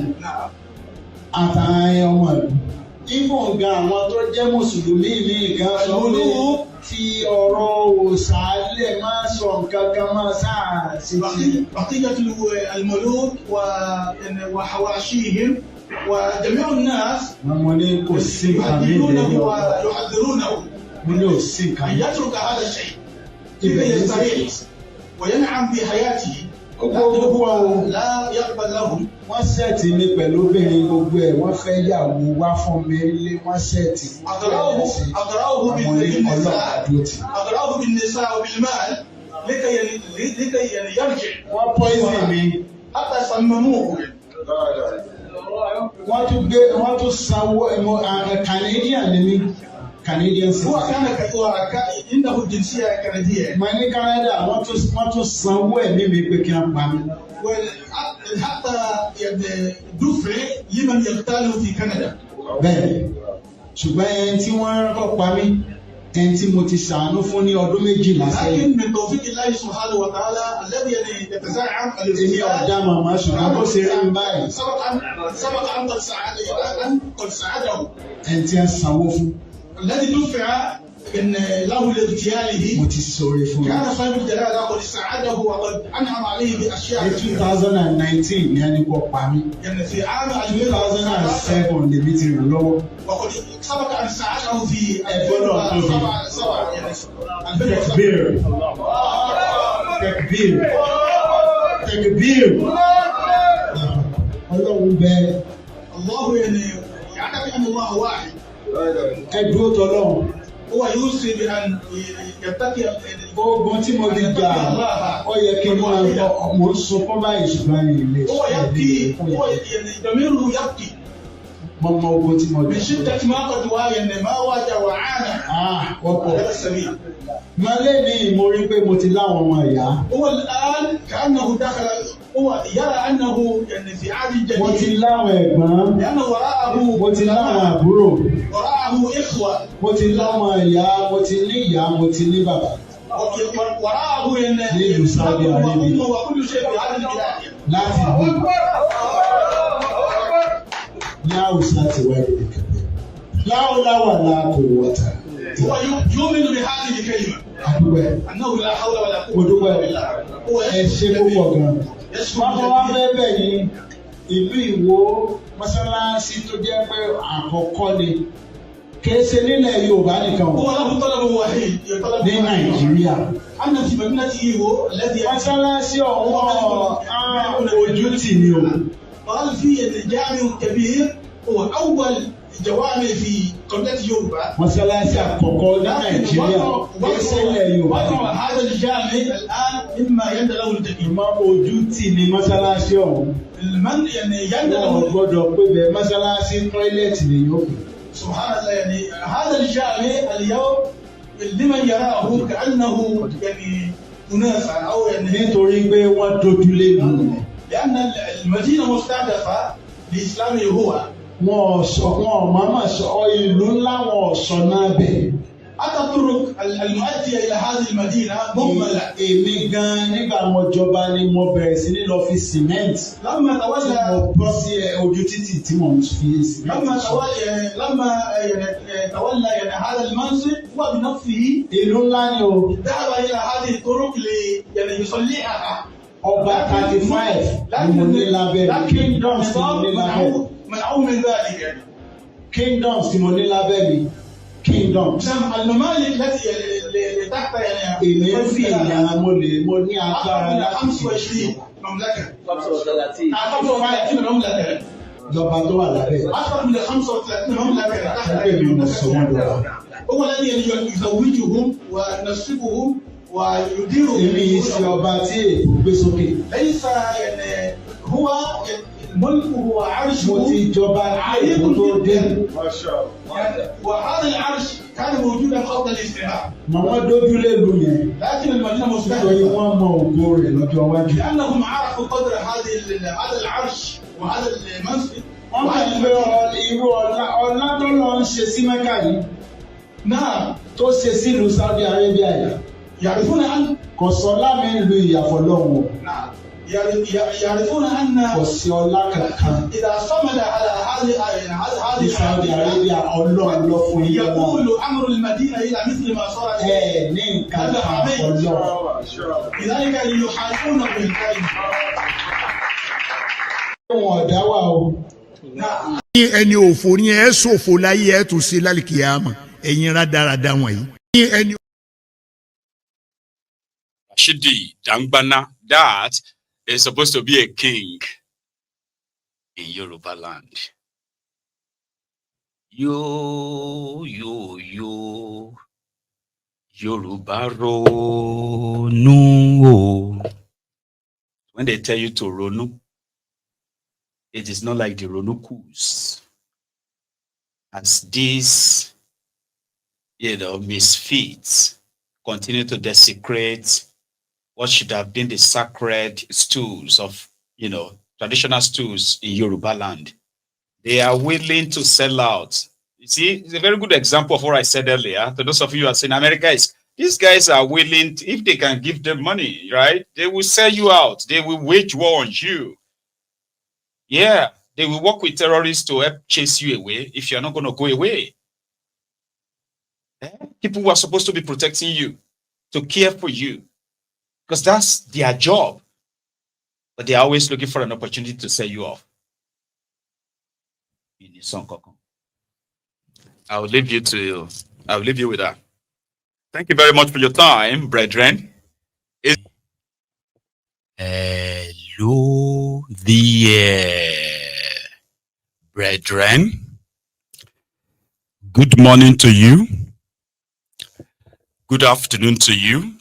àtàwọn ọmọ ìlú. Ibùn gan àwọn tó jẹ́ Mùsùlùmí mi gan sọ pé tí ọ̀rọ̀ òsàlẹ̀ máa sọ nǹkan kan máa sáà sí ti. بقية الملوك وحواشيهم وجميع الناس يهددونه ويحذرونه أن يترك هذا الشيء كيف يستريح وينعم بحياته لا يقبل لهم. Wọ́n sẹ́ẹ̀tì mi pẹ̀lú obìnrin gbogbo ẹ̀ wọ́n fẹ́ yàwó wá fún mi ilé wọ́n sẹ́ẹ̀tì. أضراه بالنساء وبالمال لكي يرجع. Wọ́n poison mi. حتى صمموه. wọ́n tún sanwó Canadian ni mí. Canadian citizen. هو كان عنده الجنسية الكندية. Mà ní Canada wọ́n tún sanwó ẹ̀mí mi pé kí wọ́n pa mí. حتى دفع لمن يقتله في كندا. Bẹ́ẹ̀ni, ṣùgbọ́n ẹni tí wọ́n kọ́ pa mí, ẹni tí mo ti ṣàánú fún ní ọdún 12 sẹ́yìn. لكن من توفيق الله سبحانه وتعالى الذي يتزعم Èmi ọ̀dà màmá ṣùgbọ́n bó ṣe rí mi báyìí. سبق أن قد ساعده. Ẹni tí a sanwó fún. الذي دفع له لاغتياله. Mo ti sọ̀rọ̀ fún mi. كان صاحب الجلالة قد ساعده وقد أنعم عليه بأشياء. Ní 2019 ni ẹni kò pa mí. يعني في عام 2007 lèmi ti ràn lọ́wọ́. وقد سبق أن ساعده في 2007. Tekbir. Ọlọ́run bẹ́ẹ̀. الله يعني يعتقد أن الله واحد. Ẹdúró tọ́lọ́run. هو يوصي بأن يتقي. Ogun tí mo ti gbà ó yẹ kí n máa gbọ́ mo ń sunkún báyìí ṣùgbọ́n ilé. هو يبكي هو ضميره يبكي. Mo mọ ogun tí mo من gbà. شدة ما قد واجه ما واجه وعانى. Wọ́pọ̀. هذا السبيل. Malé ní mo rí pé mo ti láwọn ọmọ ìyá. هو الآن كأنه دخل هو يرى أنه يعني في عهد جديد. Mo ti láwọn ẹ̀gbọ́n. لأنه وراءه. Mo ti láwọn àbúrò. وراءه إخوة. Mo ti láwọn ìyá, mo ti ní ìyá, mo ti ní bàbá. وراءه nílùú Saudi Arabia. وكل شيء في هذه البلاد. Láti bí. Ní Hausa ti wá ìdílé kẹfẹ́. Láwùláwà náà kò wọ́ta. هو يؤمن بهذه الكلمة. أنه لا حول ولا قوة إلا بالله. Ẹ ṣe púpọ̀ gan. Wọ́n wá fẹ́ bẹ̀ yín ìlú Ìwó mọ́sálásí tó jẹ́ pé àkọ́kọ́ ni. Kìí ṣe nílẹ̀ Yorùbá nìkan o. هو له طلب وحيد. Ní Nàìjíríà. أن في مدينته هو الذي. Mọ́sálásí ọ̀hún ojú tì ní o. قال في الجامع الكبير هو أول جوامع في قبلة يوروبا. Mọ́sálásí àkọ́kọ́ ní Nàìjíríà. Kìí ṣe nílẹ̀ Yorùbá. هذا الجامع الآن مما يندى له التكليف. Ìmọ̀ ojú tì ní mọ́sálásí ọ̀hún. من يعني يندى له. Wọ́n gbọ́dọ̀ pé bẹ́ẹ̀ mọ́sálásí tọ́ílẹ̀tì ni yóò pè. سبحان الله يعني هذا الجامع اليوم لمن يراه كأنه يعني منافع أو يعني. Nítorí pé wọ́n dojúlé lù. لأن المدينة مستهدفة لإسلامه هو. Wọ́n máa sọ ìlú ńlá wọn sọ náà bẹ̀. الطرق المؤدية إلى هذه المدينة مهملة. Èmi gan nígbà mo jọba ni mo bẹ̀rẹ̀ sí ní lọ fi cement. لما تولى. Mo bọ́ sí ojú títì tí mo fi cement. لما تولى يعني هذا المنصب هو بنفسه. Ìlú ńlá ni o. ذهب إلى هذه الطرق يعني يصلحها. Ọba 35 ni mo ní lábẹ́ mi. Kingdoms tí mo ní lábẹ́ mi. منعوم من ذلك يعني. Kingdoms tí mo ní lábẹ́ mi. Kingdoms. الممالك التي تحت يعني. Èmi ń fi ìyàrá mo ní agbára láti. 25 مملكة. 35. 35 مملكة. Ìjọba tó wà lábẹ́. أكثر من 35 مملكة تحت. هو الذي يزوجهم وينصبهم ويدير. Èmi ìṣe ọba tí èkó gbé sókè. ليس يعني هو الملك هو عرش. Mo ti jọba tí èkó tó dé. وهذا العرش كان موجودا قبل الاستعمار. Màmá dójúlé lu yẹn. لكن المدينة Nítorí مستهدفة. wọ́n mọ ògo rẹ̀ lọ́jọ́ iwájú. لأنهم عرفوا قدر هذا العرش وهذا المنصب. Wọ́n máa ń gbé irú ọlá tó lọ ń ṣe sí Mẹ́kà yìí. نعم. Tó ṣe sílùú Saudi Arabia yìí. يعرفون أن. Kò sọ lámì lu ìyàfọ̀ lọ́wọ́. نعم. يعرفون أن إذا صمد على هذه سعودي عربية يقول أمر المدينة إلى مثل ما صار لذلك يحاكونه بالكلمة. ẹni òfò ni ẹ ṣòfò láyé ẹ tún ṣe lálìkìyàmà ẹ̀yin rádaràda wọ̀nyí. Rashidi Dangbana, that is supposed to be a king in Yoruba land. Yo, Yoruba ronu. When they tell you to ronu, it is not like the Ronukus. As these, misfits continue to desecrate what should have been the sacred stools of, traditional stools in Yoruba land. They are willing to sell out. You see, it's a very good example of what I said earlier. To those of you who are saying these guys are willing, if they can give them money, right? They will sell you out. They will wage war on you. Yeah, they will work with terrorists to help chase you away if you're not going to go away. People who are supposed to be protecting you, to care for you, because that's their job. But they're always looking for an opportunity to sell you off. I'll leave you with that. Thank you very much for your time, brethren. Hello there, brethren. Good morning to you. Good afternoon to you.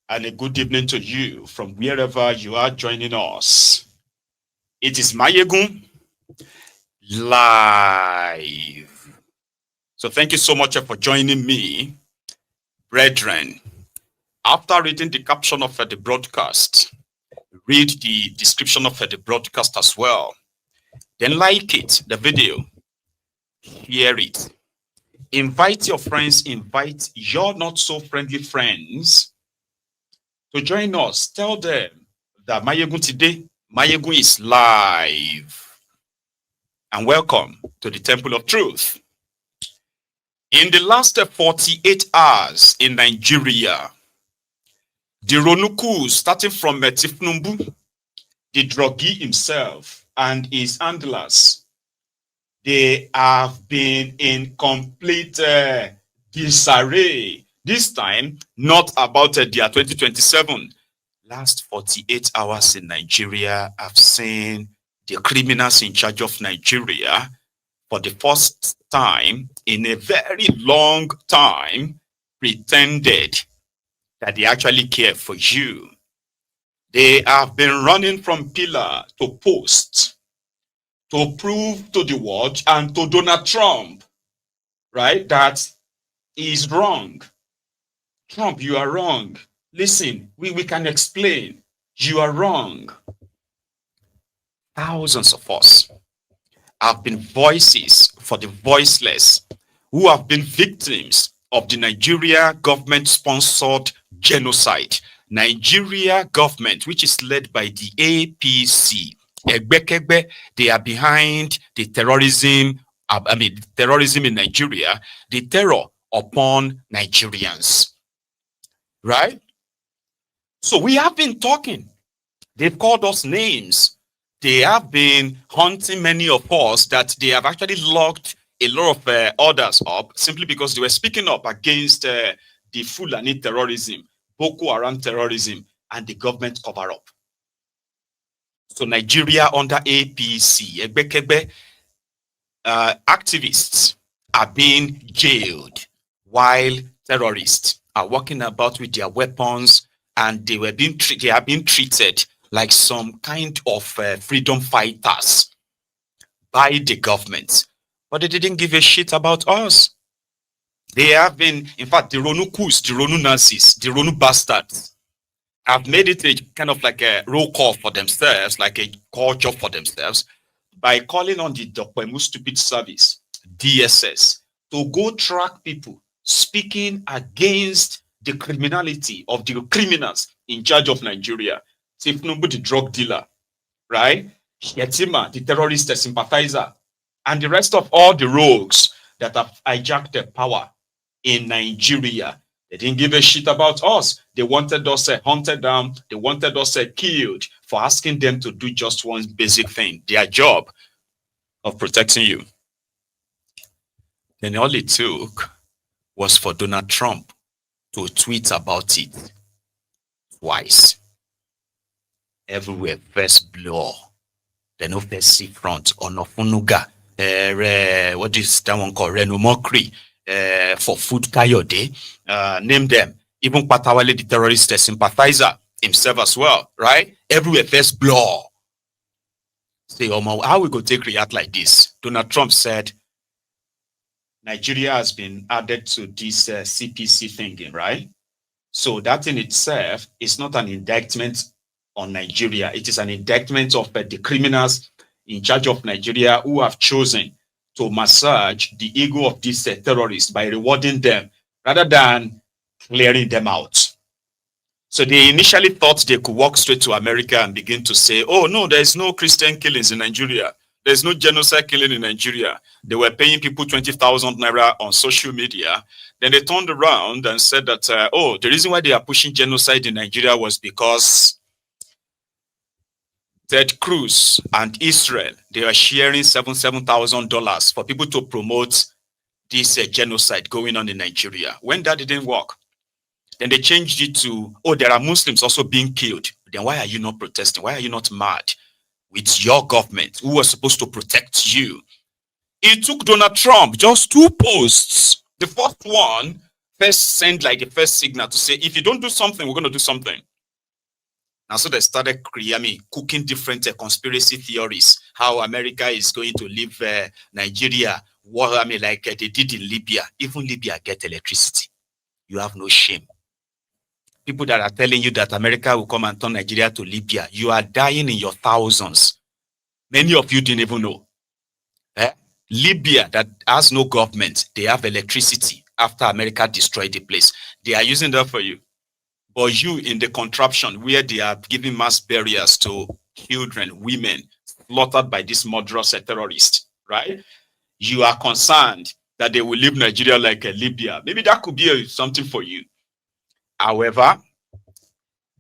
And a good evening to you from wherever you are joining us. It is Maiyegun live. So thank you so much for joining me, brethren. After reading the caption of the broadcast, read the description of the broadcast as well. Then like it, the video, share it. Invite your friends, invite your not so friendly friends to join us. Tell them that Maiyegun today, Maiyegun is live. And welcome to the Temple of Truth. In the last 48 hours in Nigeria, the Ronukus, starting from Tinubu, the druggie himself and his handlers, they have been in complete disarray. This time, not about the year 2027. Last 48 hours in Nigeria, I've seen the criminals in charge of Nigeria for the first time in a very long time pretended that they actually care for you. They have been running from pillar to post to prove to the world and to Donald Trump, right, that he is wrong. Trump, you are wrong. Listen, we can explain. You are wrong. Thousands of us have been voices for the voiceless who have been victims of the Nigeria government-sponsored genocide. Nigeria government, which is led by the APC. They are behind the terrorism, terrorism in Nigeria, the terror upon Nigerians. Right? So we have been talking. They've called us names. They have been hunting many of us that they have actually locked a lot of others up simply because they were speaking up against the Fulani terrorism, Boko Haram terrorism, and the government cover-up. So Nigeria under APC, activists are being jailed while terrorists are walking about with their weapons, and they are being treated like some kind of freedom fighters by the government. But they didn't give a shit about us. They have been, in fact, the Ronukus, the Ronu Nazis, the Ronu bastards have made it a kind of like a roll call for themselves, like a call job for themselves, by calling on the Dokwemu Stupid Service, DSS, to go track people speaking against the criminality of the criminals in charge of Nigeria. Tinubu, the drug dealer, right? Shetima, the terrorist sympathizer, and the rest of all the rogues that have hijacked the power in Nigeria. They didn't give a shit about us. They wanted us hunted down. They wanted us killed for asking them to do just one basic thing, their job of protecting you. Then all it took was for Donald Trump to tweet about it twice. Everywhere first blow. Then no first see front or no funuga. What is that one called? Renomokri. For food Kayode, name them. Even Patawale, the terrorist sympathizer himself as well, right? Everywhere first blow. Say, how we go take react like this? Donald Trump said, Nigeria has been added to this CPC thinking, right? So that in itself is not an indictment on Nigeria. It is an indictment of the criminals in charge of Nigeria who have chosen to massage the ego of these terrorists by rewarding them rather than clearing them out. So they initially thought they could walk straight to America and begin to say, oh no, there's no Christian killings in Nigeria. There's no genocide killing in Nigeria. They were paying people 20,000 naira on social media. Then they turned around and said that, oh, the reason why they are pushing genocide in Nigeria was because Ted Cruz and Israel, they are sharing $7,000 for people to promote this genocide going on in Nigeria. When that didn't work, then they changed it to, oh, there are Muslims also being killed. Then why are you not protesting? Why are you not mad with your government who was supposed to protect you? It took Donald Trump just 2 posts. The first one first sent like the first signal to say, if you don't do something, we're going to do something. And so they started cooking different conspiracy theories, how America is going to leave Nigeria, like they did in Libya. Even Libya get electricity. You have no shame. People that are telling you that America will come and turn Nigeria to Libya, you are dying in your thousands. Many of you didn't even know. Libya, that has no government, they have electricity after America destroyed the place. They are using that for you. But you in the contraption where they are giving mass burials to children, women, slaughtered by this murderous terrorist, right? You are concerned that they will leave Nigeria like Libya. Maybe that could be something for you. However,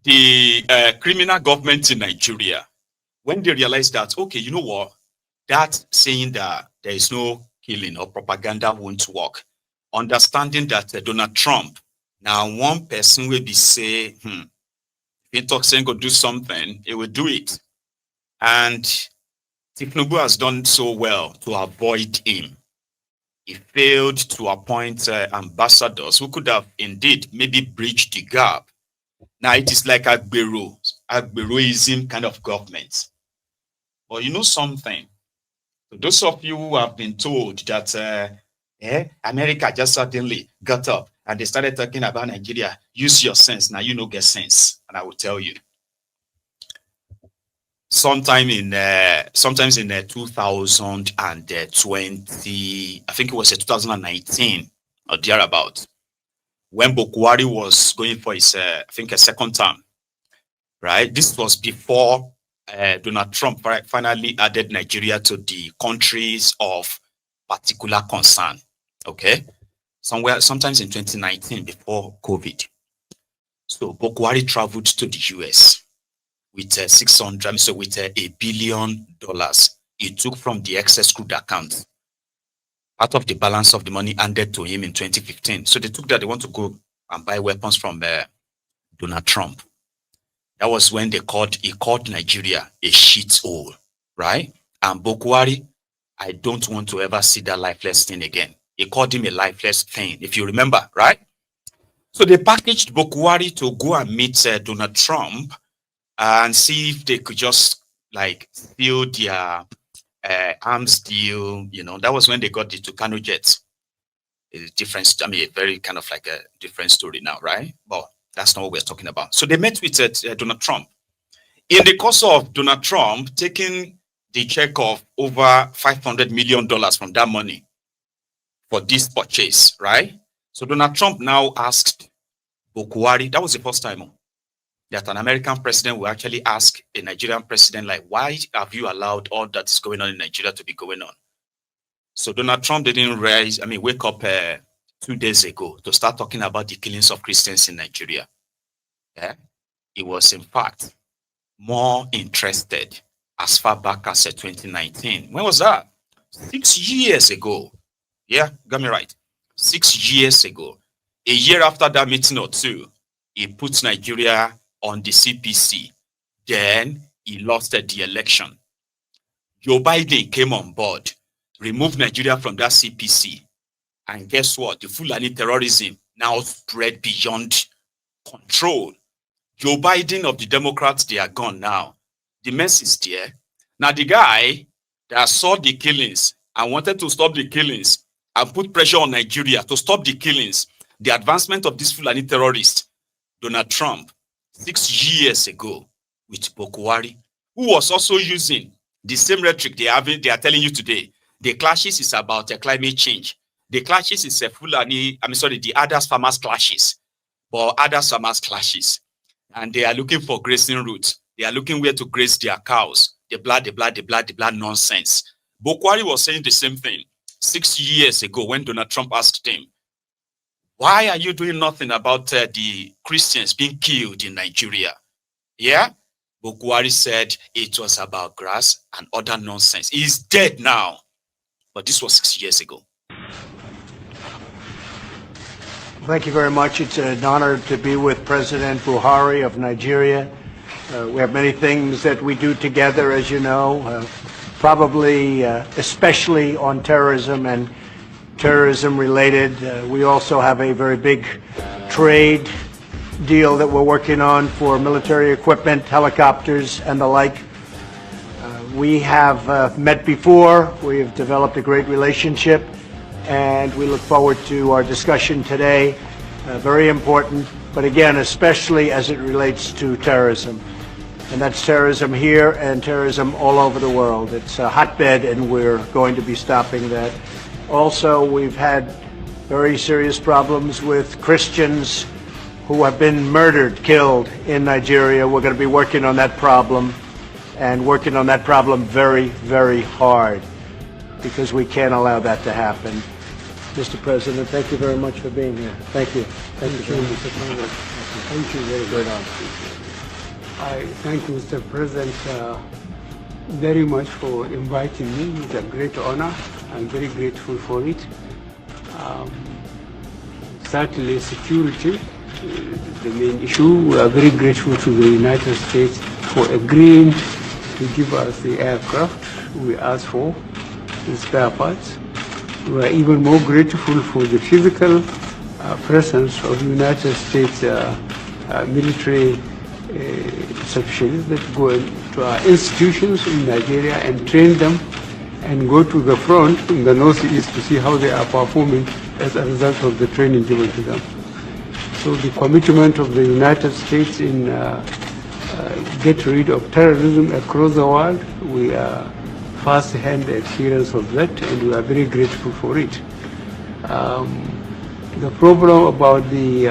the criminal government in Nigeria, when they realize that, okay, you know what, that saying that there is no killing or propaganda won't work, understanding that Donald Trump, now one person will be say, if he talks and go do something, he will do it. And Tinubu has done so well to avoid him. He failed to appoint ambassadors who could have indeed maybe bridged the gap. Now it is like Agberoism kind of government. But you know something? So those of you who have been told that America just suddenly got up and they started talking about Nigeria, use your sense. Now you know get sense. And I will tell you. Sometimes in 2020, I think it was 2019 or thereabout, when Bokwari was going for his, I think, a second term, right? This was before Donald Trump finally added Nigeria to the countries of particular concern, okay? Sometimes in 2019, before COVID. So Bokwari traveled to the US with with $1 billion. He took from the excess crude account. Part of the balance of the money handed to him in 2015. So they took that, they want to go and buy weapons from Donald Trump. That was when he called Nigeria a shithole, right? And Bokwari, I don't want to ever see that lifeless thing again. He called him a lifeless thing, if you remember, right? So they packaged Bokwari to go and meet Donald Trump and see if they could just like steal their arms deal. You know, that was when they got the Tucano jets. It's different. I mean, a very kind of like a different story now, right? But that's not what we're talking about. So they met with Donald Trump. In the course of Donald Trump taking the check of over $500 million from that money for this purchase, right? So Donald Trump now asked Bokwari, that was the first time. that an American president will actually ask a Nigerian president, like, why have you allowed all that's going on in Nigeria to be going on? So Donald Trump didn't wake up 2 days ago to start talking about the killings of Christians in Nigeria. Yeah? He was, in fact, more interested as far back as 2019. When was that? 6 years ago. Yeah, got me right. 6 years ago. A year after that meeting or two, he put Nigeria on the CPC. Then he lost the election. Joe Biden came on board, removed Nigeria from that CPC. And guess what? The Fulani terrorism now spread beyond control. Joe Biden of the Democrats, they are gone now. The mess is there. Now the guy that saw the killings and wanted to stop the killings and put pressure on Nigeria to stop the killings, the advancement of this Fulani terrorist, Donald Trump, 6 years ago with Bokwari, who was also using the same rhetoric they are telling you today. The clashes is about climate change. The clashes is the Adas farmers clashes, but Adas farmers clashes. And they are looking for grazing routes. They are looking where to graze their cows. The blood nonsense. Bokwari was saying the same thing 6 years ago when Donald Trump asked him, why are you doing nothing about the Christians being killed in Nigeria? Yeah? Bokwari said it was about grass and other nonsense. He's dead now. But this was 6 years ago. Thank you very much. It's an honor to be with President Buhari of Nigeria. We have many things that we do together, as you know, probably especially on terrorism and terrorism related. We also have a very big trade deal that we're working on for military equipment, helicopters, and the like. We have met before. We have developed a great relationship, and we look forward to our discussion today. Very important, but again, especially as it relates to terrorism. And that's terrorism here and terrorism all over the world. It's a hotbed, and we're going to be stopping that. Also, we've had very serious problems with Christians who have been murdered, killed in Nigeria. We're going to be working on that problem, and working on that problem very, very hard, because we can't allow that to happen. Mr. President, thank you very much for being here. Thank you. Thank you, Mr. President. Thank you very much. I thank Mr. President very much for inviting me. It's a great honor. I'm very grateful for it. Certainly security, the main issue. We are very grateful to the United States for agreeing to give us the aircraft we asked for, the spare parts. We are even more grateful for the physical presence of the United States military specialists that go to our institutions in Nigeria and train them and go to the front in the northeast to see how they are performing as a result of the training given to them. So the commitment of the United States in get rid of terrorism across the world, we are first-hand experience of that, and we are very grateful for it. The problem about the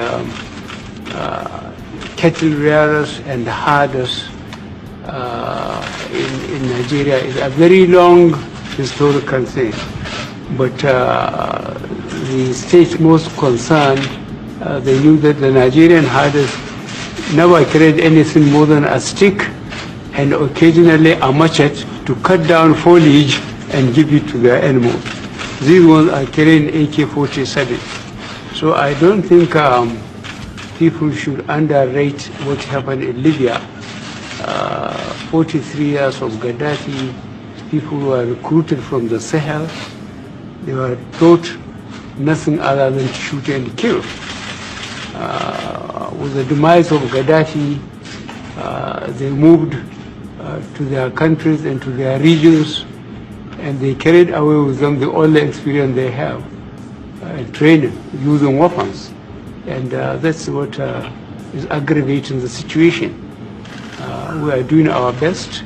cattle rearers and herders in Nigeria is a very long historical thing. But the states most concerned, they knew that the Nigerian herders never carried anything more than a stick and occasionally a machete to cut down foliage and give it to their animals. These ones are carrying AK-47. So I don't think people should underrate what happened in Libya. 43 years of Gaddafi, people were recruited from the Sahel. They were taught nothing other than to shoot and kill. With the demise of Gaddafi, they moved to their countries and to their regions, and they carried away with them the only experience they have, training, using weapons. And that's what is aggravating the situation. We are doing our best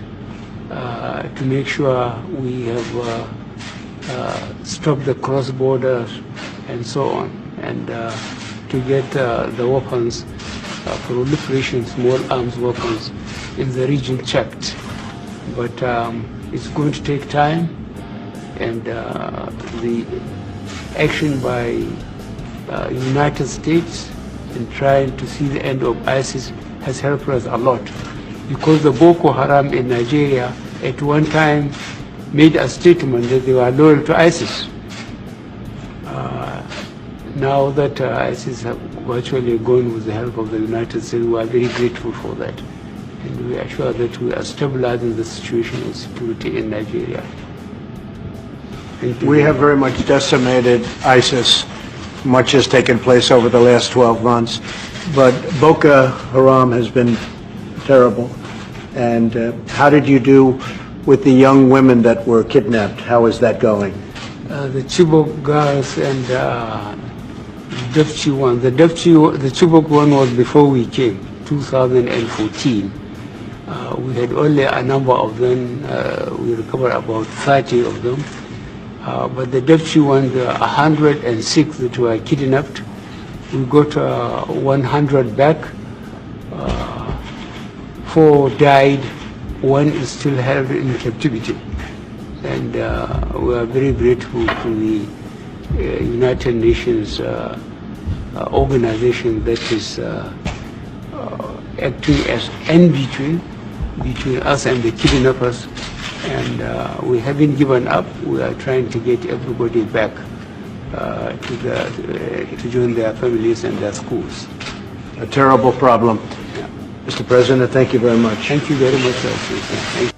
to make sure we have stopped the cross borders and so on, and to get the weapons proliferation of small arms weapons in the region checked. But it's going to take time, and the action by United States in trying to see the end of ISIS has helped us a lot, because the Boko Haram in Nigeria at one time made a statement that they were loyal to ISIS. Now that ISIS have virtually gone with the help of the United States, we are very grateful for that. And we are sure that we are stabilizing the situation of security in Nigeria. We have very much decimated ISIS. Much has taken place over the last 12 months. But Boko Haram has been terrible. And how did you do with the young women that were kidnapped? How is that going? The Chibok girls and Dapchi one. The Chibok one was before we came, 2014. We had only a number of them. We recovered about 30 of them. But the Dapchi one, there are 106 that were kidnapped. We got 100 back. 4 died. 1 is still held in captivity. And we are very grateful to the United Nations organization that is acting as in-between between us and the kidnappers. And we haven't given up. We are trying to get everybody back to join their families and their schools. A terrible problem. Yeah. Mr. President, thank you very much. Thank you very much. Thank you.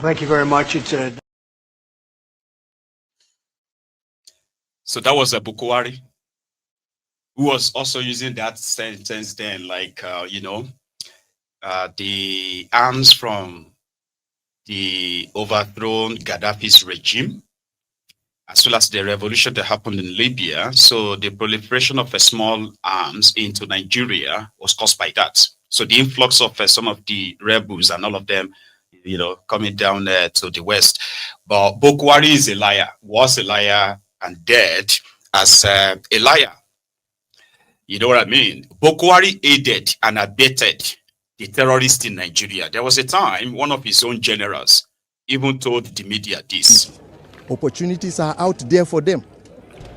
Thank you very much. So that was a Bukwari, who was also using that sentence then, like, the arms from the overthrown Gaddafi's regime, as well as the revolution that happened in Libya. So the proliferation of small arms into Nigeria was caused by that. So the influx of some of the rebels and all of them, coming down to the west. But Bukwari is a liar, was a liar, and dead as a liar. You know what I mean? Bukwari aided and abetted the terrorists in Nigeria. There was a time one of his own generals even told the media this. Opportunities are out there for them.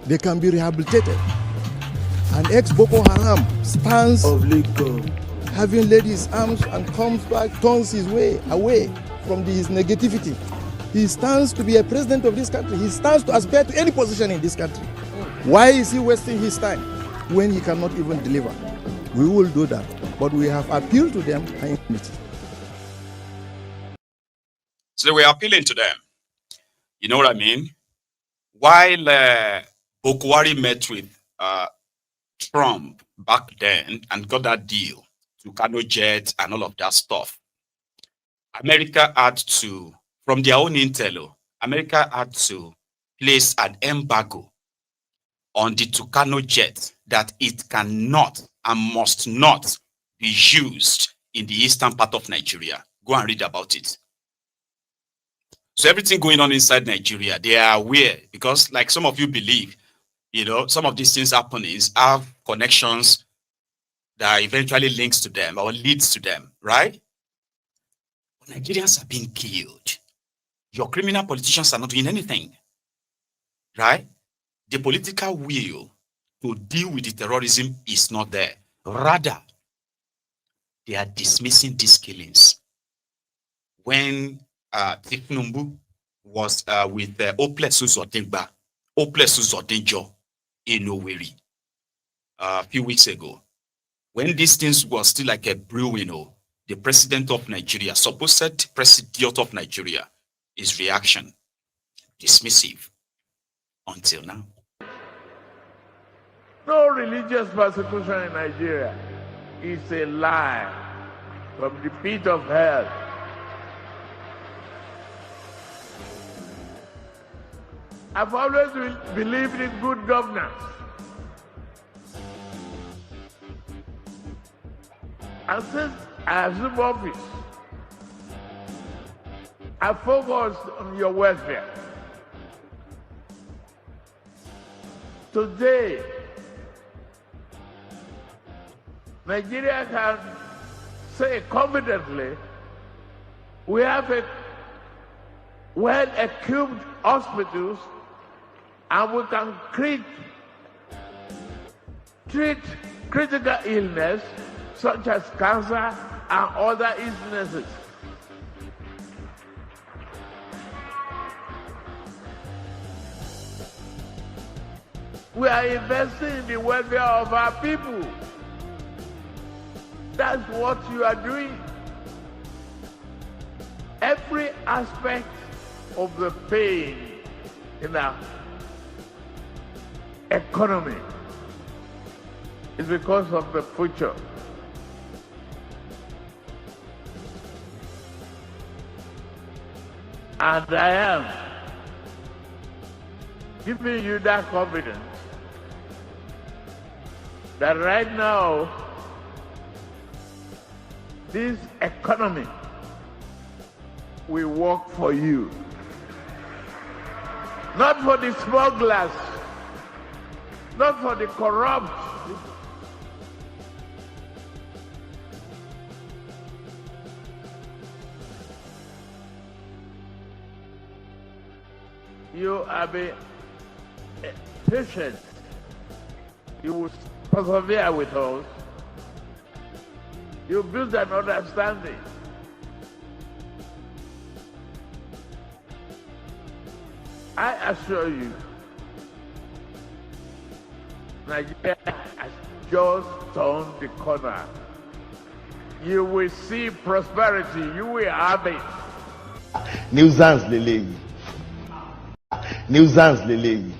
They can be rehabilitated. An ex-Boko Haram stands having laid his arms and comes back, turns his way away from his negativity. He stands to be a president of this country. He stands to aspire to any position in this country. Why is he wasting his time when he cannot even deliver? We will do that, but we have appealed to them and unity. So we're appealing to them. You know what I mean? While Bukwari met with Trump back then and got that deal to Kano jet and all of that stuff, America had to, from their own intel, America had to place an embargo on the Tucano jet that it cannot and must not be used in the eastern part of Nigeria. Go and read about it. So everything going on inside Nigeria, they are aware, because like some of you believe, some of these things happening have connections that eventually links to them or leads to them, right? But Nigerians are being killed. Your criminal politicians are not doing anything, right? The political will to deal with the terrorism is not there. Rather, they are dismissing these killings. When Tinubu was with Oplesus Odenjo in Owerri a few weeks ago, when these things were still like a brewing, the president of Nigeria, supposed president of Nigeria, his reaction, dismissive until now. No religious persecution in Nigeria is a lie from the pit of hell. I've always believed in good governance. And since I assumed office, I focused on your welfare. Today, Nigeria can say confidently, we have a well-equipped hospitals and we can treat critical illness such as cancer and other illnesses. We are investing in the welfare of our people. That's what you are doing. Every aspect of the pain in our economy is because of the future. And I am giving you that confidence that right now, this economy will work for you. Not for the smugglers, not for the corrupt. You have been patient. You will persevere with us. You build an understanding. I assure you, Nigeria has just turned the corner. You will see prosperity. You will have it. Nuisance leleyi. Nuisance leleyi.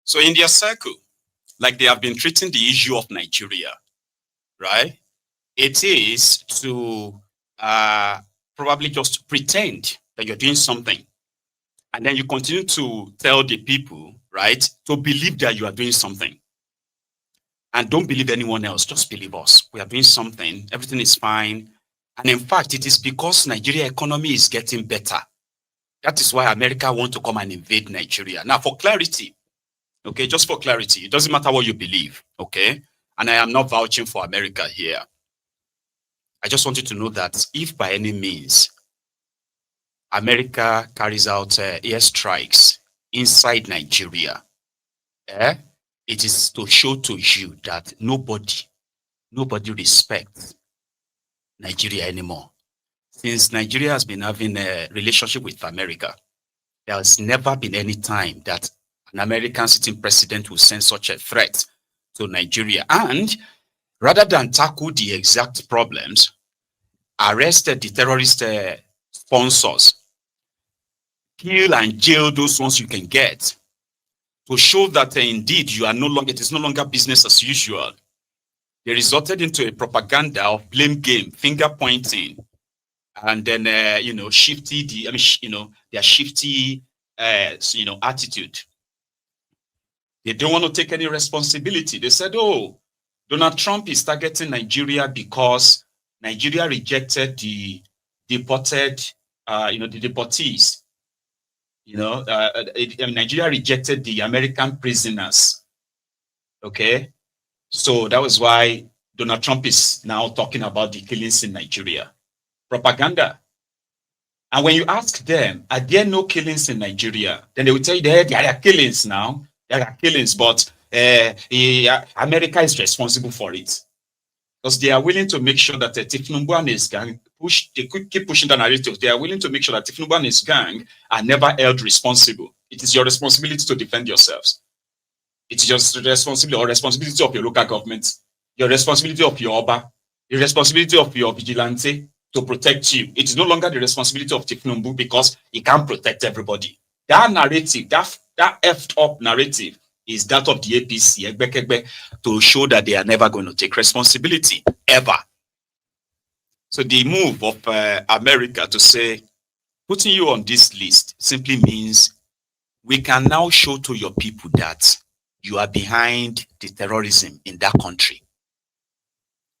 So in their circle, like they have been treating the issue of Nigeria, right? It is to probably just pretend that you're doing something. And then you continue to tell the people, right, to believe that you are doing something. And don't believe anyone else, just believe us. We are doing something, everything is fine. And in fact, it is because Nigeria economy is getting better. That is why America want to come and invade Nigeria. Now, for clarity, okay, just for clarity, it doesn't matter what you believe, okay? And I am not vouching for America here. I just want you to know that if by any means America carries out airstrikes inside Nigeria, it is to show to you that nobody respects Nigeria anymore. Since Nigeria has been having a relationship with America, there has never been any time that an American sitting president will send such a threat to Nigeria. And rather than tackle the exact problems, arrested the terrorist sponsors, kill and jail those ones you can get, to show that indeed you are no longer, it is no longer business as usual. They resulted into a propaganda of blame game, finger pointing, and then their shifty attitude. They don't want to take any responsibility. They said, oh, Donald Trump is targeting Nigeria because Nigeria rejected the deportees. Nigeria rejected the American prisoners. Okay, so that was why Donald Trump is now talking about the killings in Nigeria. Propaganda. And when you ask them, are there no killings in Nigeria? Then they will tell you there are killings now. There are killings, but America is responsible for it. Because they are willing to make sure that Tinubu and his gang keep pushing the narrative. They are willing to make sure that Tinubu and his gang are never held responsible. It is your responsibility to defend yourselves. It's your responsibility of your local government, your responsibility of your Oba, the responsibility of your vigilante to protect you. It is no longer the responsibility of Tinubu because he can't protect everybody. That narrative, that effed up narrative is that of the APC, to show that they are never going to take responsibility, ever. So the move of America to say, putting you on this list simply means we can now show to your people that you are behind the terrorism in that country.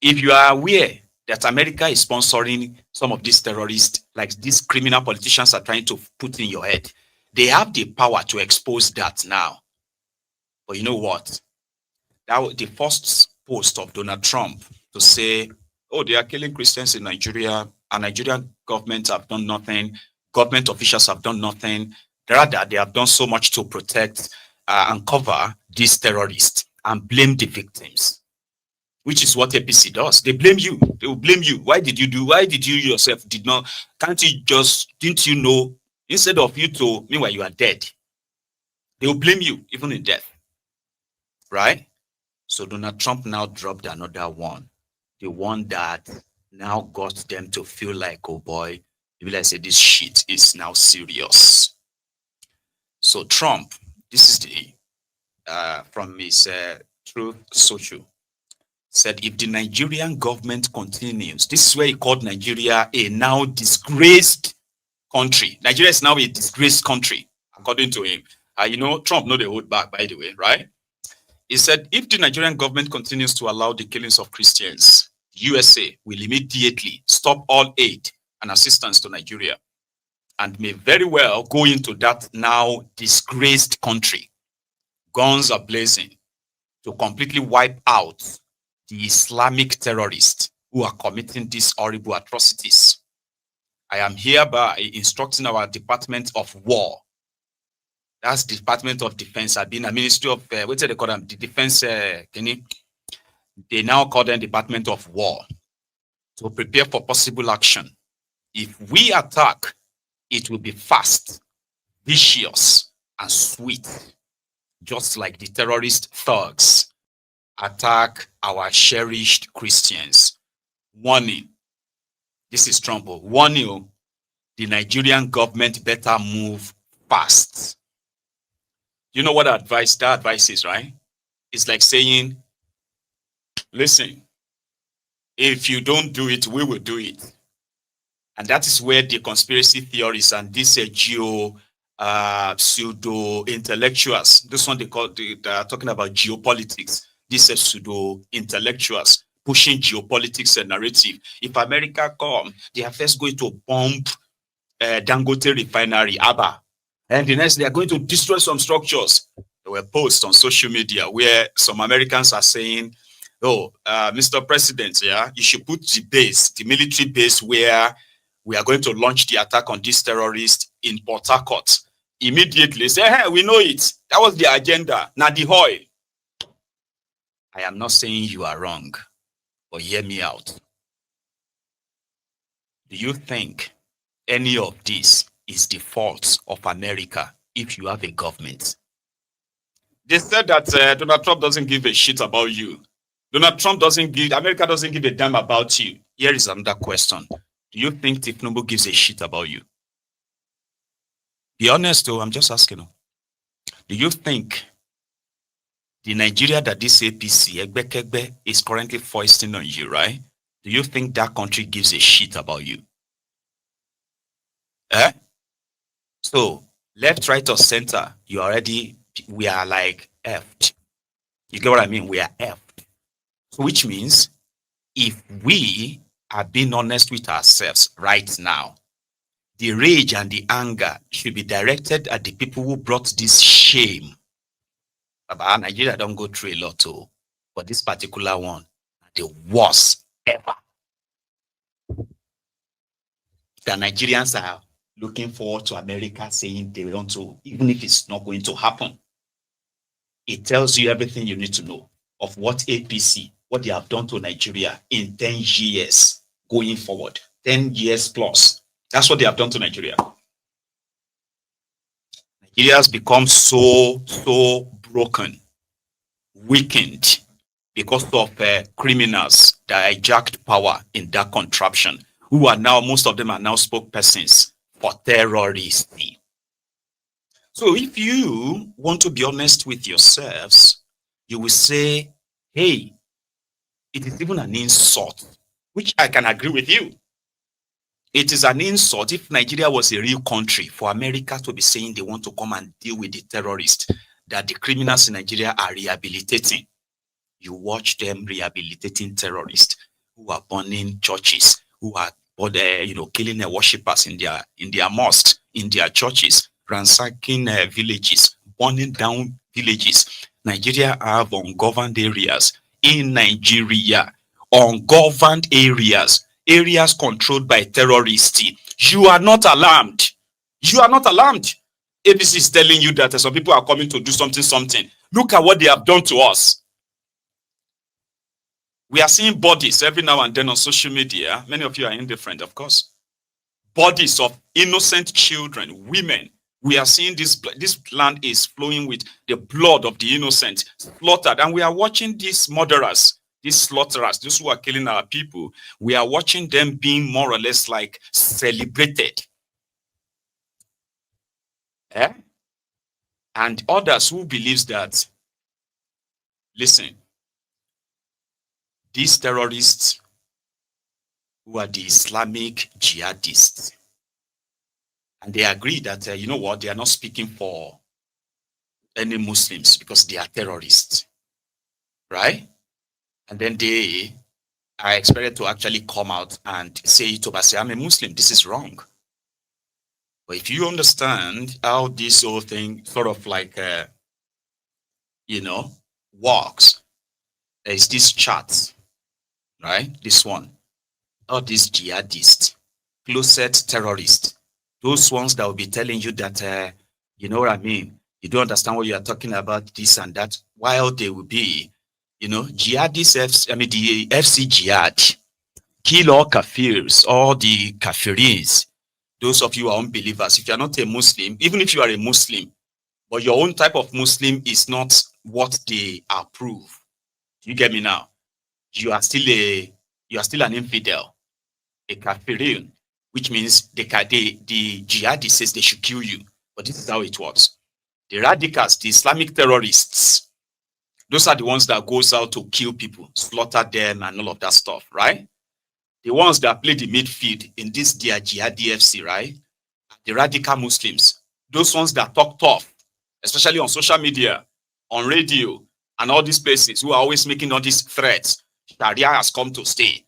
If you are aware that America is sponsoring some of these terrorists, like these criminal politicians are trying to put in your head, they have the power to expose that now. But you know what? That the first post of Donald Trump to say, oh, they are killing Christians in Nigeria, and Nigerian government have done nothing, government officials have done nothing. Rather, they have done so much to protect and cover these terrorists and blame the victims, which is what APC does. They blame you. They will blame you. Why did you yourself did not, didn't you know, instead of you to, meanwhile you are dead. They will blame you, even in death, right? So Donald Trump now dropped another one, the one that now got them to feel like, oh boy, maybe I say this shit is now serious. So Trump, this is the from his Truth Social, said if the Nigerian government continues, this is where he called Nigeria a now disgraced country. Nigeria is now a disgraced country, according to him. Trump know they hold back, by the way, right? He said, if the Nigerian government continues to allow the killings of Christians, USA will immediately stop all aid and assistance to Nigeria and may very well go into that now disgraced country. Guns are blazing to completely wipe out the Islamic terrorists who are committing these horrible atrocities. I am hereby instructing our Department of War, that's Department of Defense, I've been a Ministry of, what do they call them? The Defense, they now call them Department of War, to prepare for possible action. If we attack, it will be fast, vicious, and sweet, just like the terrorist thugs attack our cherished Christians. Warning, this is Trump, warning, the Nigerian government better move fast. You know what that advice is, right? It's like saying, listen, if you don't do it, we will do it. And that is where the conspiracy theories and these pseudo-intellectuals, this one they are talking about geopolitics, these pseudo-intellectuals pushing geopolitics and narrative. If America come, they are first going to bomb Dangote refinery, Abba. And the next, they are going to destroy some structures. There were posts on social media where some Americans are saying, oh, Mr. President, yeah, you should put the military base where we are going to launch the attack on these terrorists in Port Harcourt. Immediately say, hey, we know it. That was the agenda. Now the oil. I am not saying you are wrong, but hear me out. Do you think any of this is the fault of America if you have a government? They said that Donald Trump doesn't give a shit about you. America doesn't give a damn about you. Here is another question. Do you think Tinubu gives a shit about you? Be honest though, I'm just asking. Do you think the Nigeria that this APC, Egbe, is currently foisting on you, right? Do you think that country gives a shit about you? So, left, right, or center, we are like effed. You get what I mean? We are effed. So, which means, if we are being honest with ourselves right now, the rage and the anger should be directed at the people who brought this shame. Nigeria don't go through a lot too, but this particular one, the worst ever. The Nigerians are looking forward to America saying they want to, even if it's not going to happen. It tells you everything you need to know of what APC, what they have done to Nigeria in 10 years going forward, 10 years plus. That's what they have done to Nigeria. Nigeria has become so broken, weakened because of criminals that hijacked power in that contraption, who are now, most of them are now spokespersons for terrorists. So if you want to be honest with yourselves, you will say, hey, it is even an insult, which I can agree with you. It is an insult if Nigeria was a real country for America to be saying they want to come and deal with the terrorists that the criminals in Nigeria are rehabilitating. You watch them rehabilitating terrorists who are burning churches, who are killing their worshippers in their mosques, in their churches, ransacking villages, burning down villages. Nigeria have ungoverned areas in Nigeria, ungoverned areas, areas controlled by terrorists, you are not alarmed. You are not alarmed. ABC is telling you that some people are coming to do something. Look at what they have done to us. We are seeing bodies every now and then on social media. Many of you are indifferent, of course. Bodies of innocent children, women. We are seeing this land is flowing with the blood of the innocent, slaughtered. And we are watching these murderers, these slaughterers, those who are killing our people. We are watching them being more or less like celebrated. And others who believes that, listen, these terrorists who are the Islamic jihadists, and they agree that, you know what, they are not speaking for any Muslims because they are terrorists, right? And then they are expected to actually come out and say to us, I'm a Muslim, this is wrong. But if you understand how this whole thing sort of like, works, there is this chart, right? This one, all these jihadists, closet terrorists, those ones that will be telling you that, you know what I mean? You don't understand what you are talking about, this and that, while they will be, jihadists, the FC Jihad, kill all kafirs, all the kafiris. Those of you who are unbelievers, if you are not a Muslim, even if you are a Muslim, but your own type of Muslim is not what they approve. You get me now? You are still an infidel, a kafirin, which means the jihadist says they should kill you. But this is how it works. The radicals, the Islamic terrorists, those are the ones that goes out to kill people, slaughter them and all of that stuff, right? The ones that play the midfield in this their jihadi FC, right? The radical Muslims, those ones that talk tough, especially on social media, on radio, and all these places who are always making all these threats. Sharia has come to stay.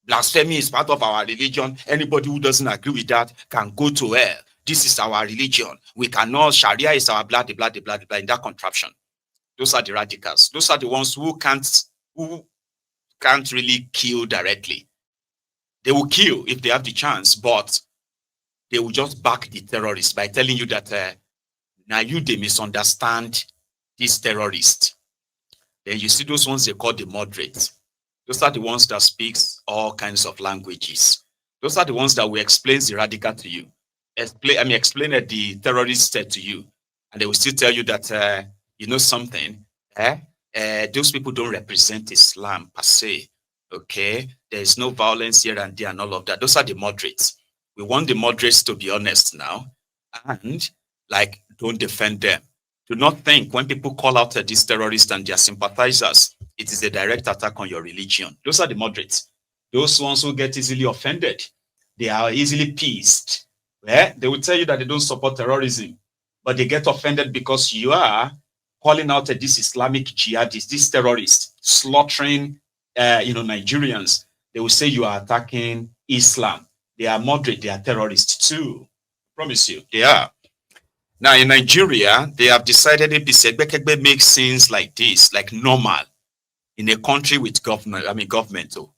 Blasphemy is part of our religion. Anybody who doesn't agree with that can go to hell. This is our religion. We cannot, Sharia is our blood, in that contraption. Those are the radicals. Those are the ones who can't really kill directly. They will kill if they have the chance, but they will just back the terrorists by telling you that now they misunderstand these terrorists. Then you see those ones they call the moderates. Those are the ones that speaks all kinds of languages. Those are the ones that will explain the radical to you. Explain the terrorist to you. And they will still tell you that, you know something, those people don't represent Islam per se. Okay, there is no violence here and there and all of that. Those are the moderates. We want the moderates to be honest now and don't defend them. Do not think when people call out these terrorists and their sympathizers, it is a direct attack on your religion. Those are the moderates. Those ones who get easily offended, they are easily pissed. They will tell you that they don't support terrorism, but they get offended because you are calling out these Islamic jihadists, these terrorists, slaughtering Nigerians. They will say you are attacking Islam. They are moderate, they are terrorists too. I promise you, they are. Now in Nigeria, they have decided if the Segbekegbe makes things like this, like normal, in a country with government. So,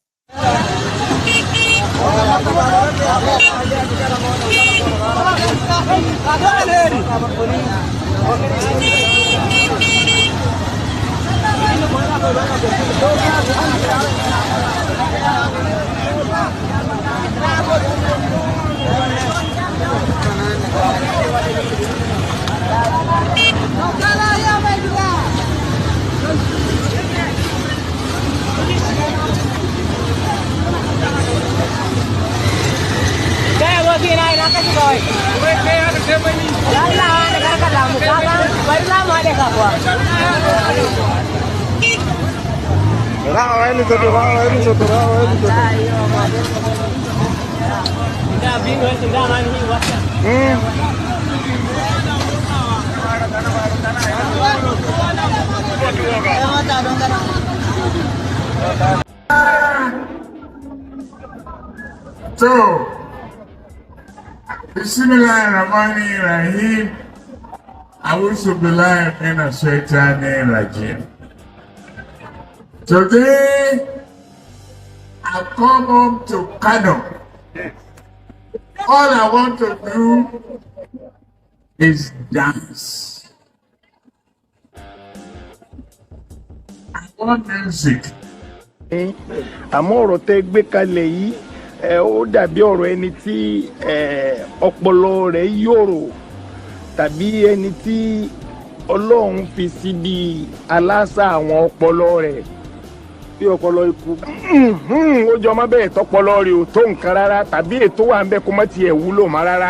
Bismillahirrahmanirrahim. A'udhu billahi minash shaitani rajim. Today, I come home to Kano. All I want to do is dance. I want music. Àmọ́ ọ̀rọ̀ tẹ́ gbé kalẹ̀ yìí ó dàbí ọ̀rọ̀ ẹni tí ọpọlọ rẹ̀ yòrò tàbí ẹni tí Ọlọ́run fi síbi aláṣà àwọn ọpọlọ rẹ̀ bí ọpọlọ ikú ó jọ má bẹ́ẹ̀ tọpọlọ rẹ̀ ò tó nǹkan rárá tàbí ètò wà ń bẹ kó má tiẹ̀ wúlò má rárá.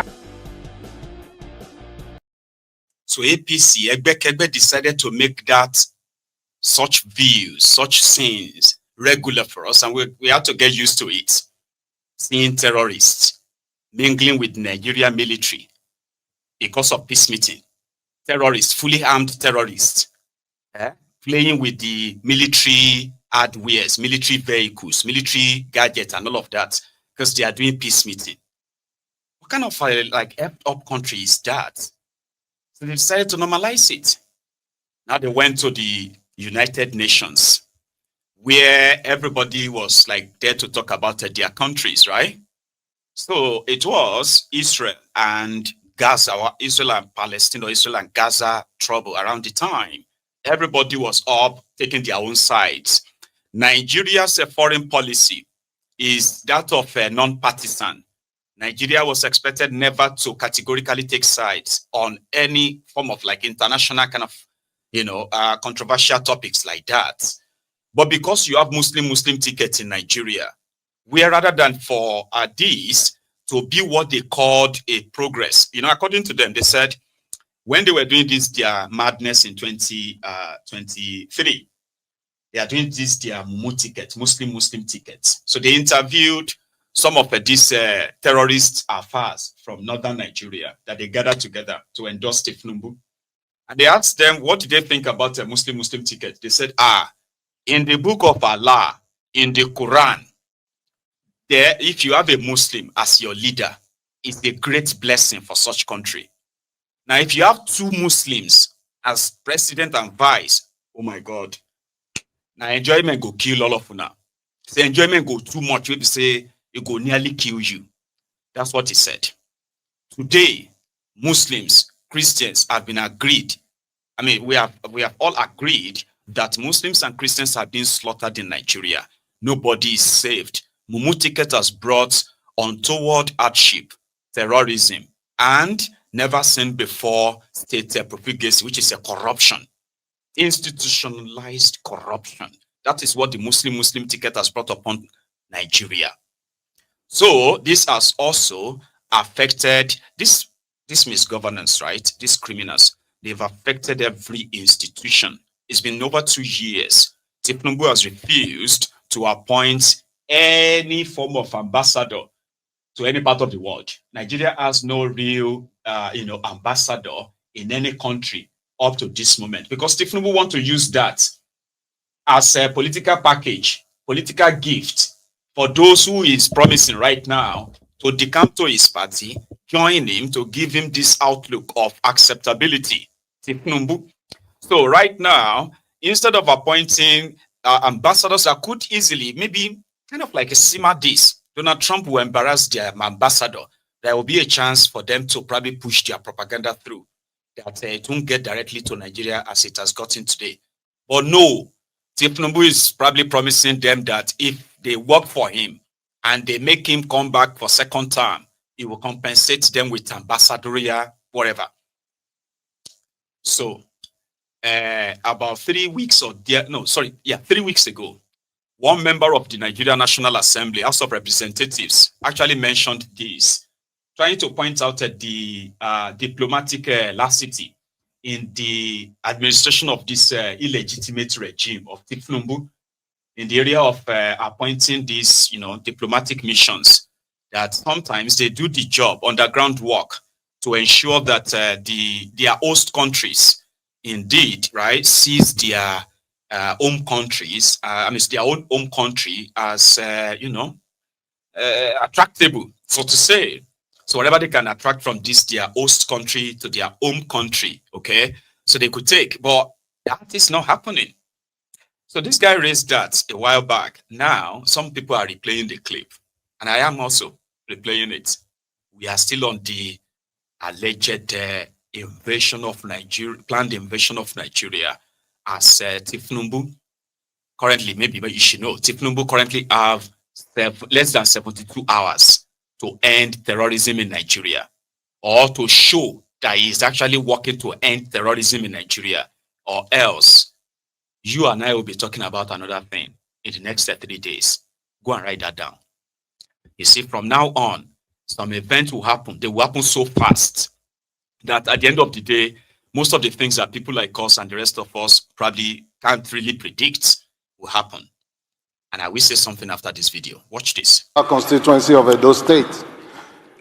So APC, Egbekegbe decided to make that such views, such sins regular for us, and we have to get used to it. Seeing terrorists mingling with Nigeria military because of peace meeting. Terrorists, fully armed terrorists, playing with the military hardwares, military vehicles, military gadgets, and all of that, because they are doing peace meeting. What kind of like up country is that? So they decided to normalize it. Now they went to the United Nations, where everybody was like there to talk about their countries, right? So it was Israel and Gaza, or Israel and Palestine, or Israel and Gaza trouble around the time. Everybody was up taking their own sides. Nigeria's foreign policy is that of a non-partisan. Nigeria was expected never to categorically take sides on any form of like international kind of, controversial topics like that. But because you have Muslim tickets in Nigeria, where rather than for this to be what they called a progress, according to them, they said when they were doing this, their madness in 2023, they are doing this, their Mumu tickets, Muslim tickets. So they interviewed some of these terrorist affairs from northern Nigeria that they gathered together to endorse Tinubu. And they asked them, what do they think about a Muslim ticket? They said, in the book of Allah, in the Quran, there, if you have a Muslim as your leader, it's a great blessing for such country. Now, if you have two Muslims as president and vice, oh my God, now enjoyment go kill all of you now. The enjoyment go too much, we say it go nearly kill you. That's what he said. Today, Muslims, Christians have been agreed. I mean, we have all agreed that Muslims and Christians have been slaughtered in Nigeria. Nobody is saved. Mumu ticket has brought untoward hardship, terrorism, and never seen before state profligacy, which is a corruption, institutionalized corruption. That is what the Muslim ticket has brought upon Nigeria. So this has also affected this misgovernance, right? These criminals, they've affected every institution. It's been over 2 years. Tinubu has refused to appoint any form of ambassador to any part of the world. Nigeria has no real, ambassador in any country up to this moment, because Tinubu want to use that as a political package, political gift for those who is promising right now to decamp to his party, join him to give him this outlook of acceptability. Tinubu. So right now, instead of appointing ambassadors that could easily, maybe kind of like a simmer this, Donald Trump will embarrass their ambassador. There will be a chance for them to probably push their propaganda through, that it won't get directly to Nigeria as it has gotten today. But no, Tinubu is probably promising them that if they work for him and they make him come back for second term, he will compensate them with ambassadorial whatever. So about 3 weeks 3 weeks ago, one member of the Nigeria National Assembly, House of Representatives, actually mentioned this, trying to point out the diplomatic laxity in the administration of this illegitimate regime of Tinubu in the area of appointing these, diplomatic missions, that sometimes they do the job, underground work, to ensure that their host countries indeed, right, sees their home countries, their own home country as, attractable, so to say. So whatever they can attract from this, their host country to their home country, okay, so they could take. But that is not happening. So this guy raised that a while back. Now, some people are replaying the clip, and I am also replaying it. We are still on the alleged invasion of Nigeria, planned invasion of Nigeria, as Tinubu currently, maybe, but you should know, Tinubu currently have less than 72 hours to end terrorism in Nigeria, or to show that he is actually working to end terrorism in Nigeria, or else you and I will be talking about another thing in the next 3 days. Go and write that down. You see, from now on, some events will happen. They will happen so fast that at the end of the day, most of the things that people like us and the rest of us probably can't really predict will happen. And I will say something after this video. Watch this. Our constituency of Edo State,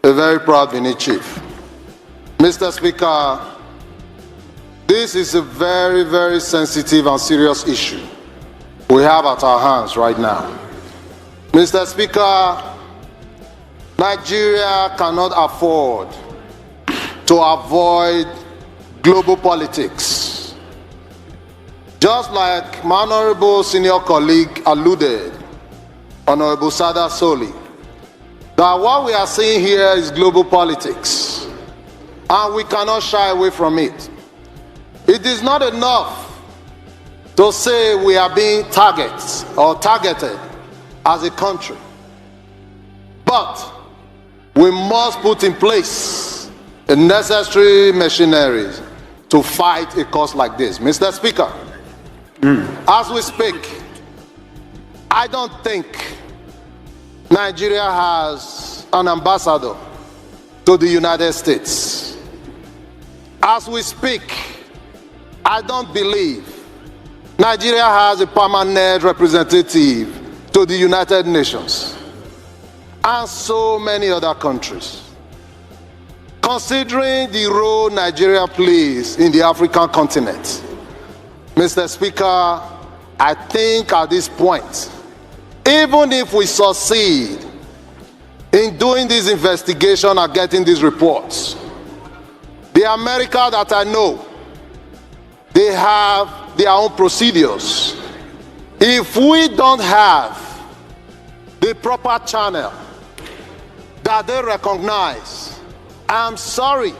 a very proud Benin chief. Mr. Speaker, this is a very, very sensitive and serious issue we have at our hands right now. Mr. Speaker, Nigeria cannot afford to avoid global politics. Just like my honorable senior colleague alluded, Honorable Sada Soli, that what we are seeing here is global politics, and we cannot shy away from it. It is not enough to say we are being targeted as a country, but we must put in place the necessary machineries to fight a cause like this. Mr. Speaker, as we speak, I don't think Nigeria has an ambassador to the United States. As we speak, I don't believe Nigeria has a permanent representative to the United Nations and so many other countries. Considering the role Nigeria plays in the African continent, Mr. Speaker, I think at this point, even if we succeed in doing this investigation and getting these reports, the America that I know, they have their own procedures. If we don't have the proper channel that they recognize, I'm sorry,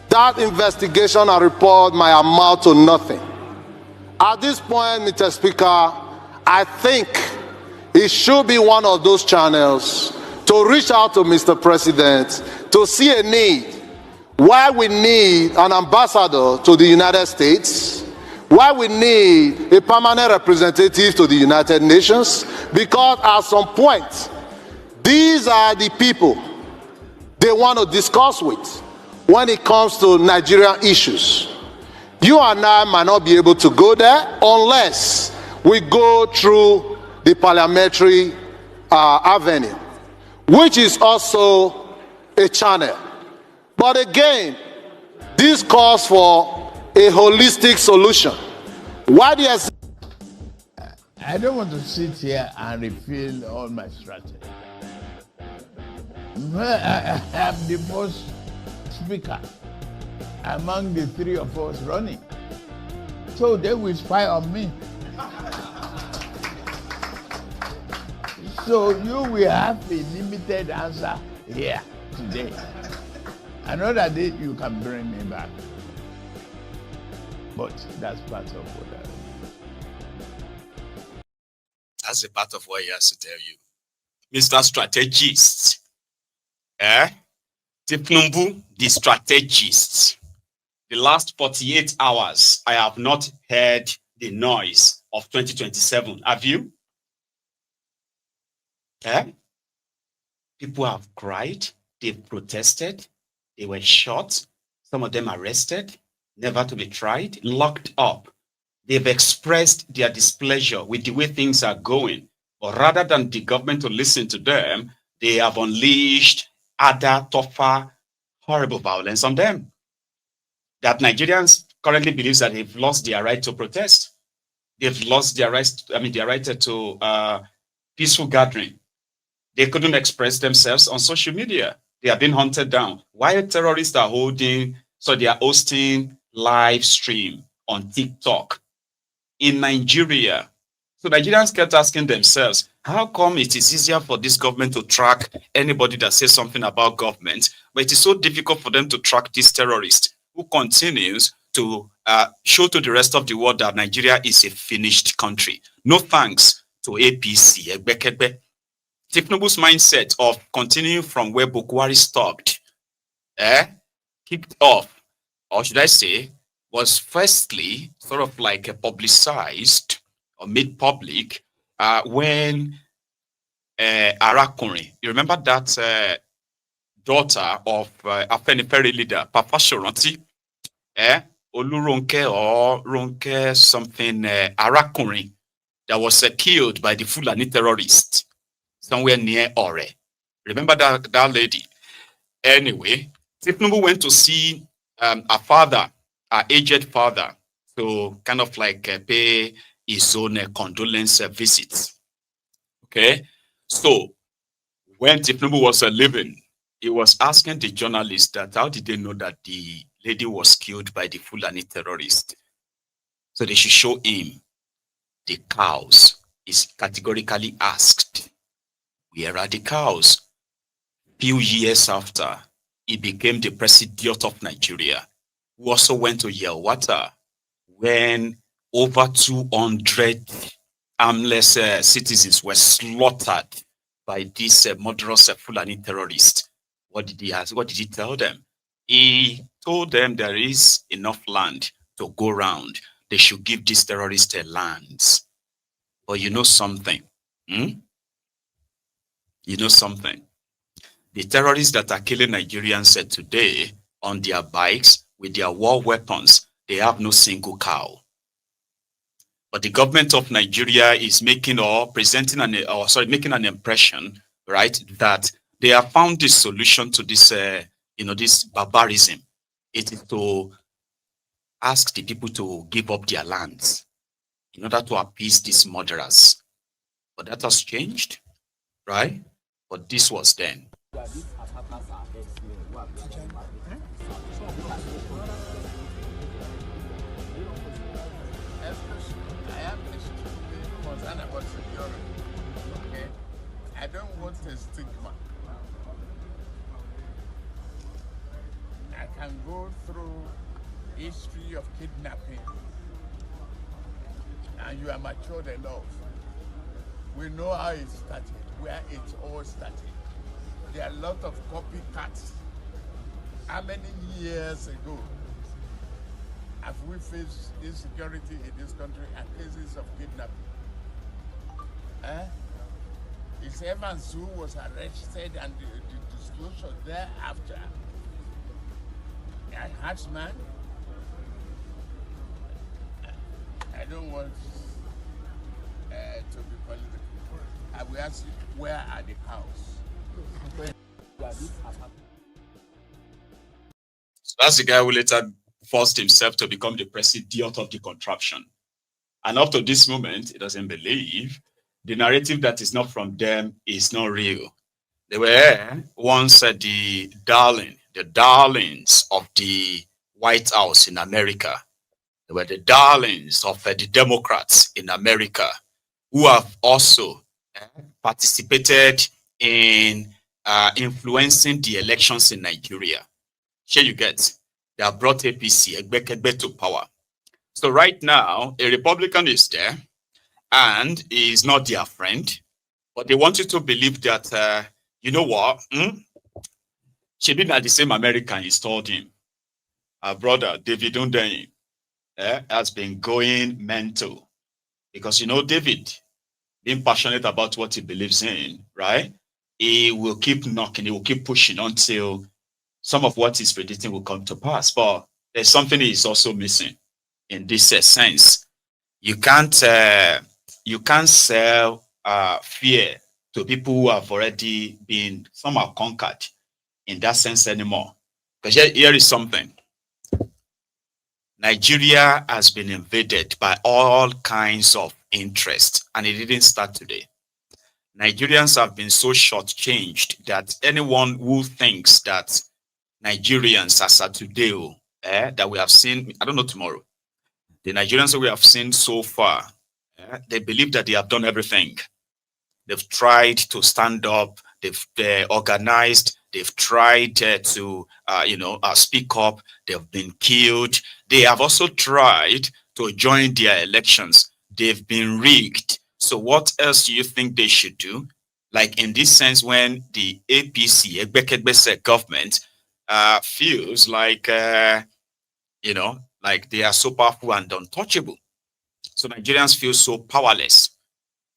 that investigation and report might amount to nothing. At this point, Mr. Speaker, I think it should be one of those channels to reach out to Mr. President to see a need, why we need an ambassador to the United States, why we need a permanent representative to the United Nations, because at some point, these are the people they want to discuss with when it comes to Nigerian issues. You and I might not be able to go there unless we go through the parliamentary avenue, which is also a channel. But again, this calls for a holistic solution. Why do you say? I don't want to sit here and reveal all my strategy. I am the most speaker among the three of us running. So they will spy on me. So you will have a limited answer here today. Another day you can bring me back. But that's part of what I do. That's a part of what he has to tell you. Mr. Strategist. Tinubu, the strategist. The last 48 hours, I have not heard the noise of 2027. Have you? People have cried. They've protested. They were shot. Some of them arrested, never to be tried, locked up. They've expressed their displeasure with the way things are going. But rather than the government to listen to them, they have unleashed other tougher, horrible violence on them. That Nigerians currently believe that they've lost their right to protest. They've lost their right, their right to peaceful gathering. They couldn't express themselves on social media. They are being hunted down. While terrorists are they are hosting live stream on TikTok. in Nigeria. So Nigerians kept asking themselves, how come it is easier for this government to track anybody that says something about government, but it is so difficult for them to track this terrorist who continues to show to the rest of the world that Nigeria is a finished country. No thanks to APC, Egbekebe. Tinubu's mindset of continuing from where Bukwari stopped, kicked off, or should I say, was firstly sort of like publicized or made public when Arakuri, you remember that daughter of Afenifere leader, Papa Shoranti, Oluronke or Ronke something, Arakuri, that was killed by the Fulani terrorists somewhere near Ore. Remember that lady? Anyway, Tinubu went to see her father, her aged father, to kind of like pay his own condolence visits. Okay, so when Tinubu was living, he was asking the journalist that how did they know that the lady was killed by the Fulani terrorist? So they should show him the cows. Is categorically asked, where are the cows? Few years after, he became the president of Nigeria, who also went to Yelwata when over 200 armless citizens were slaughtered by this murderous Fulani terrorist. What did he ask? What did he tell them? He told them there is enough land to go around. They should give these terrorists their lands. But you know something? You know something? The terrorists that are killing Nigerians today on their bikes with their war weapons, they have no single cow. But the government of Nigeria is making making an impression, right, that they have found this solution to this, this barbarism. It is to ask the people to give up their lands in order to appease these murderers. But that has changed, right? But this was then. I don't want a stigma. I can go through history of kidnapping, and you are matured enough. We know how it started, where it all started. There are a lot of copycats. How many years ago have we faced insecurity in this country and cases of kidnapping? It's Evans who was arrested and the disclosure thereafter. A herdsman. I don't want to be political. I will ask you, where are the cows? So that's the guy who later forced himself to become the president of the contraption. And up to this moment, he doesn't believe the narrative that is not from them is not real. They were once the darlings of the White House in America. They were the darlings of the Democrats in America, who have also participated in influencing the elections in Nigeria. Here you get, they have brought APC, Egbekebe, to power. So right now, a Republican is there, and he is not their friend, but they want you to believe that, you know what? She didn't have the same American installed him. Our brother, David Undein, has been going mental. Because, you know, David, being passionate about what he believes in, right? He will keep knocking, he will keep pushing until some of what he's predicting will come to pass. But there's something he's also missing in this sense. You can't sell fear to people who have already been somehow conquered in that sense anymore. Because here is something. Nigeria has been invaded by all kinds of interests, and it didn't start today. Nigerians have been so shortchanged that anyone who thinks that Nigerians as of today, that we have seen, I don't know tomorrow, The Nigerians that we have seen so far, they believe that they have done everything. They've tried to stand up. They've organized. They've tried to, speak up. They've been killed. They have also tried to join their elections. They've been rigged. So what else do you think they should do? Like in this sense, when the APC, Egbekebese government, feels like, like they are so powerful and untouchable. So Nigerians feel so powerless.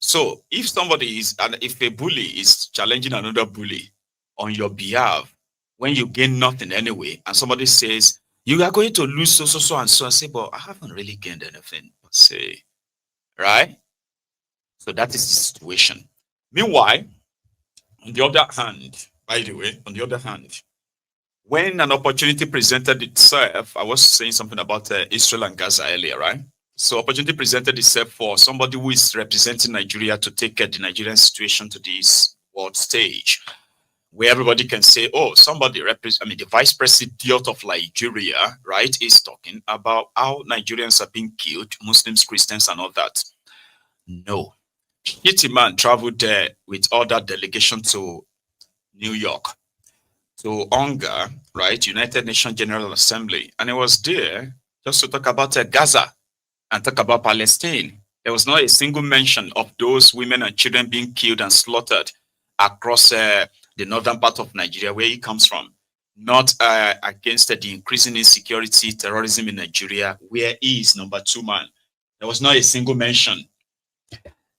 So if somebody is, and if a bully is challenging another bully on your behalf, when you gain nothing anyway, and somebody says, you are going to lose so, and so, I say, but I haven't really gained anything, per se, right? So that is the situation. Meanwhile, on the other hand, by the way, on the other hand, when an opportunity presented itself, I was saying something about Israel and Gaza earlier, right? So opportunity presented itself for somebody who is representing Nigeria to take the Nigerian situation to this world stage, where everybody can say, oh, somebody the vice president of Nigeria, right, is talking about how Nigerians are being killed, Muslims, Christians, and all that. No. Man traveled with other delegation to New York, to UNGA, right, United Nations General Assembly, and he was there just to talk about Gaza and talk about Palestine. There was not a single mention of those women and children being killed and slaughtered across the northern part of Nigeria, where he comes from. Not against the increasing insecurity, terrorism in Nigeria, where he is number 2 man. There was not a single mention.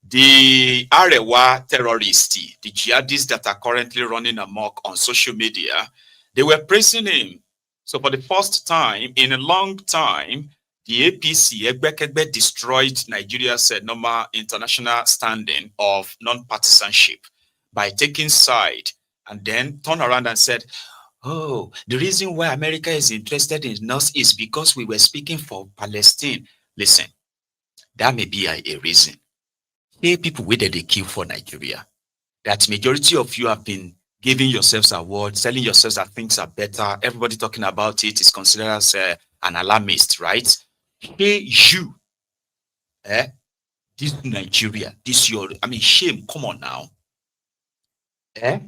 The Arewa terrorists, the jihadists that are currently running amok on social media, they were praising him. So for the first time in a long time, the APC, Egbekegbe, destroyed Nigeria's normal international standing of non-partisanship by taking side, and then turn around and said, oh, the reason why America is interested in us is because we were speaking for Palestine. Listen, that may be a reason. Hey, people waited they kill for Nigeria. That majority of you have been giving yourselves awards, telling yourselves that things are better. Everybody talking about it is considered as an alarmist, right? Hey, you, this Nigeria, this your, shame, come on now. Hey,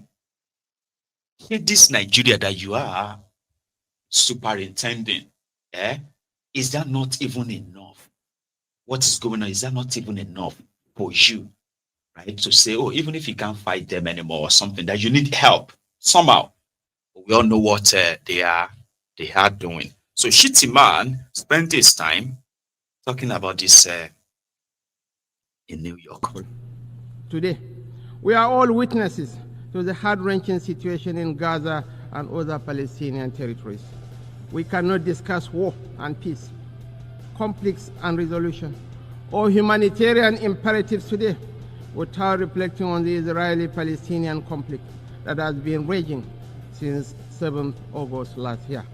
this Nigeria that you are superintending, is that not even enough? What is going on? Is that not even enough for you, right? To say, oh, even if you can't fight them anymore or something, that you need help somehow. We all know what they are doing. So Shitty Man spent his time talking about this in New York. Today, we are all witnesses to the heart-wrenching situation in Gaza and other Palestinian territories. We cannot discuss war and peace, conflicts and resolution, or humanitarian imperatives today without reflecting on the Israeli-Palestinian conflict that has been raging since 7th August last year.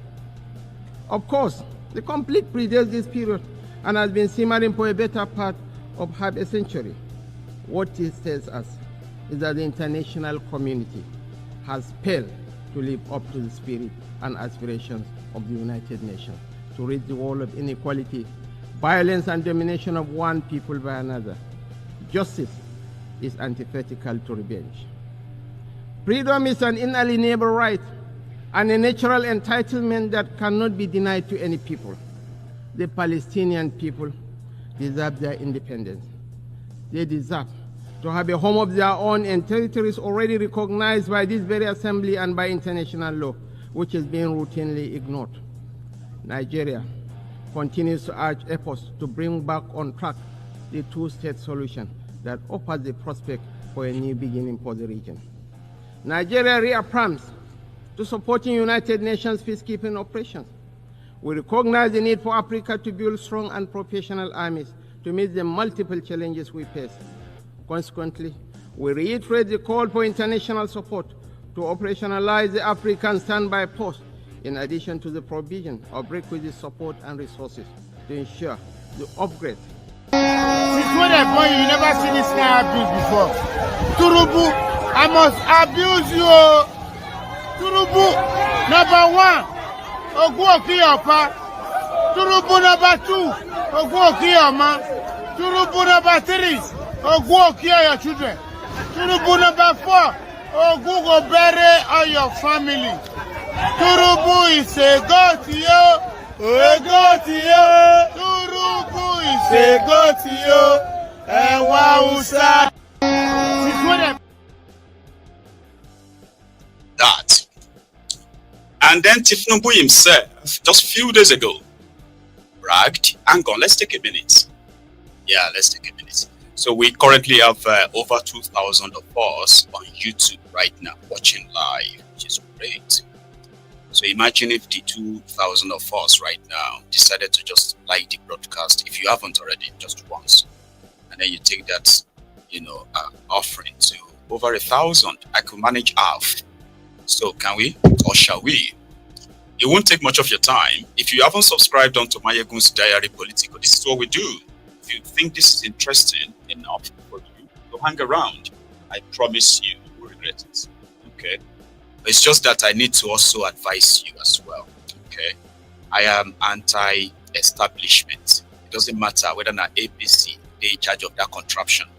Of course, the conflict predates this period and has been simmering for a better part of half a century. What it tells us is that the international community has failed to live up to the spirit and aspirations of the United Nations to rid the world of inequality, violence, and domination of one people by another. Justice is antithetical to revenge. Freedom is an inalienable right and a natural entitlement that cannot be denied to any people. The Palestinian people deserve their independence. They deserve to have a home of their own in territories already recognized by this very assembly and by international law, which is being routinely ignored. Nigeria continues to urge efforts to bring back on track the two-state solution that offers the prospect for a new beginning for the region. Nigeria reaffirms to supporting United Nations peacekeeping operations. We recognize the need for Africa to build strong and professional armies to meet the multiple challenges we face. Consequently, we reiterate the call for international support to operationalize the African standby post, in addition to the provision of requisite support and resources to ensure the upgrade. Since when I born, you never seen this kind of abuse before. Tinubu, I must abuse you. Tinubu, number one, Ogun Okiyapa. Tinubu number 2, Ogun Okiyama. Tinubu number 3, Ogun Okiya your children. Tinubu number 4, Ogun go bury all your family. Tinubu is a god to you. A god to you. Tinubu is a god to you. And Wausa. That. And then Tinubu himself, just a few days ago, bragged, hang on, let's take a minute. Yeah, let's take a minute. So we currently have over 2,000 of us on YouTube right now watching live, which is great. So imagine if the 2,000 of us right now decided to just like the broadcast, if you haven't already, just once. And then you take that, offering to over 1,000. I could manage half. So can we, or shall we? It won't take much of your time. If you haven't subscribed onto Maiyegun's Diary Politico, this is what we do. If you think this is interesting enough for you, to hang around. I promise you will regret it. Okay? But it's just that I need to also advise you as well. Okay? I am anti-establishment. It doesn't matter whether not APC, they're in charge of that contraption,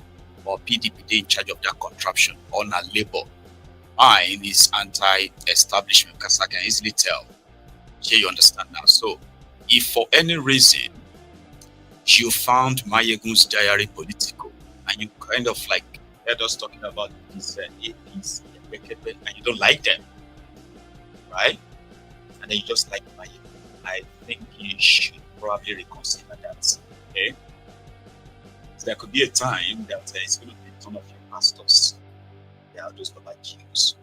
or PDP, they're in charge of that contraption, or not Labour. Mine is anti-establishment because I can easily tell. Here you understand now. So, if for any reason you found Maiyegun's Diary Politico and you kind of like heard us talking about this APC and you don't like them, right? And then you just like Maiyegun, I think you should probably reconsider that. Okay? So there could be a time that it's going to be some of your pastors. They are those Baba Jews.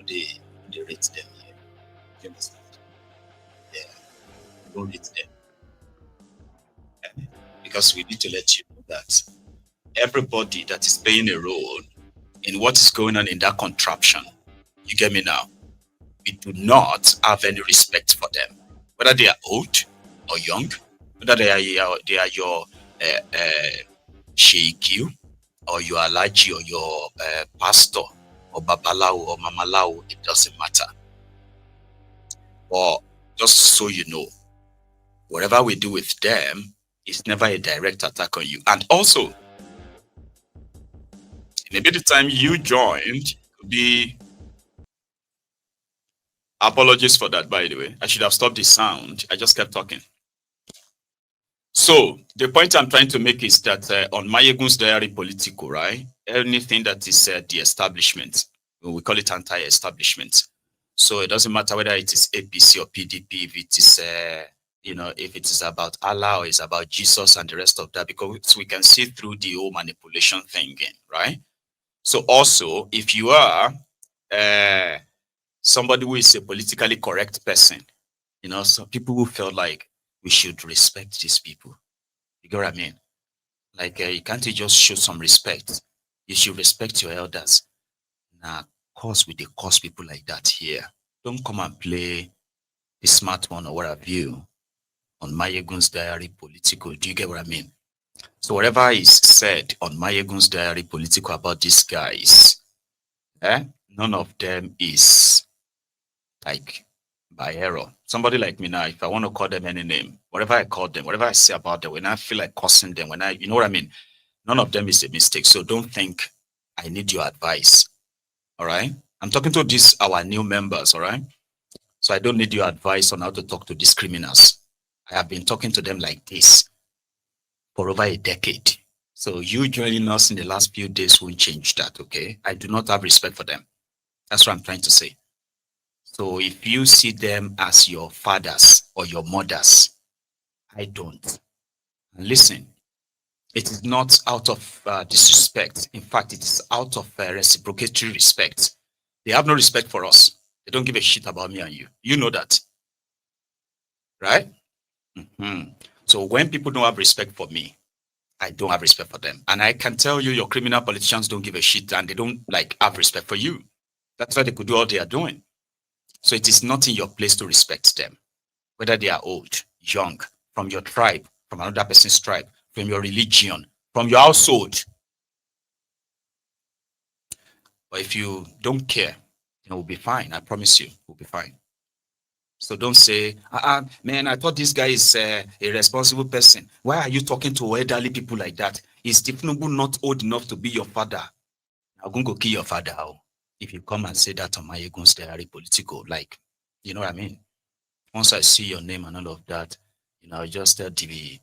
They rate them here. You understand? Yeah. Don't rate them. Because we need to let you know that everybody that is playing a role in what is going on in that contraption, you get me now, we do not have any respect for them. Whether they are old or young, whether they are your sheikh or your alaji or your pastor or babalawo or mamalawo, it doesn't matter. But just so you know, whatever we do with them is never a direct attack on you. And also, maybe the time you joined could be, apologies for that, by the way. I should have stopped the sound. I just kept talking. So the point I'm trying to make is that on Maiyegun's Diary Politico, right? Anything that is the establishment, we call it anti-establishment. So it doesn't matter whether it is APC or PDP, if it is, if it is about Allah or it's about Jesus and the rest of that, because we can see through the whole manipulation thing, right? So also, if you are somebody who is a politically correct person, some people who feel like we should respect these people. You get what I mean? Like, you can't just show some respect. You should respect your elders. Now, we they cause people like that here. Don't come and play the smart one or what have you on Maiyegun's Diary Politico. Do you get what I mean? So whatever is said on Maiyegun's Diary Politico about these guys, none of them is like by error. Somebody like me now, if I want to call them any name, whatever I call them, whatever I say about them, when I feel like cussing them, you know what I mean? None of them is a mistake. So don't think I need your advice. All right? I'm talking to our new members, all right? So I don't need your advice on how to talk to these criminals. I have been talking to them like this for over a decade. So you joining us in the last few days won't change that, okay? I do not have respect for them. That's what I'm trying to say. So if you see them as your fathers or your mothers, I don't. And listen, it is not out of disrespect. In fact, it is out of reciprocatory respect. They have no respect for us. They don't give a shit about me and you. You know that. Right? So when people don't have respect for me, I don't have respect for them. And I can tell you, your criminal politicians don't give a shit and they don't have respect for you. That's why they could do all they are doing. So it is not in your place to respect them. Whether they are old, young, from your tribe, from another person's tribe, from your religion, from your household. But if you don't care, we'll be fine. I promise you, we'll be fine. So don't say, man, I thought this guy is a responsible person. Why are you talking to elderly people like that? Is Tinubu not old enough to be your father? I'm going to kill your father if you come and say that on Maiyegun's diary Politico. Like, you know what I mean? Once I see your name and all of that, you know, I just tell the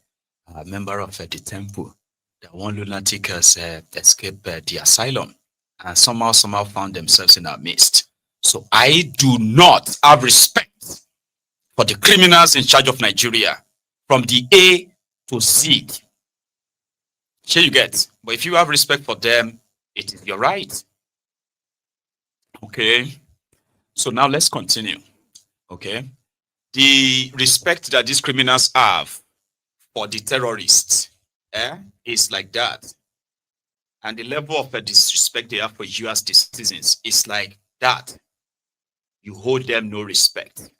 member of the temple that one lunatic has escaped the asylum and somehow found themselves in our midst. So I do not have respect for the criminals in charge of Nigeria from the A to Z. Sure you get. But if you have respect for them, it is your right. Okay. So now let's continue. Okay. The respect that these criminals have for the terrorists is like that. And the level of disrespect they have for you as the citizens is like that. You hold them no respect.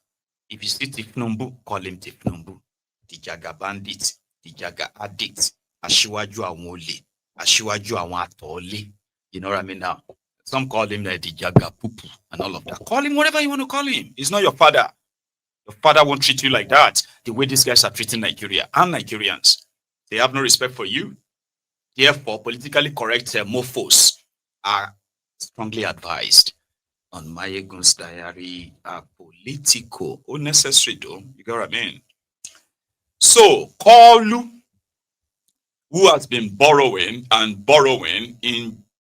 If you see Tinubu, call him Tinubu. The Jaga bandit, the Jaga addict, Ashiwaju Awole, Ashiwaju Awatole. You know what I mean now? Some call him the Jaga Pupu and all of that. Call him whatever you want to call him. He's not your father. Your father won't treat you like that. The way these guys are treating Nigeria and Nigerians. They have no respect for you. Therefore, politically correct mofos are strongly advised on Maiyegun's diary, Politico. Unnecessary though, you get what I mean? So, Kalu, who has been borrowing and borrowing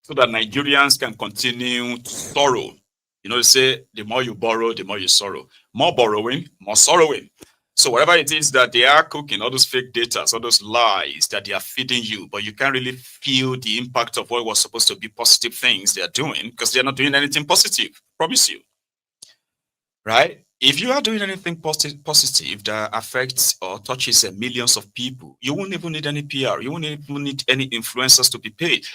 so that Nigerians can continue to sorrow. You know, they say the more you borrow, the more you sorrow. More borrowing, more sorrowing. So whatever it is that they are cooking, all those fake data, all those lies that they are feeding you, but you can't really feel the impact of what was supposed to be positive things they are doing because they're not doing anything positive. Promise you. Right? If you are doing anything positive that affects or touches millions of people, you won't even need any PR. You won't even need any influencers to be paid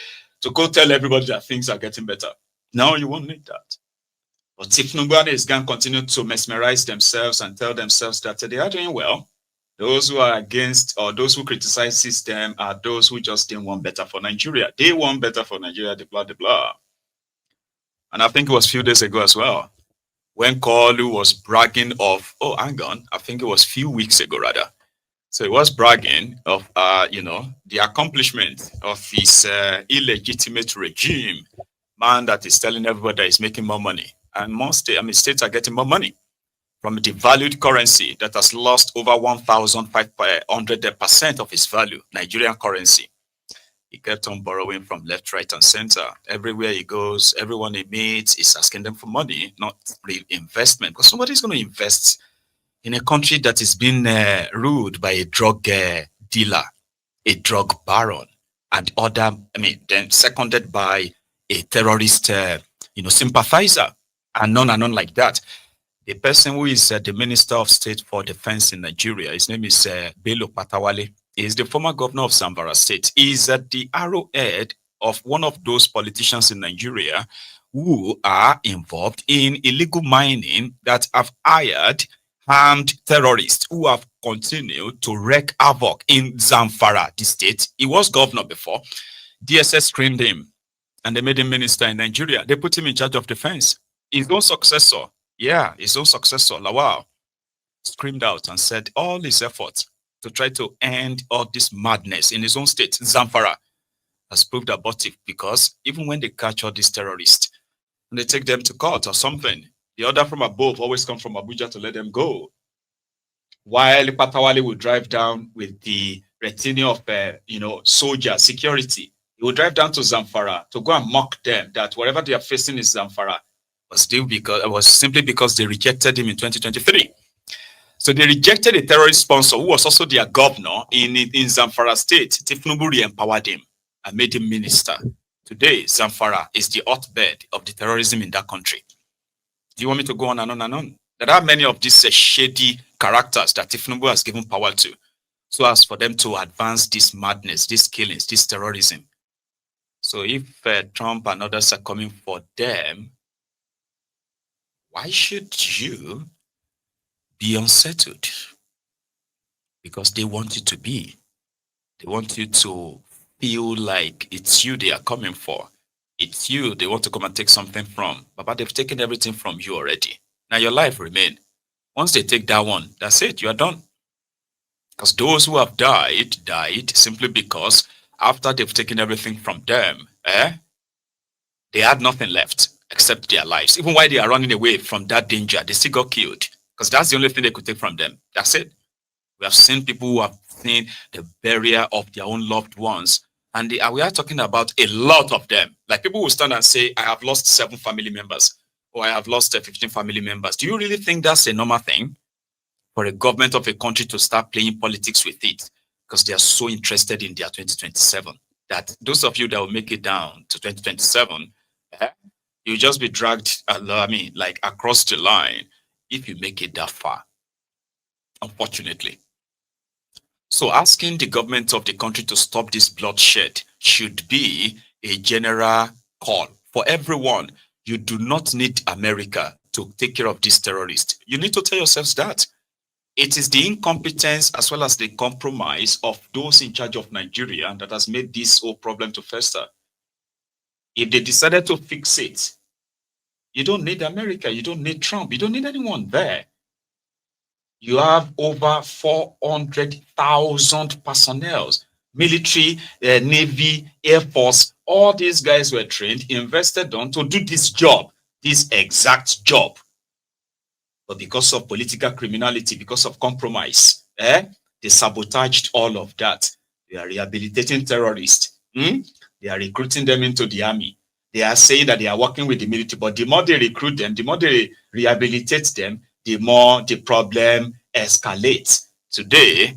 to go tell everybody that things are getting better. No, you won't need that. But Tinubu and his gang continue to mesmerize themselves and tell themselves that they are doing well. Those who are against or those who criticize system are those who just didn't want better for Nigeria. They want better for Nigeria, blah, blah, blah. And I think it was a few days ago as well, when Kalu was bragging of, I think it was a few weeks ago rather. So he was bragging of, the accomplishment of his illegitimate regime, man that is telling everybody that he's making more money. And states are getting more money from a devalued currency that has lost over 1,500% of its value, Nigerian currency. He kept on borrowing from left, right, and center. Everywhere he goes, everyone he meets is asking them for money, not real investment. Because somebody's going to invest in a country that is being ruled by a drug dealer, a drug baron, and then seconded by a terrorist, sympathizer. And on like that. The person who is the Minister of State for Defense in Nigeria, his name is Bello Patawale. He is the former governor of Zamfara State. He is at the arrowhead of one of those politicians in Nigeria who are involved in illegal mining that have hired armed terrorists who have continued to wreak havoc in Zamfara, the state. He was governor before. DSS screened him and they made him minister in Nigeria. They put him in charge of defense. His own successor, Lawal, screamed out and said all his efforts to try to end all this madness in his own state, Zamfara, has proved abortive because even when they catch all these terrorists and they take them to court or something, the order from above always comes from Abuja to let them go. While Patawale will drive down with the retinue of, soldiers, security, he will drive down to Zamfara to go and mock them that whatever they are facing is Zamfara. Was simply because they rejected him in 2023. So they rejected a terrorist sponsor who was also their governor in Zamfara state. Tinubu re-empowered him and made him minister. Today, Zamfara is the hotbed of the terrorism in that country. Do you want me to go on and on and on? There are many of these shady characters that Tinubu has given power to, so as for them to advance this madness, these killings, this terrorism. So if Trump and others are coming for them, why should you be unsettled? Because they want you to be. They want you to feel like it's you they are coming for. It's you they want to come and take something from. But they've taken everything from you already. Now your life remains. Once they take that one, that's it, you are done. Because those who have died simply because after they've taken everything from them, they had nothing left except their lives. Even while they are running away from that danger, they still got killed. Because that's the only thing they could take from them. That's it. We have seen people who have seen the burial of their own loved ones. And we are talking about a lot of them. Like people will stand and say, I have lost 7 family members. Or I have lost 15 family members. Do you really think that's a normal thing for a government of a country to start playing politics with it? Because they are so interested in their 2027 that those of you that will make it down to 2027, you'll just be dragged, like across the line if you make it that far, unfortunately. So asking the government of the country to stop this bloodshed should be a general call for everyone. You do not need America to take care of these terrorists. You need to tell yourselves that. It is the incompetence as well as the compromise of those in charge of Nigeria that has made this whole problem to fester. If they decided to fix it, you don't need America, you don't need Trump, you don't need anyone there. You have over 400,000 personnel, military, Navy, Air Force. All these guys were trained, invested on to do this job, this exact job. But because of political criminality, because of compromise, they sabotaged all of that. They are rehabilitating terrorists. They are recruiting them into the army. They are saying that they are working with the military, but the more they recruit them, the more they rehabilitate them, the more the problem escalates. Today,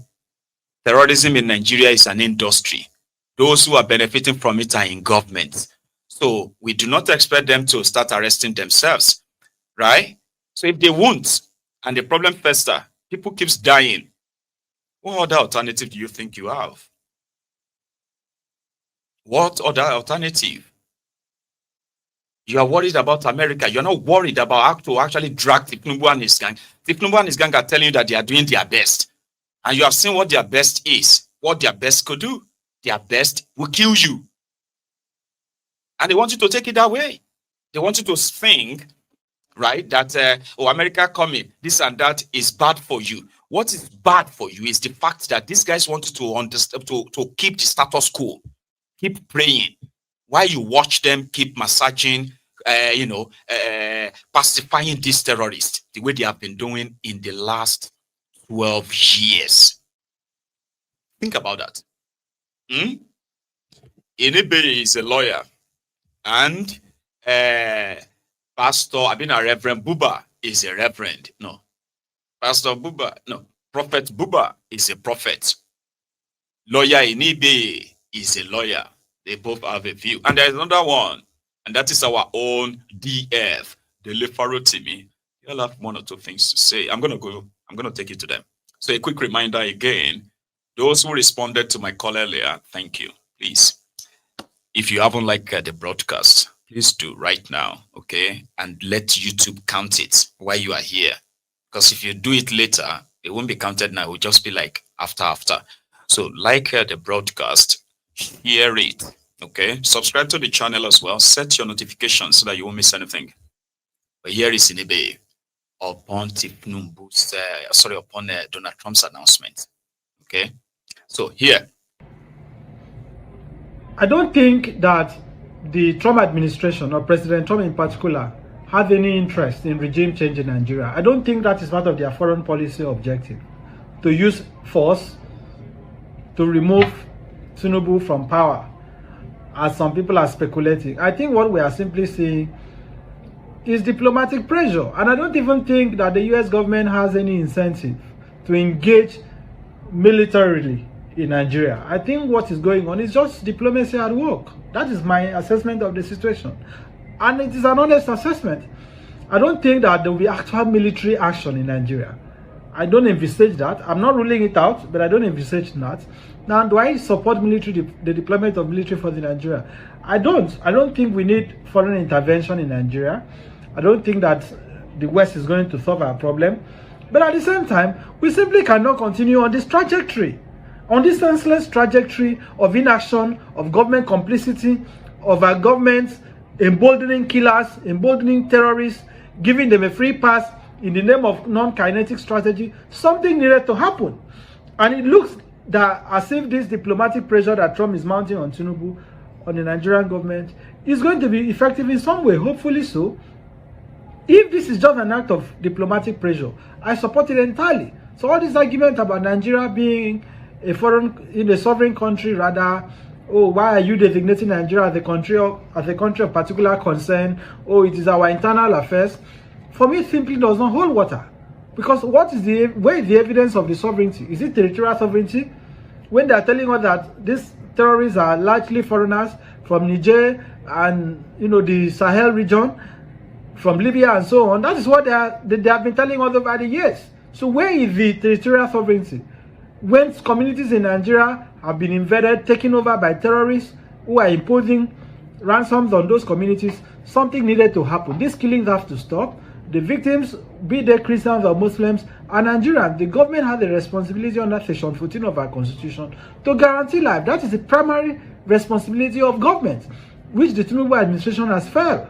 terrorism in Nigeria is an industry. Those who are benefiting from it are in government. So we do not expect them to start arresting themselves, right? So if they won't, and the problem fester, people keeps dying, what other alternative do you think you have? What other alternative? You are worried about America. You're not worried about how to actually drag Tinubu and his gang. Tinubu and his gang are telling you that they are doing their best. And you have seen what their best is, what their best could do. Their best will kill you. And they want you to take it that way. They want you to think, right, that, America coming, this and that is bad for you. What is bad for you is the fact that these guys want to understand, to keep the status quo, keep praying, while you watch them keep massaging, pacifying these terrorists, the way they have been doing in the last 12 years. Think about that. Anybody is a lawyer, and Reverend Buba is a reverend. No. Prophet Buba is a prophet. Lawyer Inibe is a lawyer. They both have a view. And there's another one, and that is our own DF, the Lefarotimi. You'll have 1 or 2 things to say. I'm going to take you to them. So a quick reminder again, those who responded to my call earlier, thank you. Please, if you haven't liked the broadcast, please do right now, okay? And let YouTube count it while you are here. Because if you do it later, it won't be counted now. It will just be like after. So like the broadcast, hear it, okay? Subscribe to the channel as well. Set your notifications so that you won't miss anything. But here is Inebe upon Tinubu's, upon Donald Trump's announcement, okay? So here. I don't think that the Trump administration, or President Trump in particular, have any interest in regime change in Nigeria. I don't think that is part of their foreign policy objective, to use force to remove Tinubu from power, as some people are speculating. I think what we are simply seeing is diplomatic pressure, and I don't even think that the US government has any incentive to engage militarily in Nigeria. I think what is going on is just diplomacy at work. That is my assessment of the situation, and it is an honest assessment. I don't think that there will be actual military action in Nigeria. I don't envisage that. I'm not ruling it out, but I don't envisage that. Now, do I support military, the deployment of military force in Nigeria? I don't. I don't think we need foreign intervention in Nigeria. I don't think that the West is going to solve our problem. But at the same time, we simply cannot continue on this trajectory, on this senseless trajectory of inaction, of government complicity, of our government emboldening killers, emboldening terrorists, giving them a free pass in the name of non-kinetic strategy, something needed to happen. And it looks that as if this diplomatic pressure that Trump is mounting on Tinubu, on the Nigerian government, is going to be effective in some way, hopefully so. If this is just an act of diplomatic pressure, I support it entirely. So all this argument about Nigeria being a sovereign country, rather, oh, why are you designating Nigeria as a country of particular concern? Oh, it is our internal affairs. For me, it simply does not hold water. Because where is the evidence of the sovereignty? Is it territorial sovereignty? When they are telling us that these terrorists are largely foreigners from Niger and the Sahel region, from Libya and so on, that is what they have been telling us over the years. So where is the territorial sovereignty? When communities in Nigeria have been invaded, taken over by terrorists who are imposing ransoms on those communities, something needed to happen. These killings have to stop. The victims, be they Christians or Muslims, are Nigerians. The government has a responsibility under Section 14 of our Constitution to guarantee life. That is the primary responsibility of government, which the Tinubu administration has failed.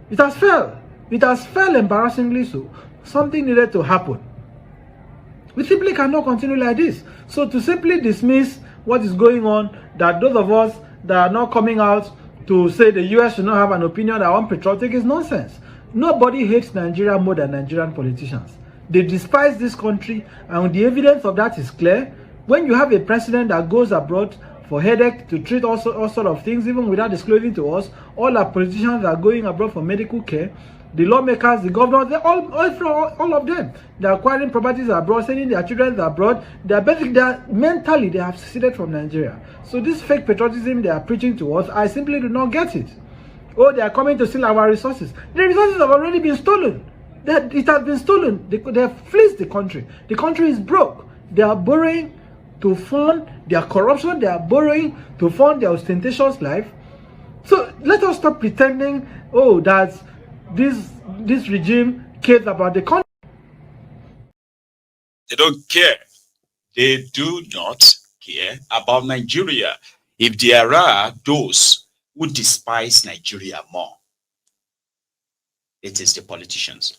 It has failed. It has failed embarrassingly so. Something needed to happen. We simply cannot continue like this. So to simply dismiss what is going on, that those of us that are not coming out to say the US should not have an opinion that are unpatriotic is nonsense. Nobody hates Nigeria more than Nigerian politicians. They despise this country, and the evidence of that is clear. When you have a president that goes abroad for headache to treat all sort of things, even without disclosing to us, all our politicians are going abroad for medical care. The lawmakers, the governors, all of them, they're acquiring properties abroad, sending their children abroad. Mentally, they have seceded from Nigeria. So this fake patriotism they are preaching to us, I simply do not get it. Oh, they are coming to steal our resources. The resources have already been stolen. It has been stolen. They have fleeced the country. The country is broke. They are borrowing to fund their corruption. They are borrowing to fund their ostentatious life. So let us stop pretending, oh, that this regime cares about the country. They don't care. They do not care about Nigeria. If there are those who despise Nigeria more, it is the politicians.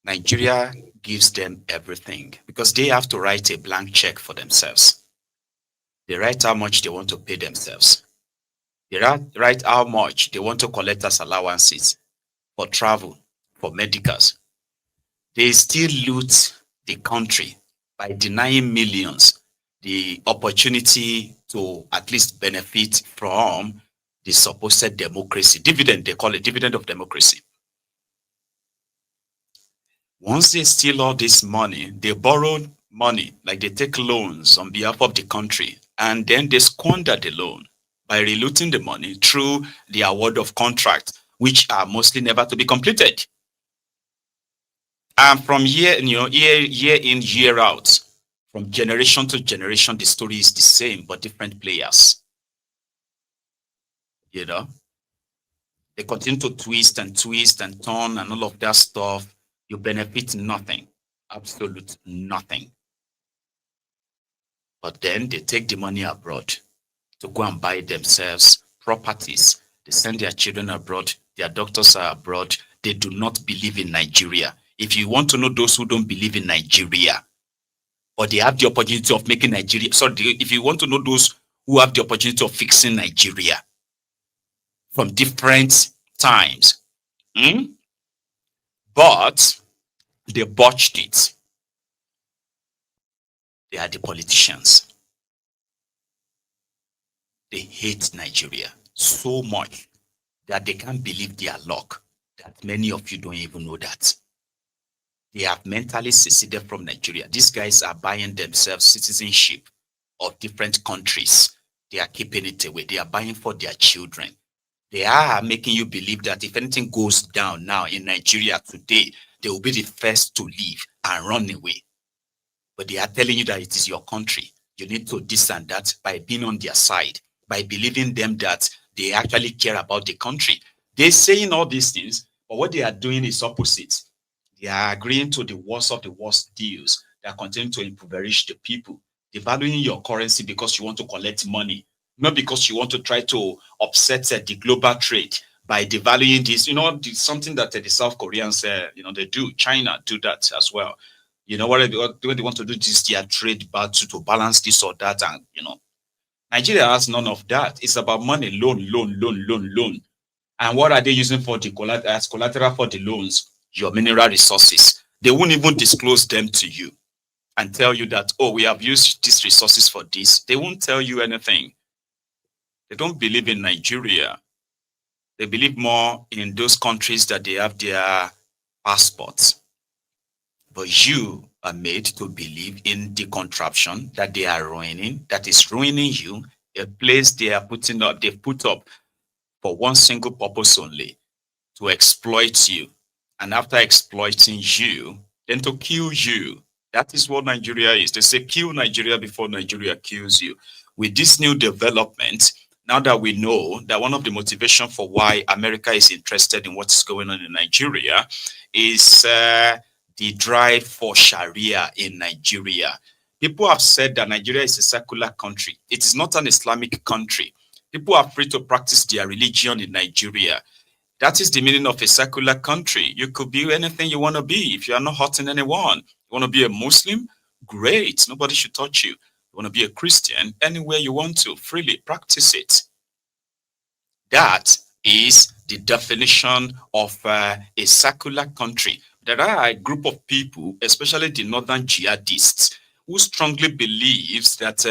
Nigeria gives them everything because they have to write a blank check for themselves. They write how much they want to pay themselves. They write how much they want to collect as allowances for travel, for medicals. They still loot the country by denying millions the opportunity to at least benefit from the supposed democracy. Dividend, they call it dividend of democracy. Once they steal all this money, they borrow money, like they take loans on behalf of the country, and then they squander the loan by relooting the money through the award of contracts, which are mostly never to be completed. And from year in, year out, from generation to generation, the story is the same, but different players. They continue to twist and turn and all of that stuff. You benefit nothing, absolute nothing. But then they take the money abroad to go and buy themselves properties. They send their children abroad. Their doctors are abroad. They do not believe in Nigeria. If you want to know those who don't believe in Nigeria, or they have the opportunity of making Nigeria, if you want to know those who have the opportunity of fixing Nigeria from different times, but they botched it. They are the politicians. They hate Nigeria so much that they can't believe their luck, that many of you don't even know that. They have mentally seceded from Nigeria. These guys are buying themselves citizenship of different countries. They are keeping it away. They are buying for their children. They are making you believe that if anything goes down now in Nigeria today, they will be the first to leave and run away. But they are telling you that it is your country. You need to this and that by being on their side, by believing them that they actually care about the country. They're saying all these things, but what they are doing is opposite. They are agreeing to the worst of the worst deals that continue to impoverish the people, devaluing your currency because you want to collect money, not because you want to try to upset the global trade, by devaluing this. You know, something that the South Koreans, they do. China do that as well. You know, what they want to do this their trade battle to balance this or that, and Nigeria has none of that. It's about money, loan. And what are they using for as collateral for the loans? Your mineral resources. They won't even disclose them to you and tell you that, oh, we have used these resources for this. They won't tell you anything. They don't believe in Nigeria. They believe more in those countries that they have their passports. But you are made to believe in the contraption that they are ruining, that is ruining you, a place they put up for one single purpose only, to exploit you. And after exploiting you, then to kill you. That is what Nigeria is. They say kill Nigeria before Nigeria kills you. With this new development, now that we know that one of the motivation for why America is interested in what is going on in Nigeria is the drive for Sharia in Nigeria. People have said that Nigeria is a secular country. It is not an Islamic country. People are free to practice their religion in Nigeria. That is the meaning of a secular country. You could be anything you want to be if you are not hurting anyone. You want to be a Muslim? Great. Nobody should touch you. You want to be a Christian? Anywhere you want to, freely practice it. That is the definition of a secular country. There are a group of people, especially the northern jihadists, who strongly believes that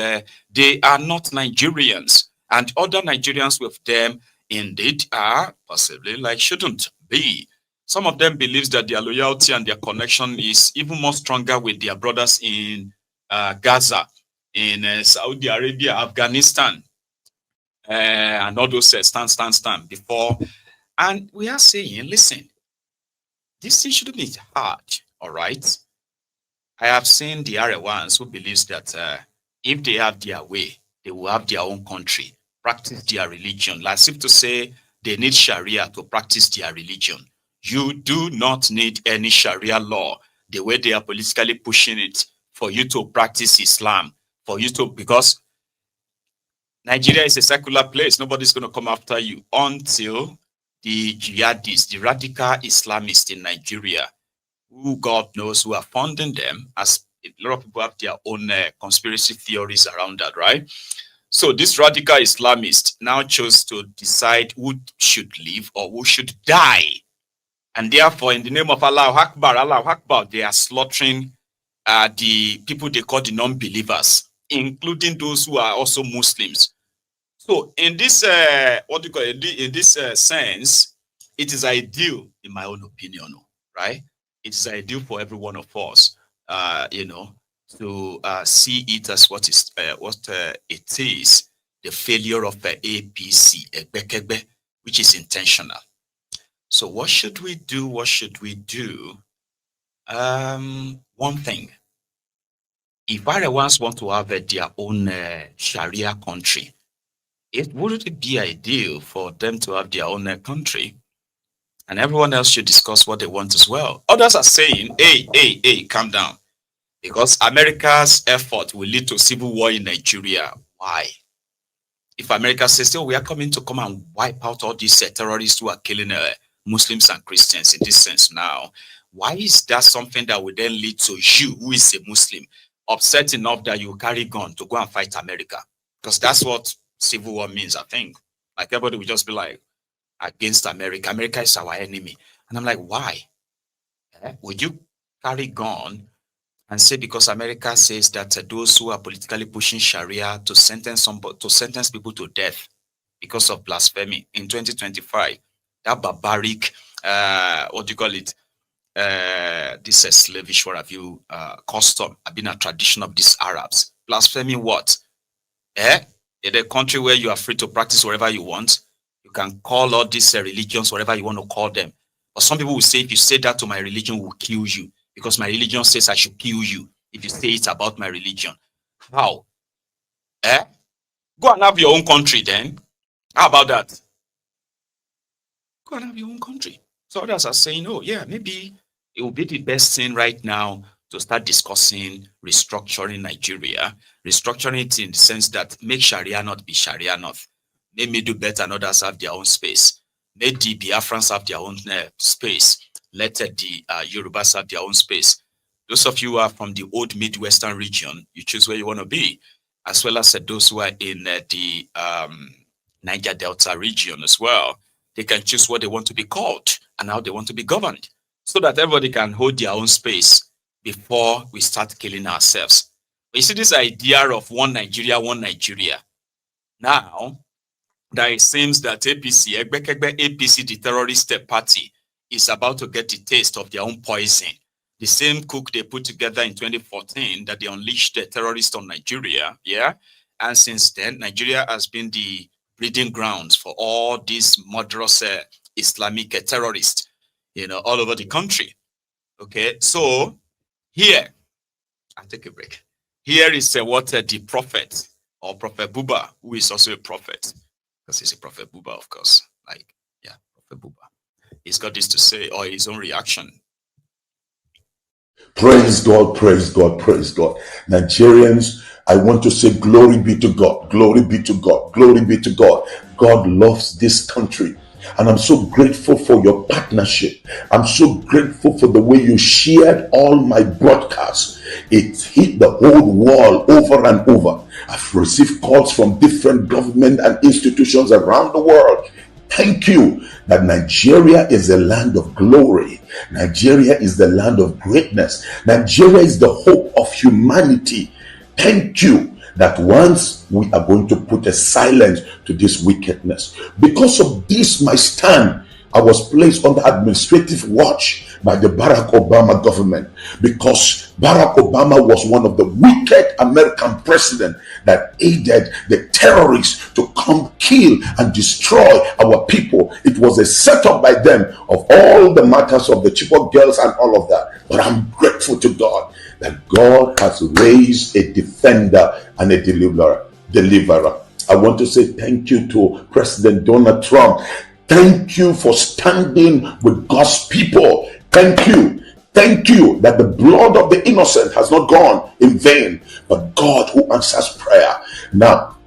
they are not Nigerians, and other Nigerians with them indeed are possibly shouldn't be. Some of them believes that their loyalty and their connection is even more stronger with their brothers in Gaza, in Saudi Arabia, Afghanistan, and all those stand before. And we are saying, listen, this thing shouldn't be hard, all right? I have seen the Arewans who believes that if they have their way, they will have their own country, practice their religion. As if to say they need Sharia to practice their religion. You do not need any Sharia law, the way they are politically pushing it, for you to practice Islam, because Nigeria is a secular place. Nobody's going to come after you until the jihadists, the radical Islamists in Nigeria, who God knows who are funding them, as a lot of people have their own conspiracy theories around that, right? So this radical Islamist now chose to decide who should live or who should die. And therefore, in the name of Allah Akbar, they are slaughtering the people they call the non-believers, including those who are also Muslims. So in this, sense, it is ideal, in my own opinion, right? It is ideal for every one of us, to see it as what it is, the failure of APC, which is intentional. So what should we do? What should we do? One thing, if Arewans want to have their own Sharia country, wouldn't it be ideal for them to have their own country? And everyone else should discuss what they want as well. Others are saying, hey, calm down. Because America's effort will lead to civil war in Nigeria. Why? If America says, we are coming to come and wipe out all these terrorists who are killing Muslims and Christians in this sense now, why is that something that will then lead to you, who is a Muslim, upset enough that you carry gun to go and fight America? Because that's what civil war means, I think. Like everybody will just be like, against America. America is our enemy. And I'm like, why? Would you carry gun and say because America says that those who are politically pushing Sharia to sentence people to death because of blasphemy in 2025, that barbaric, this slavish, what have you, custom, have been a tradition of these Arabs. Blasphemy what? In a country where you are free to practice whatever you want, you can call all these religions whatever you want to call them. But some people will say, if you say that to my religion, will kill you. Because my religion says I should kill you if you say it's about my religion. How? Go and have your own country then. How about that? Go and have your own country. So others are saying, oh yeah, maybe it will be the best thing right now to start discussing restructuring Nigeria. Restructuring it in the sense that make Sharia not be Sharia not. They may do better and others have their own space. Let the Biafrans have their own space. Let the Yorubas have their own space. Those of you who are from the old Midwestern region, you choose where you want to be, as well as those who are in the Niger Delta region as well. They can choose what they want to be called and how they want to be governed, so that everybody can hold their own space before we start killing ourselves. But you see this idea of one Nigeria. Now, that it seems that APC, the terrorist party, is about to get the taste of their own poison. The same cook they put together in 2014 that they unleashed the terrorists on Nigeria, yeah? And since then, Nigeria has been the breeding grounds for all these murderous Islamic terrorists, all over the country. Okay, so here, I'll take a break. Here is what the prophet, or Prophet Buba, who is also a prophet, because he's a Prophet Buba, of course. Prophet Buba. He's got this to say, or his own reaction. Praise God, praise God, praise God. Nigerians, I want to say glory be to God, glory be to God, glory be to God. God loves this country. And I'm so grateful for your partnership. I'm so grateful for the way you shared all my broadcasts. It hit the whole wall over and over. I've received calls from different government and institutions around the world. Thank you that Nigeria is a land of glory. Nigeria is the land of greatness. Nigeria is the hope of humanity. Thank you that once we are going to put a silence to this wickedness. Because of this, my stand, I was placed under administrative watch by the Barack Obama government, because Barack Obama was one of the wicked American presidents that aided the terrorists to come kill and destroy our people. It was a setup by them of all the matters of the Chibok girls and all of that. But I'm grateful to God that God has raised a defender and a deliverer. I want to say thank you to President Donald Trump. Thank you for standing with God's people. Thank you. Thank you that the blood of the innocent has not gone in vain, but God who answers prayer. Now,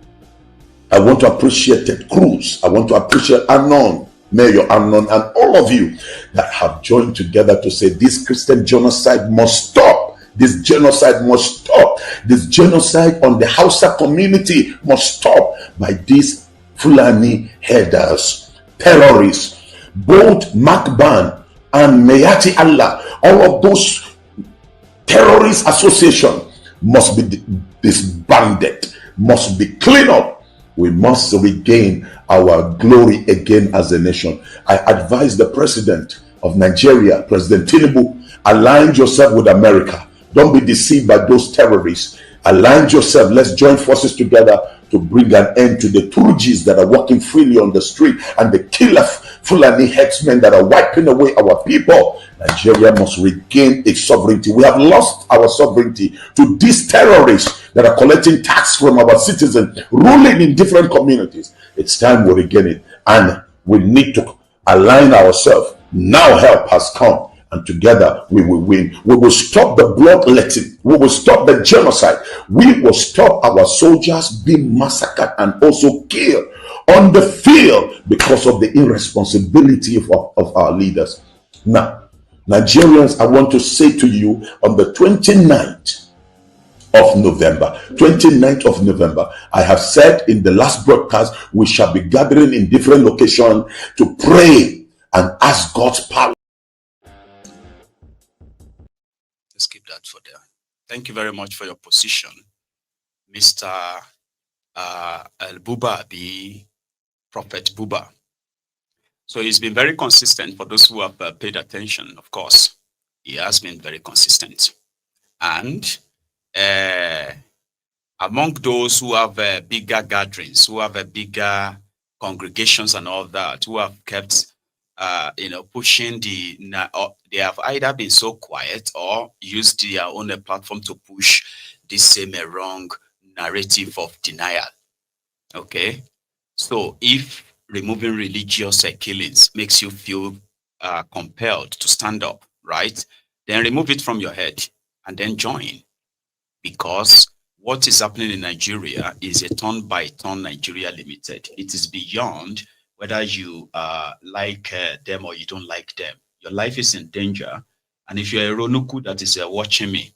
I want to appreciate Ted Cruz. I want to appreciate Anon, Mayor Anon, and all of you that have joined together to say this Christian genocide must stop. This genocide must stop. This genocide on the Hausa community must stop by these Fulani headers, terrorists. Both Makban and Mayati Allah, all of those terrorist associations must be disbanded, must be cleaned up. We must regain our glory again as a nation. I advise the president of Nigeria, President Tinubu, align yourself with America. Don't be deceived by those terrorists. Align yourself. Let's join forces together to bring an end to the Turjis that are walking freely on the street and the killer Fulani headsmen that are wiping away our people. Nigeria must regain its sovereignty. We have lost our sovereignty to these terrorists that are collecting tax from our citizens, ruling in different communities. It's time we regain it, and we need to align ourselves. Now help has come, and together we will win. We will stop the bloodletting. We will stop the genocide. We will stop our soldiers being massacred and also killed on the field because of the irresponsibility of our leaders. Now, Nigerians, I want to say to you, on the 29th of November, 29th of November, I have said in the last broadcast, we shall be gathering in different locations to pray and ask God's power. Let's keep that for there. Thank you very much for your position, Mr. Buba, the Prophet Buba. So he's been very consistent. For those who have paid attention, of course, he has been very consistent. And among those who have bigger gatherings, who have bigger congregations and all that, who have kept pushing they have either been so quiet or used their own platform to push this same wrong narrative of denial. Okay, so if removing religious killings makes you feel compelled to stand up, right, then remove it from your head and then join, because what is happening in Nigeria is a turn-by-turn Nigeria limited. It is beyond whether you like them or you don't like them. Your life is in danger. And if you're a Ronuku that is watching me,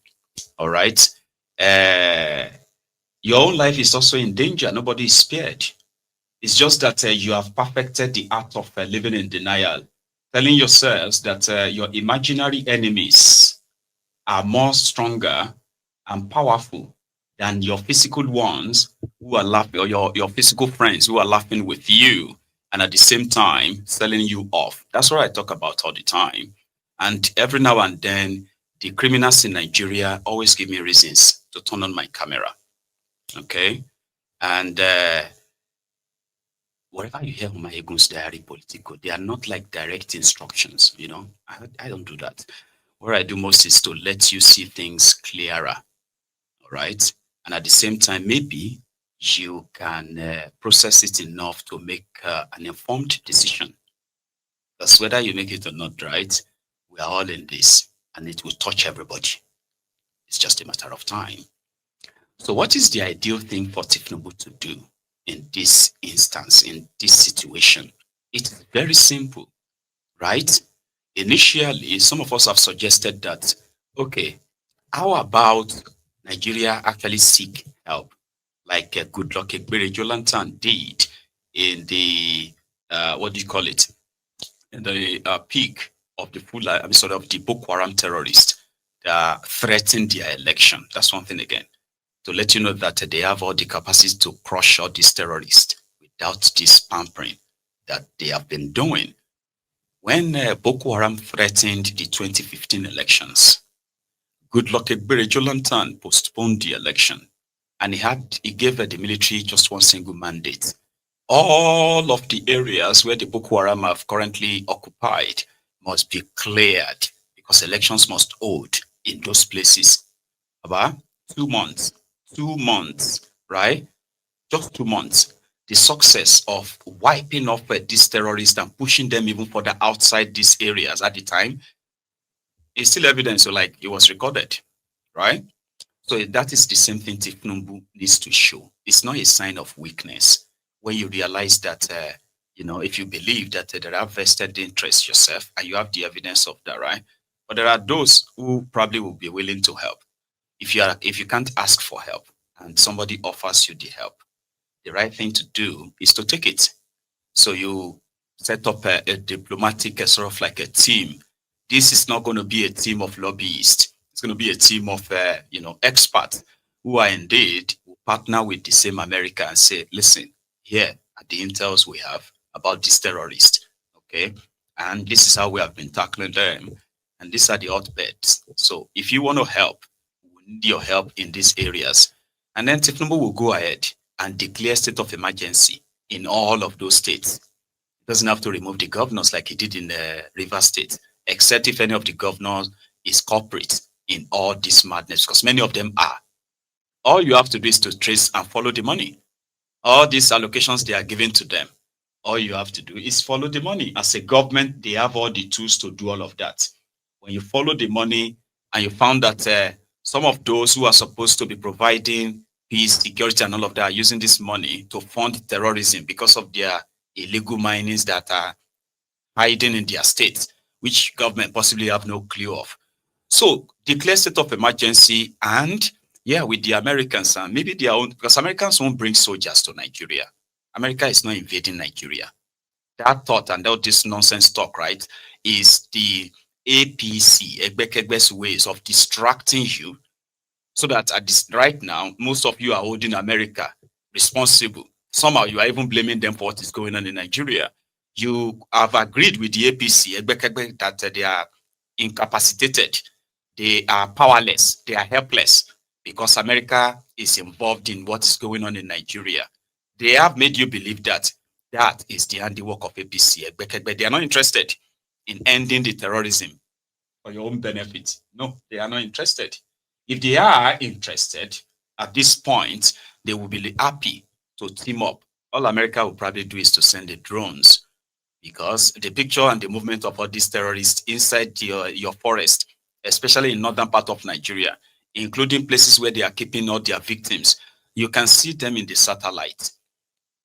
all right, your own life is also in danger. Nobody is spared. It's just that you have perfected the art of living in denial, telling yourselves that your imaginary enemies are more stronger and powerful than your physical ones who are laughing, or your physical friends who are laughing with you and at the same time selling you off. That's what I talk about all the time. And every now and then, the criminals in Nigeria always give me reasons to turn on my camera. Okay? And whatever you hear on Maiyegun's diary, Politico, they are not like direct instructions, you know. I don't do that. What I do most is to let you see things clearer, all right? And at the same time, maybe you can process it enough to make an informed decision. Because whether you make it or not, right, we are all in this, and it will touch everybody. It's just a matter of time. So what is the ideal thing for Tinubu to do in this instance, in this situation? It's very simple, right? Initially, some of us have suggested that, okay, how about Nigeria actually seek help, like Goodluck Ebele Jonathan did in the, what do you call it, in the peak of the full, sort of the Boko Haram terrorists that threatened their election. That's one thing again, to let you know that they have all the capacity to crush all these terrorists without this pampering that they have been doing. When Boko Haram threatened the 2015 elections, Goodluck Ebele Jonathan postponed the election, and he gave the military just one single mandate. All of the areas where the Boko Haram have currently occupied must be cleared, because elections must hold in those places. About 2 months, right? Just 2 months. The success of wiping off these terrorists and pushing them even further outside these areas at the time is still evidence, so like it was recorded, right? So that is the same thing Tinubu needs to show. It's not a sign of weakness when you realize that, you know, if you believe that there are vested interests yourself and you have the evidence of that, right? But there are those who probably will be willing to help. If you can't ask for help and somebody offers you the help, the right thing to do is to take it. So you set up a diplomatic, sort of like a team. This is not going to be a team of lobbyists. It's going to be a team of, you know, experts who are indeed will partner with the same America and say, listen, here are the intels we have about these terrorists, okay? And this is how we have been tackling them. And these are the hotbeds. So if you want to help, we need your help in these areas. And then Tinubu will go ahead and declare state of emergency in all of those states. He doesn't have to remove the governors like he did in Rivers State, except if any of the governors is corporate in all this madness, because many of them are. All you have to do is to trace and follow the money. All these allocations they are giving to them, all you have to do is follow the money. As a government, they have all the tools to do all of that. When you follow the money and you found that some of those who are supposed to be providing peace, security, and all of that are using this money to fund terrorism because of their illegal minings that are hiding in their states, which government possibly have no clue of. So declare state of emergency, and yeah, with the Americans, and maybe their own, because Americans won't bring soldiers to Nigeria. America is not invading Nigeria. That thought and all this nonsense talk, right, is the APC, Egbekegbe's ways of distracting you, so that at this right now, most of you are holding America responsible. Somehow you are even blaming them for what is going on in Nigeria. You have agreed with the APC, Egbekegbe, that they are incapacitated, they are powerless, they are helpless, because America is involved in what's going on in Nigeria. They have made you believe that that is the handiwork of APC, Egbekegbe. They are not interested in ending the terrorism for your own benefit. No, they are not interested. If they are interested, at this point, they will be happy to team up. All America will probably do is to send the drones, because the picture and the movement of all these terrorists inside your forest, especially in northern part of Nigeria, including places where they are keeping all their victims, you can see them in the satellite.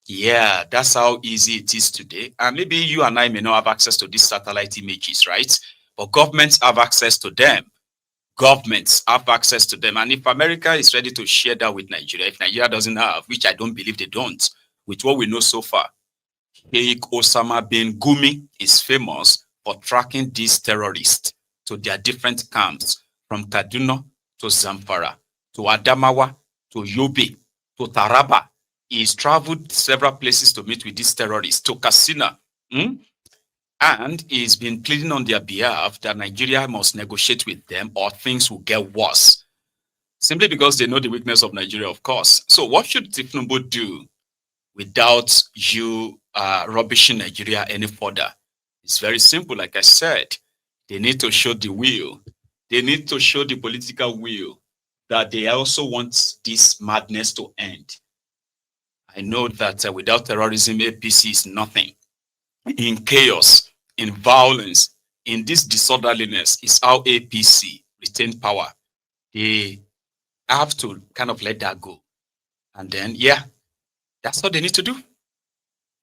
Yeah, that's how easy it is today. And maybe you and I may not have access to these satellite images, right? But governments have access to them. Governments have access to them. And if America is ready to share that with Nigeria, if Nigeria doesn't have, which I don't believe they don't, with what we know so far, Sheikh Osama bin Gumi is famous for tracking these terrorists to their different camps, from Kaduna to Zamfara, to Adamawa, to Yobe, to Taraba. He's traveled several places to meet with these terrorists, to Katsina. And he's been pleading on their behalf that Nigeria must negotiate with them or things will get worse. Simply because they know the weakness of Nigeria, of course. So what should Tinubu do without you rubbishing Nigeria any further? It's very simple. Like I said, they need to show the will. They need to show the political will that they also want this madness to end. I know that without terrorism, APC is nothing. In chaos, in violence, in this disorderliness is how APC retain power. They have to kind of let that go. And then, yeah, that's what they need to do.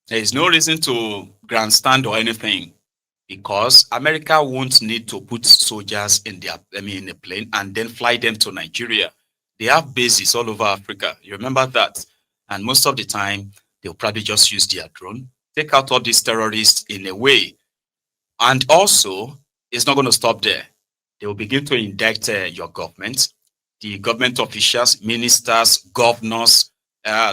There is no reason to grandstand or anything, because America won't need to put soldiers in in a plane and then fly them to Nigeria. They have bases all over Africa. You remember that? And most of the time, they'll probably just use their drone, take out all these terrorists in a way. And also, it's not going to stop there. They will begin to indict your government, the government officials, ministers, governors,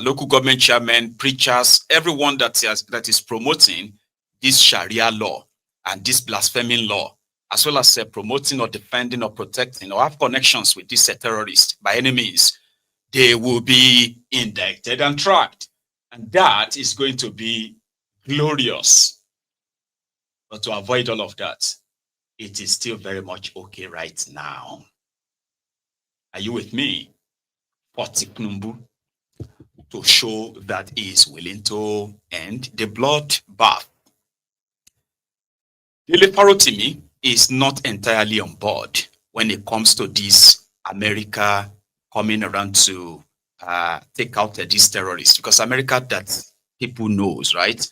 local government chairmen, preachers, everyone that is promoting this Sharia law and this blaspheming law, as well as promoting or defending or protecting or have connections with these terrorists by any means. They will be indicted and tracked. And that is going to be glorious. But to avoid all of that, it is still very much okay right now. Are you with me? For Tinubu to show that he is willing to end the bloodbath. Dele Farotimi is not entirely on board when it comes to this America coming around to take out these terrorists, because America, that people knows, right?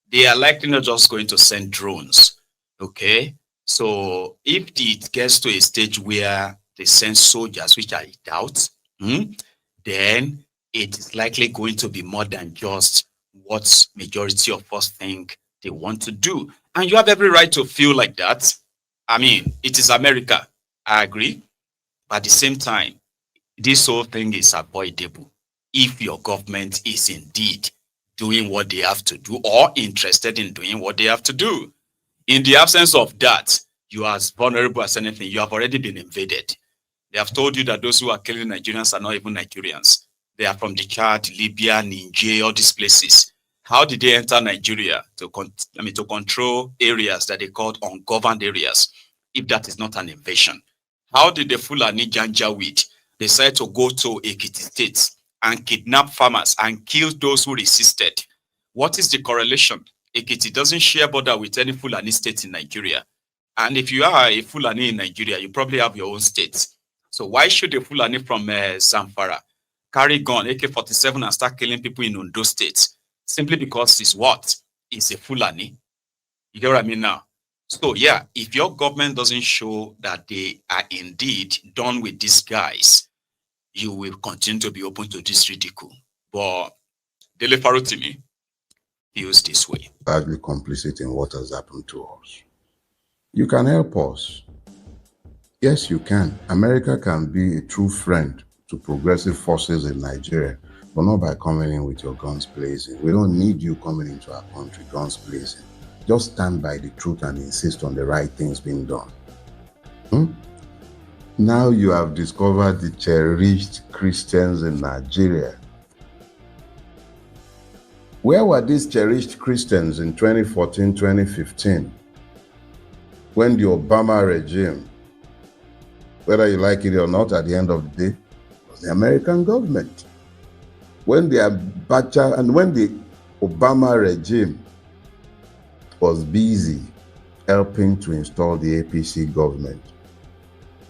They are likely not just going to send drones, okay? So if it gets to a stage where they send soldiers, which I doubt, then it is likely going to be more than just what majority of us think they want to do. And you have every right to feel like that. I mean, it is America, I agree. But at the same time, this whole thing is avoidable if your government is indeed doing what they have to do or interested in doing what they have to do. In the absence of that, you are as vulnerable as anything. You have already been invaded. They have told you that those who are killing Nigerians are not even Nigerians. They are from the Chad, Libya, Niger, all these places. How did they enter Nigeria to control areas that they called ungoverned areas, if that is not an invasion? How did the Fulani Janjaweed decide to go to Ekiti State and kidnap farmers and kill those who resisted? What is the correlation? Ekiti doesn't share border with any Fulani state in Nigeria. And if you are a Fulani in Nigeria, you probably have your own state. So why should a Fulani from Zamfara carry gun, AK-47, and start killing people in Ondo State? Simply because he's what? He's a Fulani. You get what I mean now? So yeah, if your government doesn't show that they are indeed done with these guys, you will continue to be open to this ridicule. But Dele Farotimi feels this way. Badly complicit in what has happened to us. You can help us. Yes, you can. America can be a true friend to progressive forces in Nigeria, but not by coming in with your guns blazing. We don't need you coming into our country, guns blazing. Just stand by the truth and insist on the right things being done. Now you have discovered the cherished Christians in Nigeria. Where were these cherished Christians in 2014, 2015? When the Obama regime, whether you like it or not, at the end of the day, was the American government. When the Abacha and when the Obama regime was busy helping to install the APC government,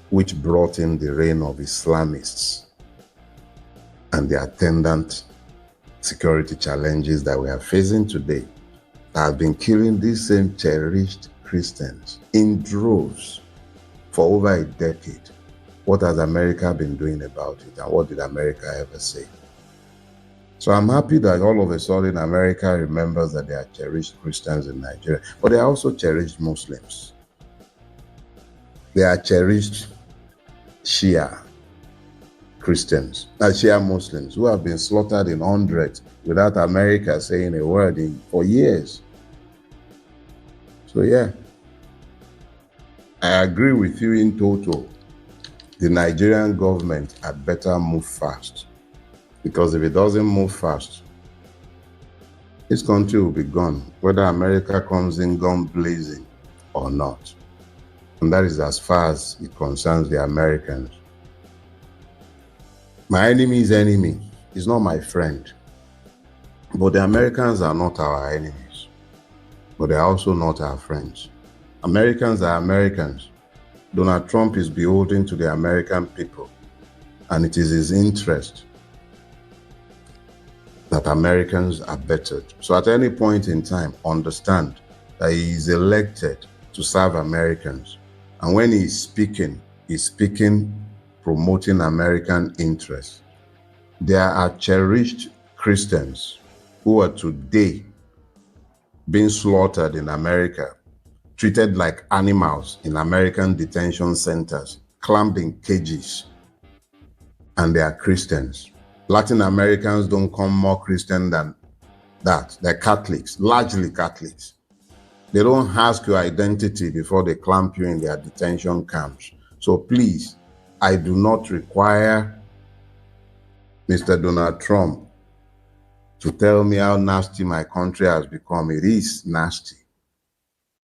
which brought in the reign of Islamists and the attendant security challenges that we are facing today that have been killing these same cherished Christians in droves for over a decade. What has America been doing about it, and what did America ever say? So I'm happy that all of a sudden America remembers that there are cherished Christians in Nigeria, but there are also cherished Muslims. There are cherished Shia Christians, Shia Muslims who have been slaughtered in hundreds without America saying a word for years. So yeah, I agree with you in total. The Nigerian government had better move fast, because if it doesn't move fast, this country will be gone, whether America comes in gun blazing or not. And that is as far as it concerns the Americans. My enemy's enemy is not my friend. But the Americans are not our enemies. But they are also not our friends. Americans are Americans. Donald Trump is beholden to the American people. And it is his interest that Americans are bettered. So at any point in time, understand that he is elected to serve Americans. And when he is speaking, he's speaking promoting American interests. There are cherished Christians who are today being slaughtered in America, treated like animals in American detention centers, clamped in cages, and they are Christians. Latin Americans don't come more Christian than that. They're Catholics, largely Catholics. They don't ask your identity before they clamp you in their detention camps. So please, I do not require Mr. Donald Trump to tell me how nasty my country has become. It is nasty.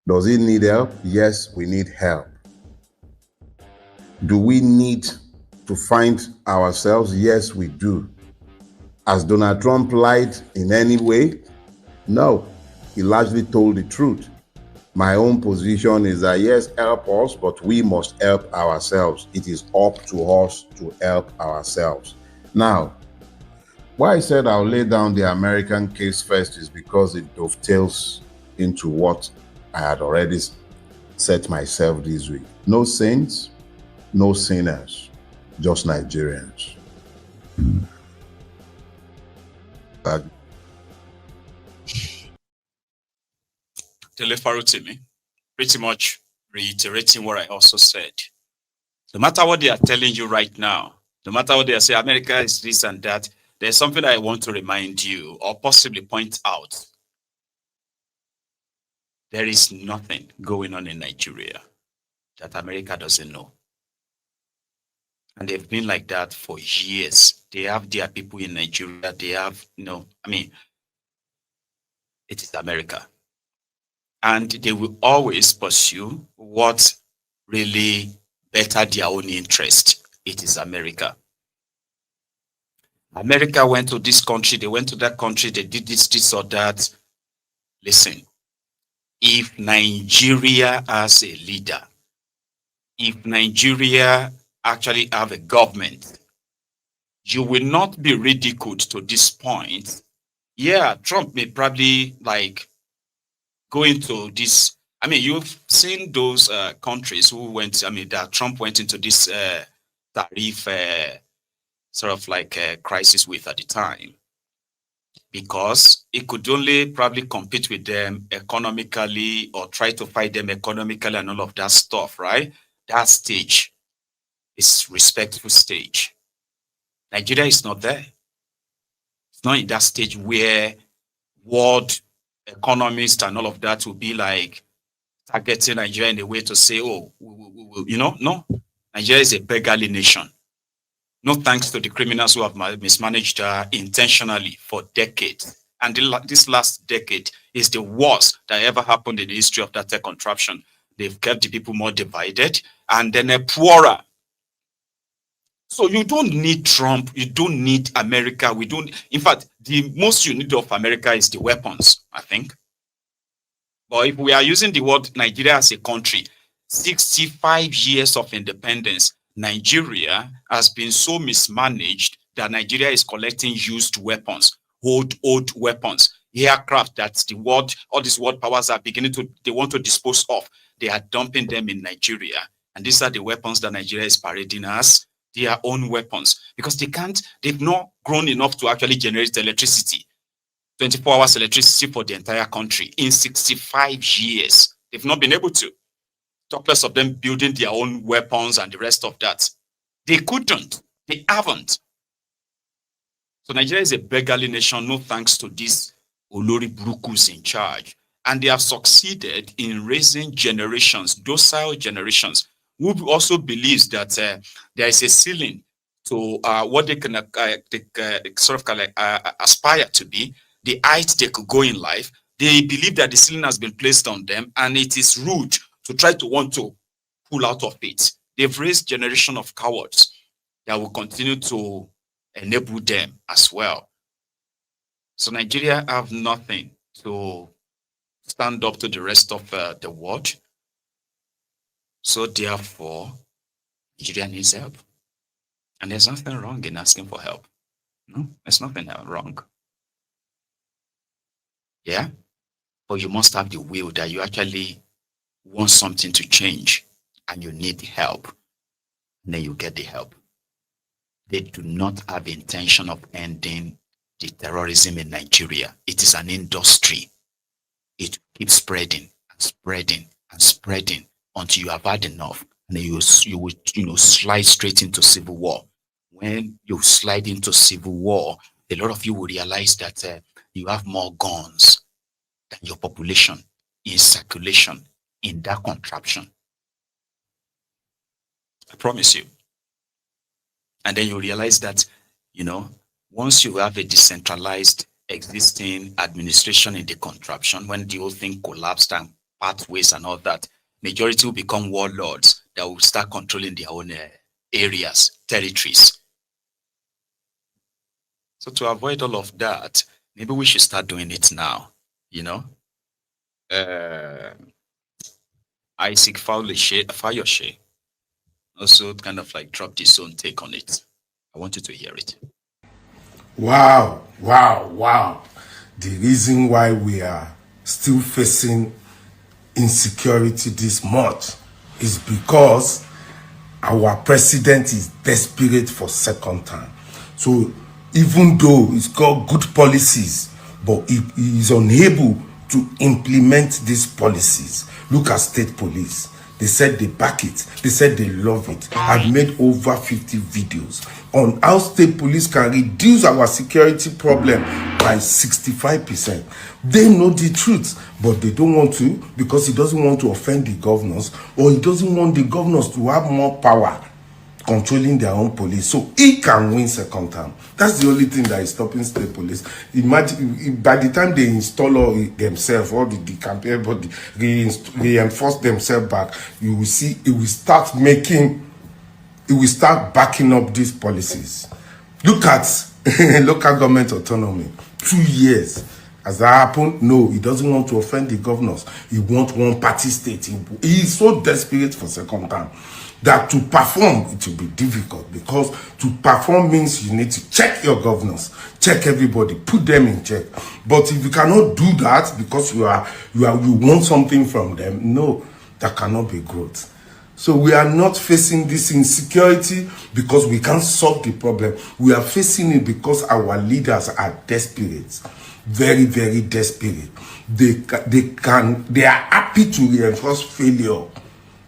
Does it need help? Yes, we need help. Do we need to find ourselves? Yes, we do. Has Donald Trump lied in any way? No. He largely told the truth. My own position is that yes, help us, but we must help ourselves. It is up to us to help ourselves. Now, why I said I'll lay down the American case first is because it dovetails into what I had already set myself this week. No saints, no sinners, just Nigerians. Telefarutimi, pretty much reiterating what I also said. No matter what they are telling you right now, no matter what they are saying, America is this and that, there's something I want to remind you or possibly point out. There is nothing going on in Nigeria that America doesn't know. And they've been like that for years. They have their people in Nigeria. They have, it is America. And they will always pursue what really better their own interest. It is America. America went to this country, they went to that country, they did this or that. Listen, if Nigeria has a leader, if Nigeria actually have a government, you will not be ridiculed to this point. Yeah, Trump may probably go into this. You've seen those countries who went, that Trump went into this tariff crisis with at the time, because it could only probably compete with them economically or try to fight them economically and all of that stuff, right? That stage is respectful stage. Nigeria is not there. It's not in that stage where world economists and all of that will be targeting Nigeria in a way to say, no. Nigeria is a beggarly nation. No thanks to the criminals who have mismanaged intentionally for decades. And this last decade is the worst that ever happened in the history of that contraption. They've kept the people more divided and then poorer. So you don't need Trump. You don't need America. In fact, the most you need of America is the weapons, I think. But if we are using the word Nigeria as a country, 65 years of independence, Nigeria has been so mismanaged that Nigeria is collecting used weapons. hold old weapons, aircraft that all these world powers are they want to dispose of. They are dumping them in Nigeria. And these are the weapons that Nigeria is parading as their own weapons, because they've not grown enough to actually generate electricity, 24 hours electricity for the entire country in 65 years. They've not been able to. Talk less of them building their own weapons and the rest of that. They couldn't. They haven't. So Nigeria is a beggarly nation, no thanks to these Olori Burukus in charge. And they have succeeded in raising generations, docile generations, who also believes that there is a ceiling to what they can aspire to be, the height they could go in life. They believe that the ceiling has been placed on them, and it is rude to try to want to pull out of it. They've raised a generation of cowards that will continue to enable them as well. So Nigeria have nothing to stand up to the rest of the world. So therefore, Nigeria needs help. And there's nothing wrong in asking for help. No, there's nothing wrong. Yeah? But you must have the will that you actually want something to change and you need help. And then you get the help. They do not have the intention of ending the terrorism in Nigeria. It is an industry. It keeps spreading and spreading and spreading until you have had enough. And then you will slide straight into civil war. When you slide into civil war, a lot of you will realize that you have more guns than your population in circulation in that contraption. I promise you. And then you realize that, once you have a decentralized existing administration in the contraption, when the whole thing collapsed and pathways and all that, majority will become warlords that will start controlling their own areas, territories. So to avoid all of that, maybe we should start doing it now, Isaac Fayoshe also kind of like dropped his own take on it. I want you to hear it. Wow. The reason why we are still facing insecurity this much is because our president is desperate for second term. So even though he's got good policies, but he is unable to implement these policies. Look at state police. They said they back it. They said they love it. I've made over 50 videos on how state police can reduce our security problem by 65%. They know the truth, but they don't want to because he doesn't want to offend the governors, or he doesn't want the governors to have more power controlling their own police, so he can win second term. That's the only thing that is stopping state police. Imagine by the time they install all themselves, all the campaign body reinforce themselves back, you will see it will start backing up these policies. Look at local government autonomy. 2 years. Has that happened? No, he doesn't want to offend the governors. He wants one party state. He is so desperate for second term that to perform, it will be difficult, because to perform means you need to check your governors, check everybody, put them in check. But if you cannot do that because you want something from them, no, that cannot be growth. So we are not facing this insecurity because we can't solve the problem. We are facing it because our leaders are desperate, very, very desperate. They are happy to reinforce failure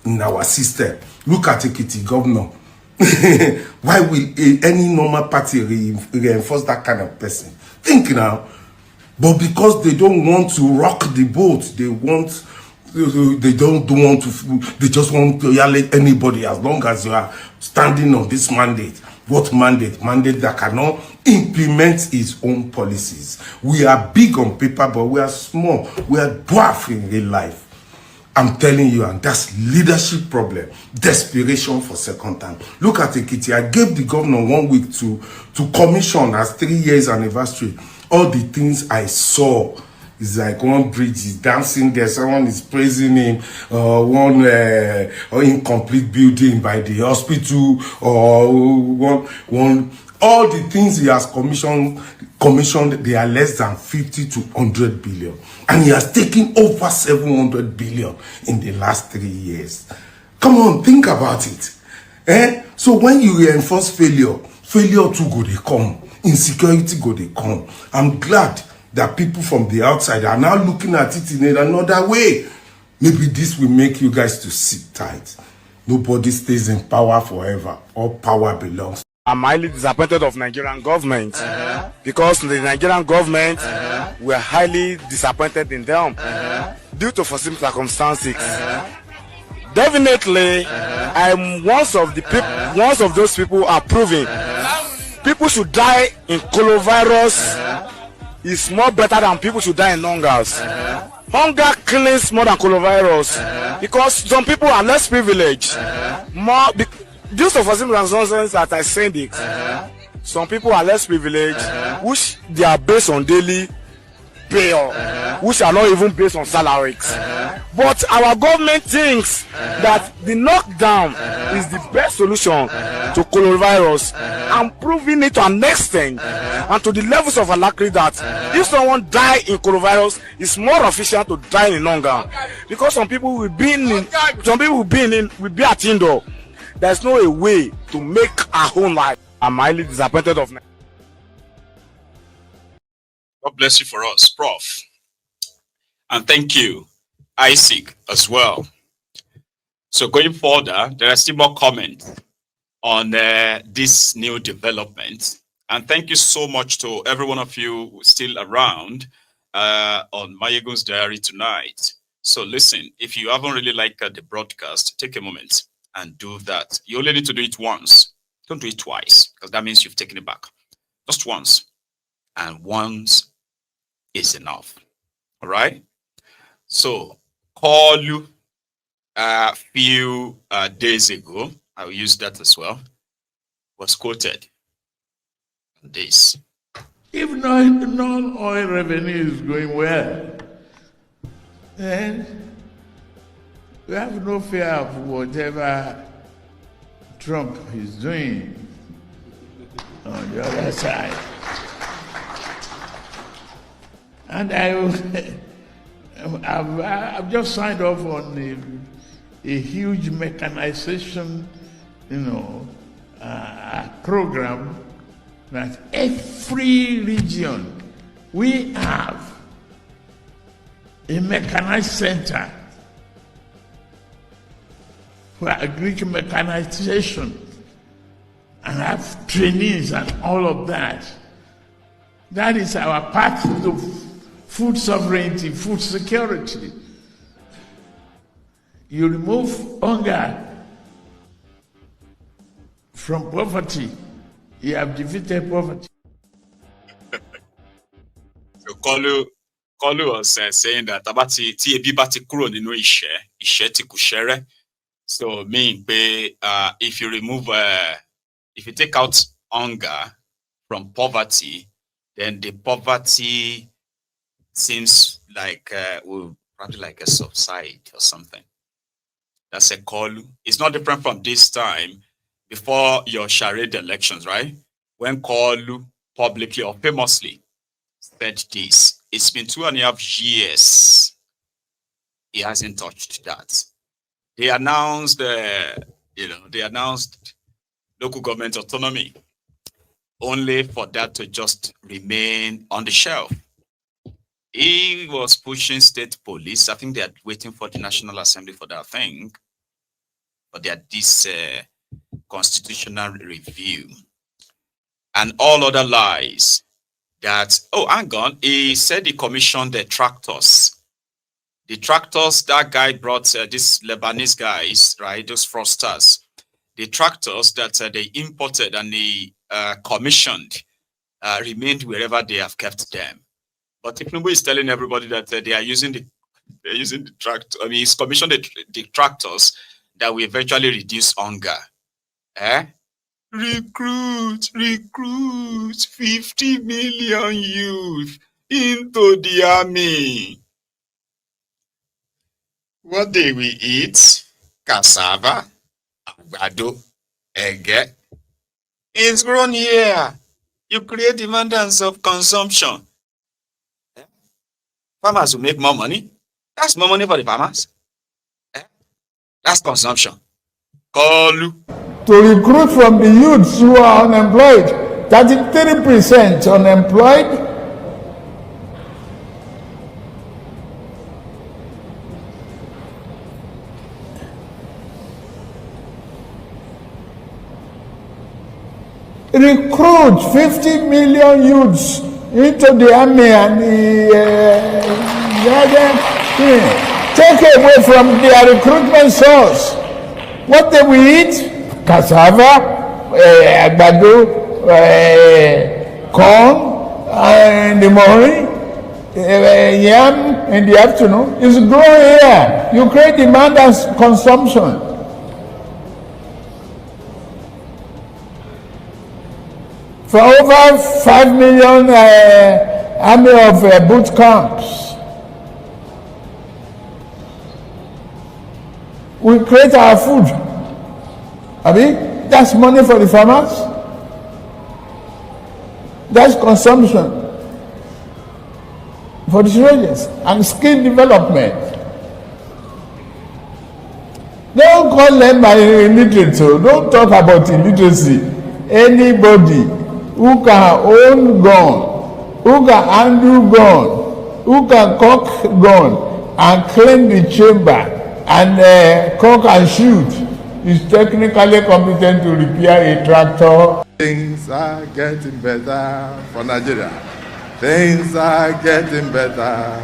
in our system. Look at Ekiti governor. Why will any normal party reinforce that kind of person? Think now. But because they don't want to rock the boat, they just want to yell at anybody as long as you are standing on this mandate. What mandate? Mandate that cannot implement its own policies. We are big on paper, but we are small. We are dwarf in real life. I'm telling you, and that's leadership problem. Desperation for second time. Look at Ekiti. I gave the governor 1 week to commission as 3 years anniversary. All the things I saw is like one bridge is dancing there, someone is praising him, one incomplete building by the hospital, or one all the things he has commissioned commissioned, they are less than 50 to 100 billion. And he has taken over 700 billion in the last 3 years. Come on, think about it. So when you reinforce failure too go they come. Insecurity go they come. I'm glad that people from the outside are now looking at it in another way. Maybe this will make you guys to sit tight. Nobody stays in power forever. All power belongs. I'm highly disappointed of Nigerian government because the Nigerian government were highly disappointed in them due to foreseen circumstances. Definitely, I'm one of those people who are proving people should die in coronavirus is more better than people should die in hungers. Hunger kills more than coronavirus because some people are less privileged. Due to foreseen circumstances that I said it, some people are less privileged, which they are based on daily pay, which are not even based on salaries. But our government thinks that the lockdown is the best solution to coronavirus, and proving it to an extent and to the levels of alacrity that if someone die in coronavirus, it's more efficient to die in hunger, because some people will be be at indoor. There's no a way to make our own life. I'm highly disappointed of. God bless you for us, Prof. And thank you, Isaac, as well. So going further, there are still more comments on this new development. And thank you so much to every one of you who's still around on Maiyegun's Diary tonight. So listen, if you haven't really liked the broadcast, take a moment and do that. You only need to do it once. Don't do it twice, because that means you've taken it back. Just once. And once is enough. All right? So, call you a few days ago, I'll use that as well, was quoted on this. If non-oil revenue is going well, then we have no fear of whatever Trump is doing on the other side. And I've just signed off on a huge mechanization, program that every region we have a mechanized center for agricultural mechanization and have trainees and all of that. That is our path to food sovereignty, food security. You remove hunger from poverty, you have defeated poverty. So Kolu was saying that abati ti ebi bati kúrò nínú ìṣẹ́ tí kò ṣẹ́rẹ́. So mean if you remove if you take out hunger from poverty, then the poverty seems like will probably like a subside or something. That's a call. It's not different from this time before your Charade elections, right? When Kolu publicly or famously said this, it's been 2.5 years. He hasn't touched that. They announced, local government autonomy, only for that to just remain on the shelf. He was pushing state police. I think they are waiting for the National Assembly for that thing. But they had this constitutional review. And all other lies that, hang on, he said he commissioned the tractors. The tractors, that guy brought these Lebanese guys, right, those fraudsters. The tractors that they imported and they commissioned remained wherever they have kept them. But Tinubu is telling everybody that they are using the tractor. I mean, he's commissioned the tractors that will eventually reduce hunger. Recruit 50 million youth into the army. What do we eat? Cassava, àgbàdo, ege. It's grown here. You create demand of consumption. Farmers will make more money. That's more money for the farmers. That's consumption. Kolu. To recruit from the youths who are unemployed, 33% unemployed. Recruit 50 million youths into the army and the take away from their recruitment source. What they will eat? Cassava, àgbàdo, corn in the morning, yam in the afternoon. It's growing here. You create demand and consumption. For over 5 million army of boot camps, we create our food. That's money for the farmers. That's consumption for the soldiers and skill development. Don't call them illiterate. Don't talk about illiteracy. Anybody who can own gun, who can handle gun, who can cock gun and clean the chamber and cock and shoot is technically competent to repair a tractor. Things are getting better for Nigeria. Things are getting better.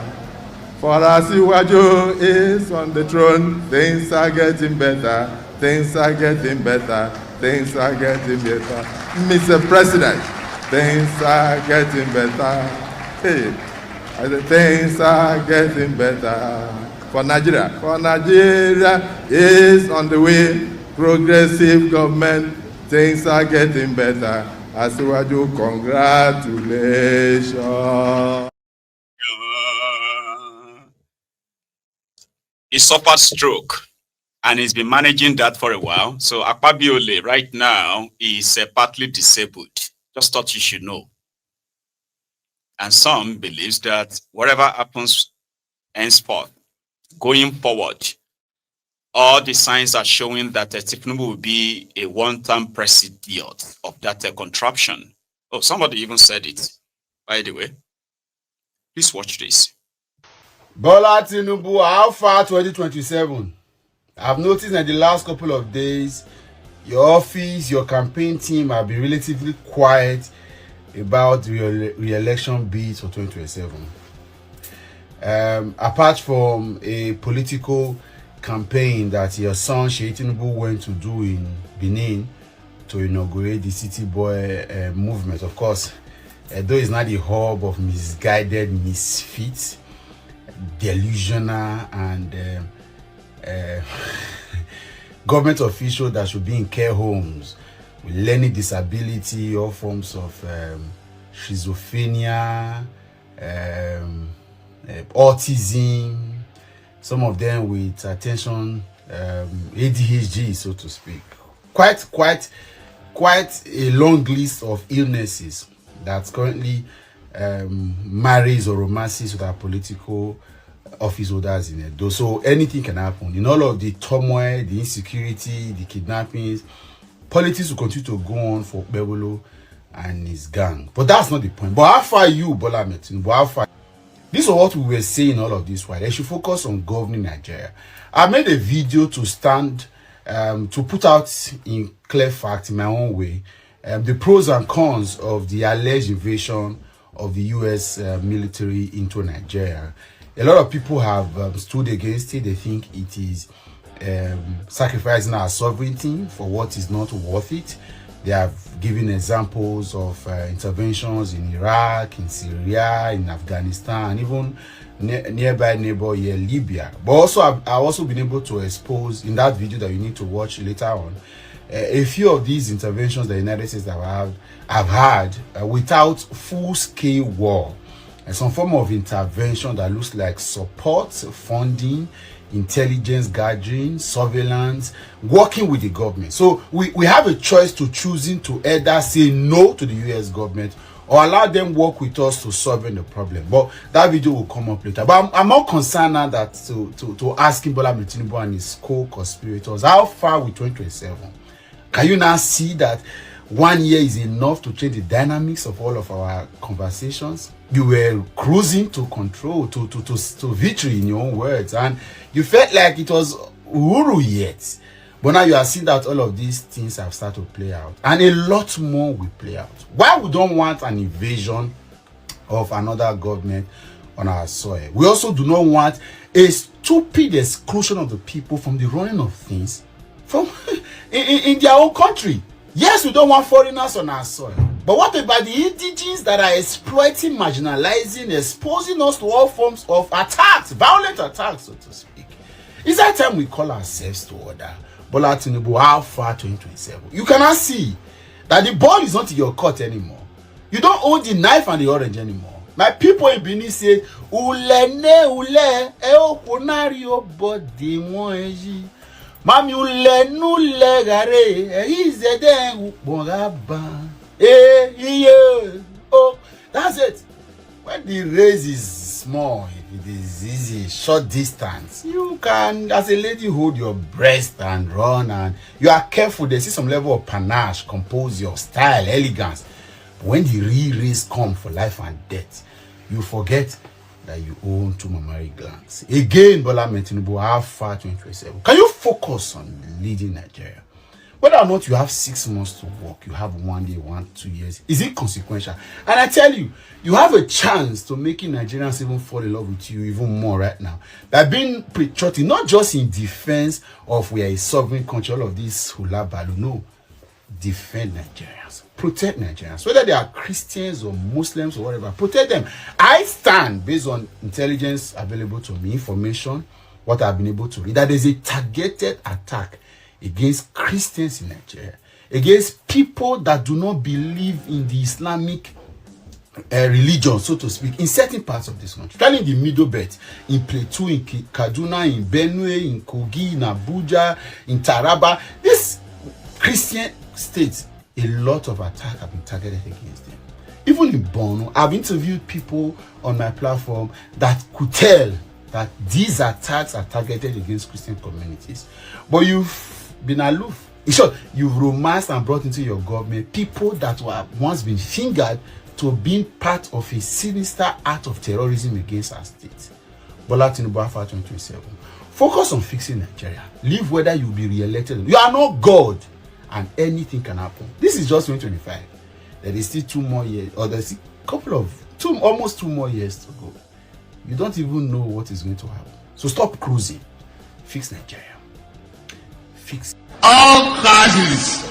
For Asiwaju is on the throne. Things are getting better. Things are getting better. Things are getting better. Mr. President, things are getting better. Hey, I said, things are getting better for Nigeria. For Nigeria is on the way. Progressive government, things are getting better. Asiwaju, congratulations. He suffered stroke. And he's been managing that for a while. So Akpabiole right now is partly disabled. Just thought you should know. And some believes that whatever happens henceforth, going forward, all the signs are showing that Tinubu will be a one-term president of that contraption. Oh, somebody even said it, by the way. Please watch this. Bola Tinubu, how far 2027? I've noticed in the last couple of days, your office, your campaign team have been relatively quiet about the re-election bids for 2027. Apart from a political campaign that your son Sheikh Tinubu went to do in Benin to inaugurate the City Boy movement, of course, though it's not the hub of misguided misfits, delusional and government officials that should be in care homes with learning disability, all forms of schizophrenia, autism, some of them with attention ADHD, so to speak. Quite a long list of illnesses that currently marries or romances with our political office holders in Edo. So anything can happen. In all of the turmoil, the insecurity, the kidnappings, politics will continue to go on for Bebolo and his gang. But that's not the point. But how far you, Bola Tinubu, how far? This is what we were saying all of this while. They should focus on governing Nigeria. I made a video to stand, to put out in clear fact, in my own way, the pros and cons of the alleged invasion of the US military into Nigeria. A lot of people have stood against it. They think it is sacrificing our sovereignty for what is not worth it. They have given examples of interventions in Iraq, in Syria, in Afghanistan, and even nearby neighbor here, Libya. But also, I've also been able to expose in that video that you need to watch later on a few of these interventions the United States have had without full-scale war. And some form of intervention that looks like support, funding, intelligence gathering, surveillance, working with the government. So we have a choice to choosing to either say no to the US government or allow them work with us to solving the problem. But that video will come up later. But I'm more concerned now that to asking Bola Tinubu and his co-conspirators, how far with 2027? Can you now see that 1 year is enough to change the dynamics of all of our conversations? You were cruising to control, to victory in your own words, and you felt like it was Uhuru yet. But now you are seeing that all of these things have started to play out, and a lot more will play out. Why we don't want an invasion of another government on our soil? We also do not want a stupid exclusion of the people from the running of things from in their own country. Yes, we don't want foreigners on our soil. But what about the indigenes that are exploiting, marginalizing, exposing us to all forms of attacks, violent attacks, so to speak? It's that time we call ourselves to order. Bola Tinubu, how far 2027? You cannot see that the ball is not in your court anymore. You don't hold the knife and the orange anymore. My people in Benin say, ule, kunario body moeji. Mami ule gare, izede ukbogaba. Oh, that's it. When the race is small, it is easy, short distance, you can, as a lady, hold your breast and run, and you are careful. They see some level of panache, composure, style, elegance. But when the real race comes for life and death, you forget that you own two mammary glands. Again, Bola Tinubu, how far 2027? Can you focus on leading Nigeria? Whether or not you have 6 months to work, you have 1 day, 2 years, is it consequential? And I tell you, you have a chance to making Nigerians even fall in love with you even more right now. By being patriotic, not just in defense of we are a sovereign country, all of this hula balu, no. Defend Nigerians. Protect Nigerians. Whether they are Christians or Muslims or whatever, protect them. I stand, based on intelligence available to me, information, what I've been able to read, that there's a targeted attack against Christians in Nigeria, against people that do not believe in the Islamic religion, so to speak, in certain parts of this country, in the middle belt, in Plateau, in Kaduna, in Benue, in Kogi, in Abuja, in Taraba. These Christian states, a lot of attacks have been targeted against them. Even in Borno, I've interviewed people on my platform that could tell that these attacks are targeted against Christian communities. But you've been aloof. In short, you've romanced and brought into your government people that were once been fingered to being part of a sinister act of terrorism against our state. Bola Tinubu, after 2027. Focus on fixing Nigeria. Leave whether you'll be re-elected. You are not God, and anything can happen. This is just 2025. There is still 2 more years, or there's a couple of almost 2 more years to go. You don't even know what is going to happen. So stop cruising. Fix Nigeria. Fix all classes.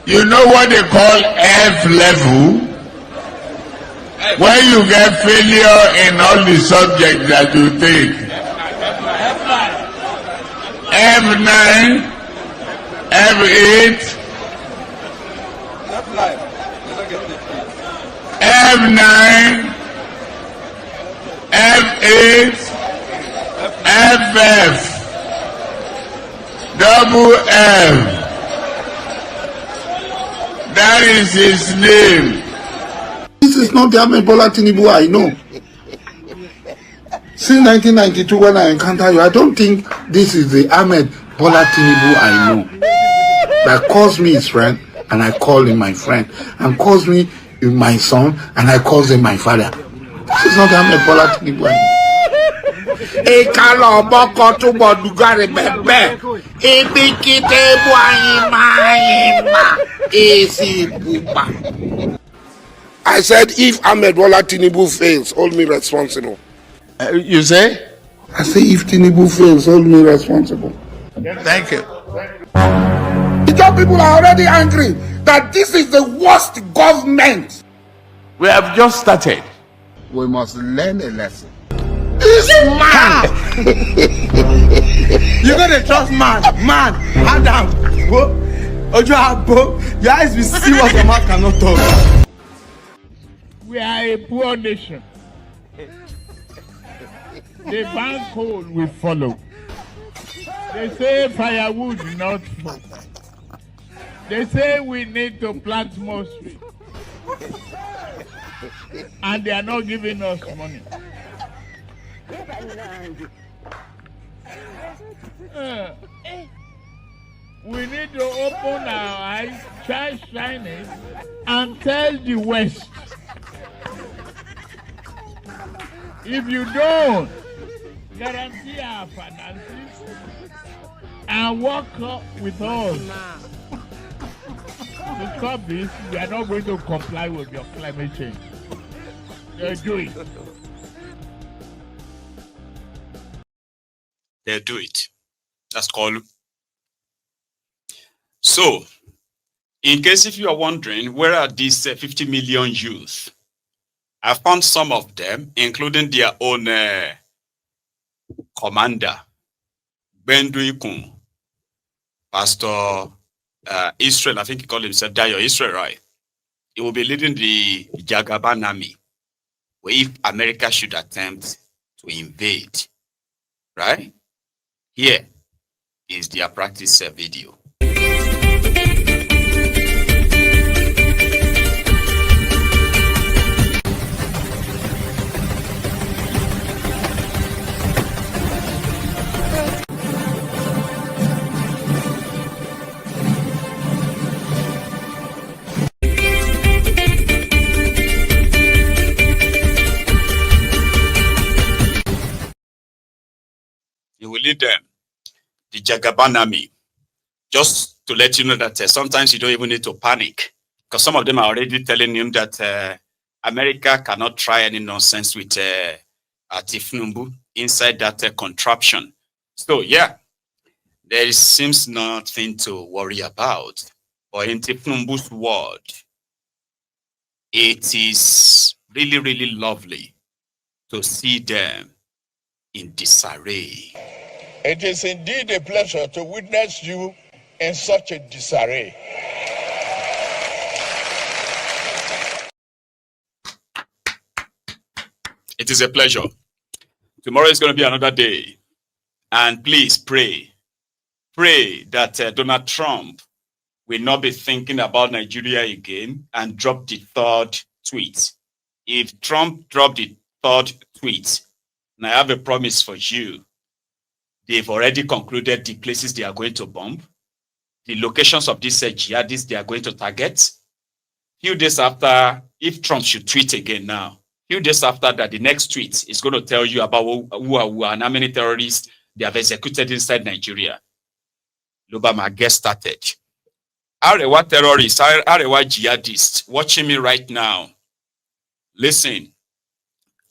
You know what they call F level? When you get failure in all the subjects that you take. F9, F8, F9, F8, FF. Double F. That is his name. This is not the Ahmed Bola Tinubu I know. Since 1992, when I encounter you, I don't think this is the Ahmed Bola Tinubu I know. That calls me his friend, and I call him my friend, and calls me my son, and I call him my father. This is not the Ahmed Bola Tinubu I know. I said, if Ahmed Bola Tinubu fails, hold me responsible. You say? I say, if Tinubu fails, hold me responsible. Thank you. The job people are already angry that this is the worst government. We have just started. We must learn a lesson. This man! You gotta trust man. Man, Adam, your eyes will see what your mouth cannot talk. We are a poor nation. they ban coal, we follow. They say firewood, not food. They say we need to plant more trees. And they are not giving us money. We need to open our eyes, try shining, and tell the West. If you don't guarantee our finances and work with us to stop this, we are not going to comply with your climate change. They'll do it. They'll do it. That's called. So, in case if you are wondering, where are these 50 million youth? I found some of them, including their own commander, Benduikun, Pastor Israel, I think he called himself Dayo Israel, right? He will be leading the Jagaban army, where if America should attempt to invade, right? Here is their practice video. He will lead them, the Jagaban army. Just to let you know that sometimes you don't even need to panic, because some of them are already telling him that America cannot try any nonsense with Tinubu inside that contraption. So yeah, there seems nothing to worry about. But in Tinubu's word, it is really, really lovely to see them in disarray. It is indeed a pleasure to witness you in such a disarray. It is a pleasure. Tomorrow is going to be another day. And please pray. Pray that Donald Trump will not be thinking about Nigeria again and drop the third tweet. If Trump dropped the third tweet, and I have a promise for you, they've already concluded the places they are going to bomb, the locations of these jihadists they are going to target. Few days after, if Trump should tweet again now, few days after that, the next tweet is going to tell you about who are and how many terrorists they have executed inside Nigeria. Lubama, get started. Arewa terrorists, Arewa jihadists watching me right now. Listen,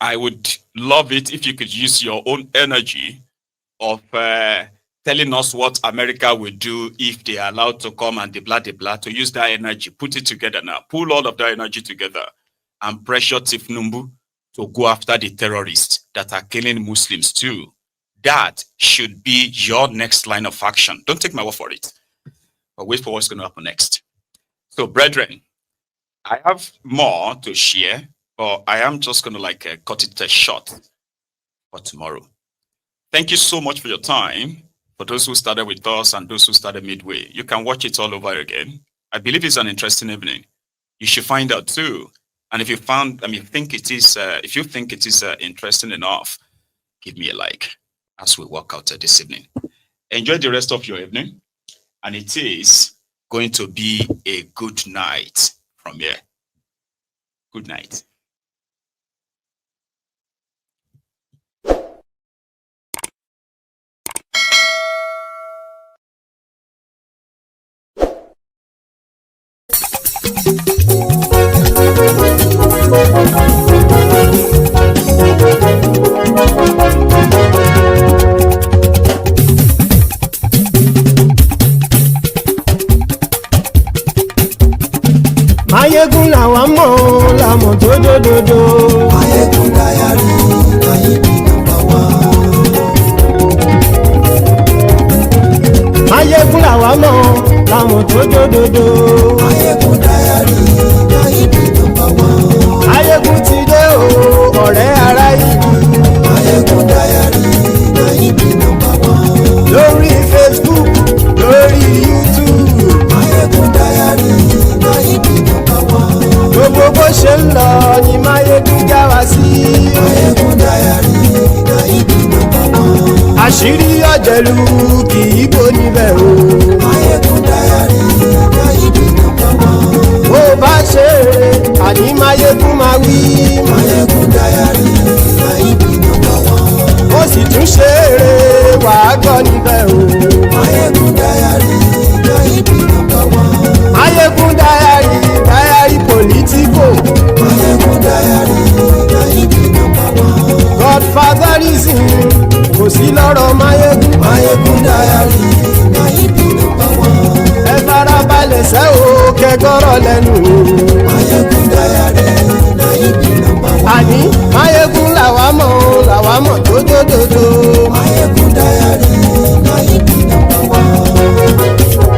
I would love it if you could use your own energy of telling us what America will do if they are allowed to come and to use that energy, put it together now, pull all of that energy together and pressure Tinubu to go after the terrorists that are killing Muslims too. That should be your next line of action. Don't take my word for it, but wait for what's going to happen next. So, brethren, I have more to share, but I am just going to cut it short for tomorrow. Thank you so much for your time. For those who started with us and those who started midway, you can watch it all over again. I believe it's an interesting evening. You should find out too. And if you think it is interesting enough, give me a like as we walk out this evening. Enjoy the rest of your evening. And it is going to be a good night from here. Good night. Maiyegun làwa mọ̀ làmọ̀ tó dòdòdò. Maiyegun dayari Maiyegun number one. Maiyegun làwa mọ̀ làmọ̀ tó dòdòdò. Maiyegun dayari Maiyegun number one. Maiyegun ti dé o ọ̀rẹ́ ará ìlú. Maiyegun dayari. ọ̀jẹ̀lú kì í bò níbẹ̀ o. Maiyegun diary Nayibi number one. Bó bá ṣe eré àní Maiyegun máa wí. Maiyegun diary Nayibi number one. Ó sì tún ṣe eré wàá gbọ́ níbẹ̀ o. Maiyegun diary Nayibi number one. Maiyegun diary Politico. Maiyegun diary Nayibi number one. Godfatherism kò sí lọ́rọ̀ Maiyegun. Maiyegun diary Nayibi number one. Ẹ farabalẹ̀ sẹ́ o kẹgọ́rọ̀ lẹ́nu o. Maiyegun diary Nayibi number one. Àní Maiyegun làwa mọ̀ dódódódó. Maiyegun diary Nayibi number one.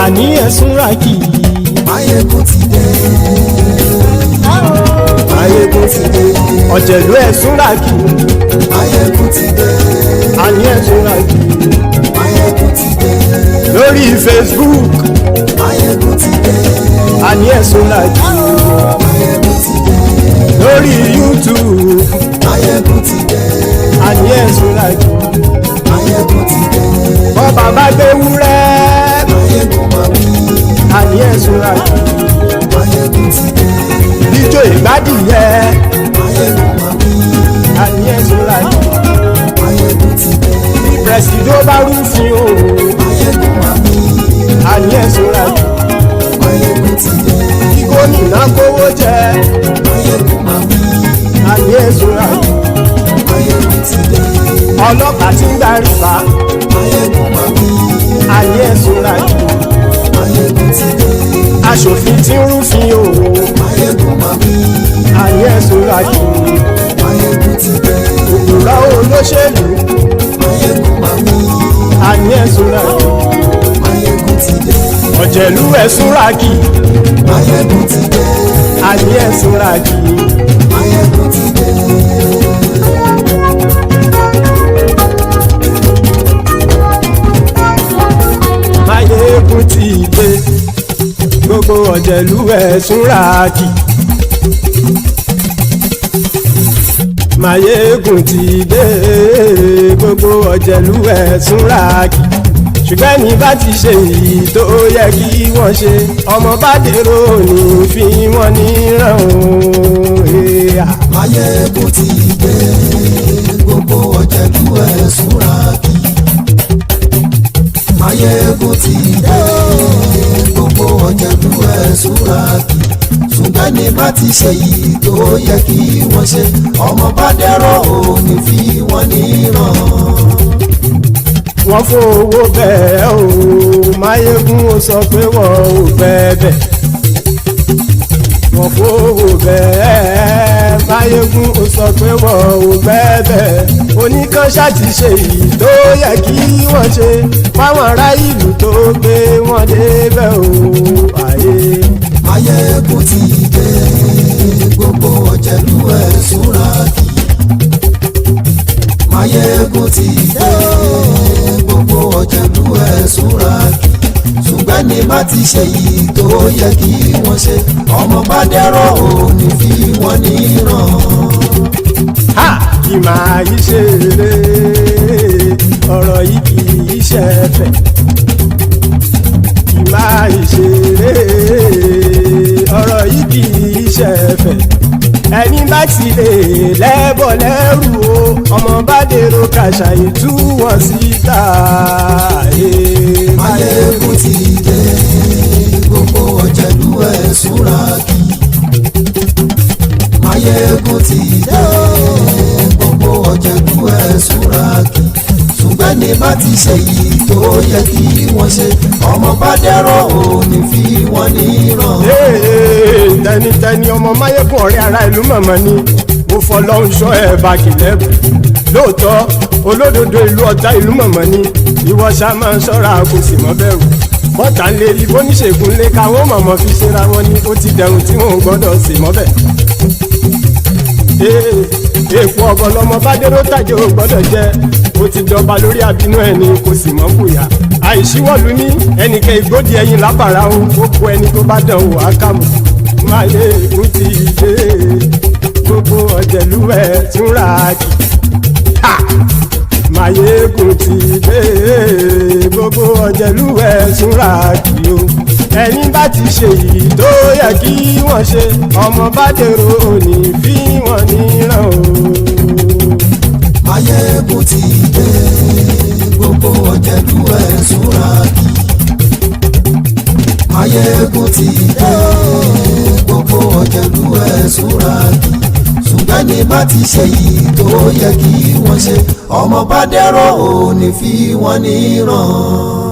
Àní ẹ̀sùn ràkì. Maiyegun ti dé. Maiyegun ti dé. Ọ̀jẹ̀lú ẹ̀sùn ràkì. Maiyegun ti dé. Àní ẹ̀sùn ràkì. Maiyegun ti dé. Lórí Facebook. Maiyegun ti dé. Àní ẹ̀sùn ràkì. Maiyegun ti dé. Lórí YouTube. Maiyegun ti dé. Àní ẹ̀sùn ràkì. Maiyegun ti dé. Bọ́ bàbá gbé wúrẹ́. Maiyegun máa wí. Àní ẹ̀sùn ràkì. Maiyegun ti dé. Ijó ìgbádìyẹ. Maiyegun máa wí. Àní ẹ̀sùn ràkì. Maiyegun ti dé. Bí pẹ̀sìdó bá rúfin o. Maiyegun máa wí. Àní ẹ̀sùn ràkì. Maiyegun ti dé. Bí gómìnà kówó jẹ. Maiyegun máa wí. Àní ẹ̀sùn ràkì. Maiyegun ti dé. Ọlọ́pàá tí ń darí bá. Maiyegun máa wí. Àní ẹ̀sùn ràkì. Maiyegun ti dé. Aṣòfin tí ń rúfin o. Maiyegun máa wí. Àní ẹ̀sùn ràkì. Maiyegun ti dé. Òpùrọ́ olóṣèlú. Maiyegun máa wí. Àní ẹ̀sùn ràkì. Maiyegun ti dé. Ọ̀jẹ̀lú ẹ̀sùn ràkì. Maiyegun ti dé. Àní ẹ̀sùn ràkì. Maiyegun ti dé. Maiyegun ti dé. Gbogbo ọ̀jẹ̀lú ẹ̀sùn ràkì. Maiyegun ti dé. Gbogbo ọ̀jẹ̀lú ẹ̀sùn ràkì. Ṣùgbọ́n ní bá ti ṣe èyí tó yẹ kí wọ́n ṣe, ọmọ bá dèrò ní fi wọ́n níran o. Maiyegun ti dé. Gbogbo ọ̀jẹ̀lú ẹ̀sùn ràkì. Maiyegun ti dé. Gbogbo ọ̀jẹ̀lú ẹ̀sùn ràkì. Ṣùgbọ́n ní bá ti ṣe èyí tó yẹ kí wọ́n ṣe, ọmọ bá dèrò ní fi wọ́n níran. Wọ́n fowó bẹ́ẹ̀ o. Maiyegun ó sọ pé wọ́n ò bẹ́ẹ̀. Wọ́n fowó bẹ́ẹ̀. Maiyegun ó sọ pé wọ́n ò bẹ́ẹ̀. Oníkan ṣáàtì ṣe èyí tó yẹ kí wọ́n ṣe fáwọn ará ìlú tó gbé wọn débẹ̀ o. Maiyegun ti dé. Gbogbo ọ̀jẹ̀lú ẹ̀sùn ràkì. Maiyegun ti dé. Gbogbo ọ̀jẹ̀lú ẹ̀sùn ràkì. Ṣùgbọ́n ní bá ti ṣe yìí tó yẹ kí wọ́n ṣe, ọmọ bá dẹ́rọ̀ ò ní fi wọ́n níran. Kì máa yí ṣe eré, ọ̀rọ̀ yìí kì í ṣe ẹ̀fẹ̀. Kì máa yí ṣe eré, ọ̀rọ̀ yìí kì í ṣe ẹ̀fẹ̀. Ẹni bá ti lè lẹ́bọ̀ lẹ́rù o, ọmọ bá dèrò kàṣà ìtú wọn síta. Maiyegun ti dé. Gbogbo ọ̀jẹ̀lú ẹ̀sùn ràkì. Maiyegun ti dé. Gbogbo ọ̀jẹ̀lú ẹ̀sùn ràkì. Ṣùgbọ́n ní bá ti ṣe yìí tó yẹ kí wọ́n ṣe, ọmọ bá dẹ́rọ̀ ò ní fi wọ́n níran. Tẹnitẹni ọmọ Maiyegun ọ̀rẹ́ ara ìlú mọ̀mọ́ ni mo fọlọ́run ṣọ́ ẹ̀ bá kìlẹ́bù. Lóòótọ́ olódodo ìlú ọ̀tá ìlú mọ̀mọ́ ni ìwọ ṣá máa ń ṣọ́ra kò sì mọ́ bẹ̀rù. Bọ́tà ń lè rí bóníṣègùn lé káwọn mọ̀mọ́ fi ṣera wọn ni ó ti dẹrùn tí wọn ò gbọ́dọ̀ sì mọ́ bẹ̀. Èèpo ọ̀bọ̀ lọmọ bá dérò tàjẹ́ ò gbọ́dọ̀ jẹ́, ó ti jọba lórí àbínú ẹni kò sì mọ́ bùyà. Àìsíwọ́lu ní ẹnìkẹ́ ìgbódì ẹyin lábàrá o, ó kó ẹni tó bá dán wò á kàmù. Maiyegun ti dé gbogbo ọ̀jẹ̀lú ẹ̀ túnra kì. Maiyegun ti dé gbogbo ọ̀jẹ̀lú ẹ̀ túnra kì o. Ẹni bá ti ṣe yìí tó yẹ kí wọ́n ṣe ọmọ bá dèrò òní fi wọ́n níran o. Maiyegun ti dé gbogbo ọ̀jẹ̀lú ẹ̀ túnra kì. Maiyegun ti dé gbogbo ọ̀jẹ̀lú ẹ̀ túnra kì. Ṣùgbọ́n ní bá ti ṣe yìí tó yẹ kí wọ́n ṣe ọmọ bá dèrò òní fi wọ́n níran.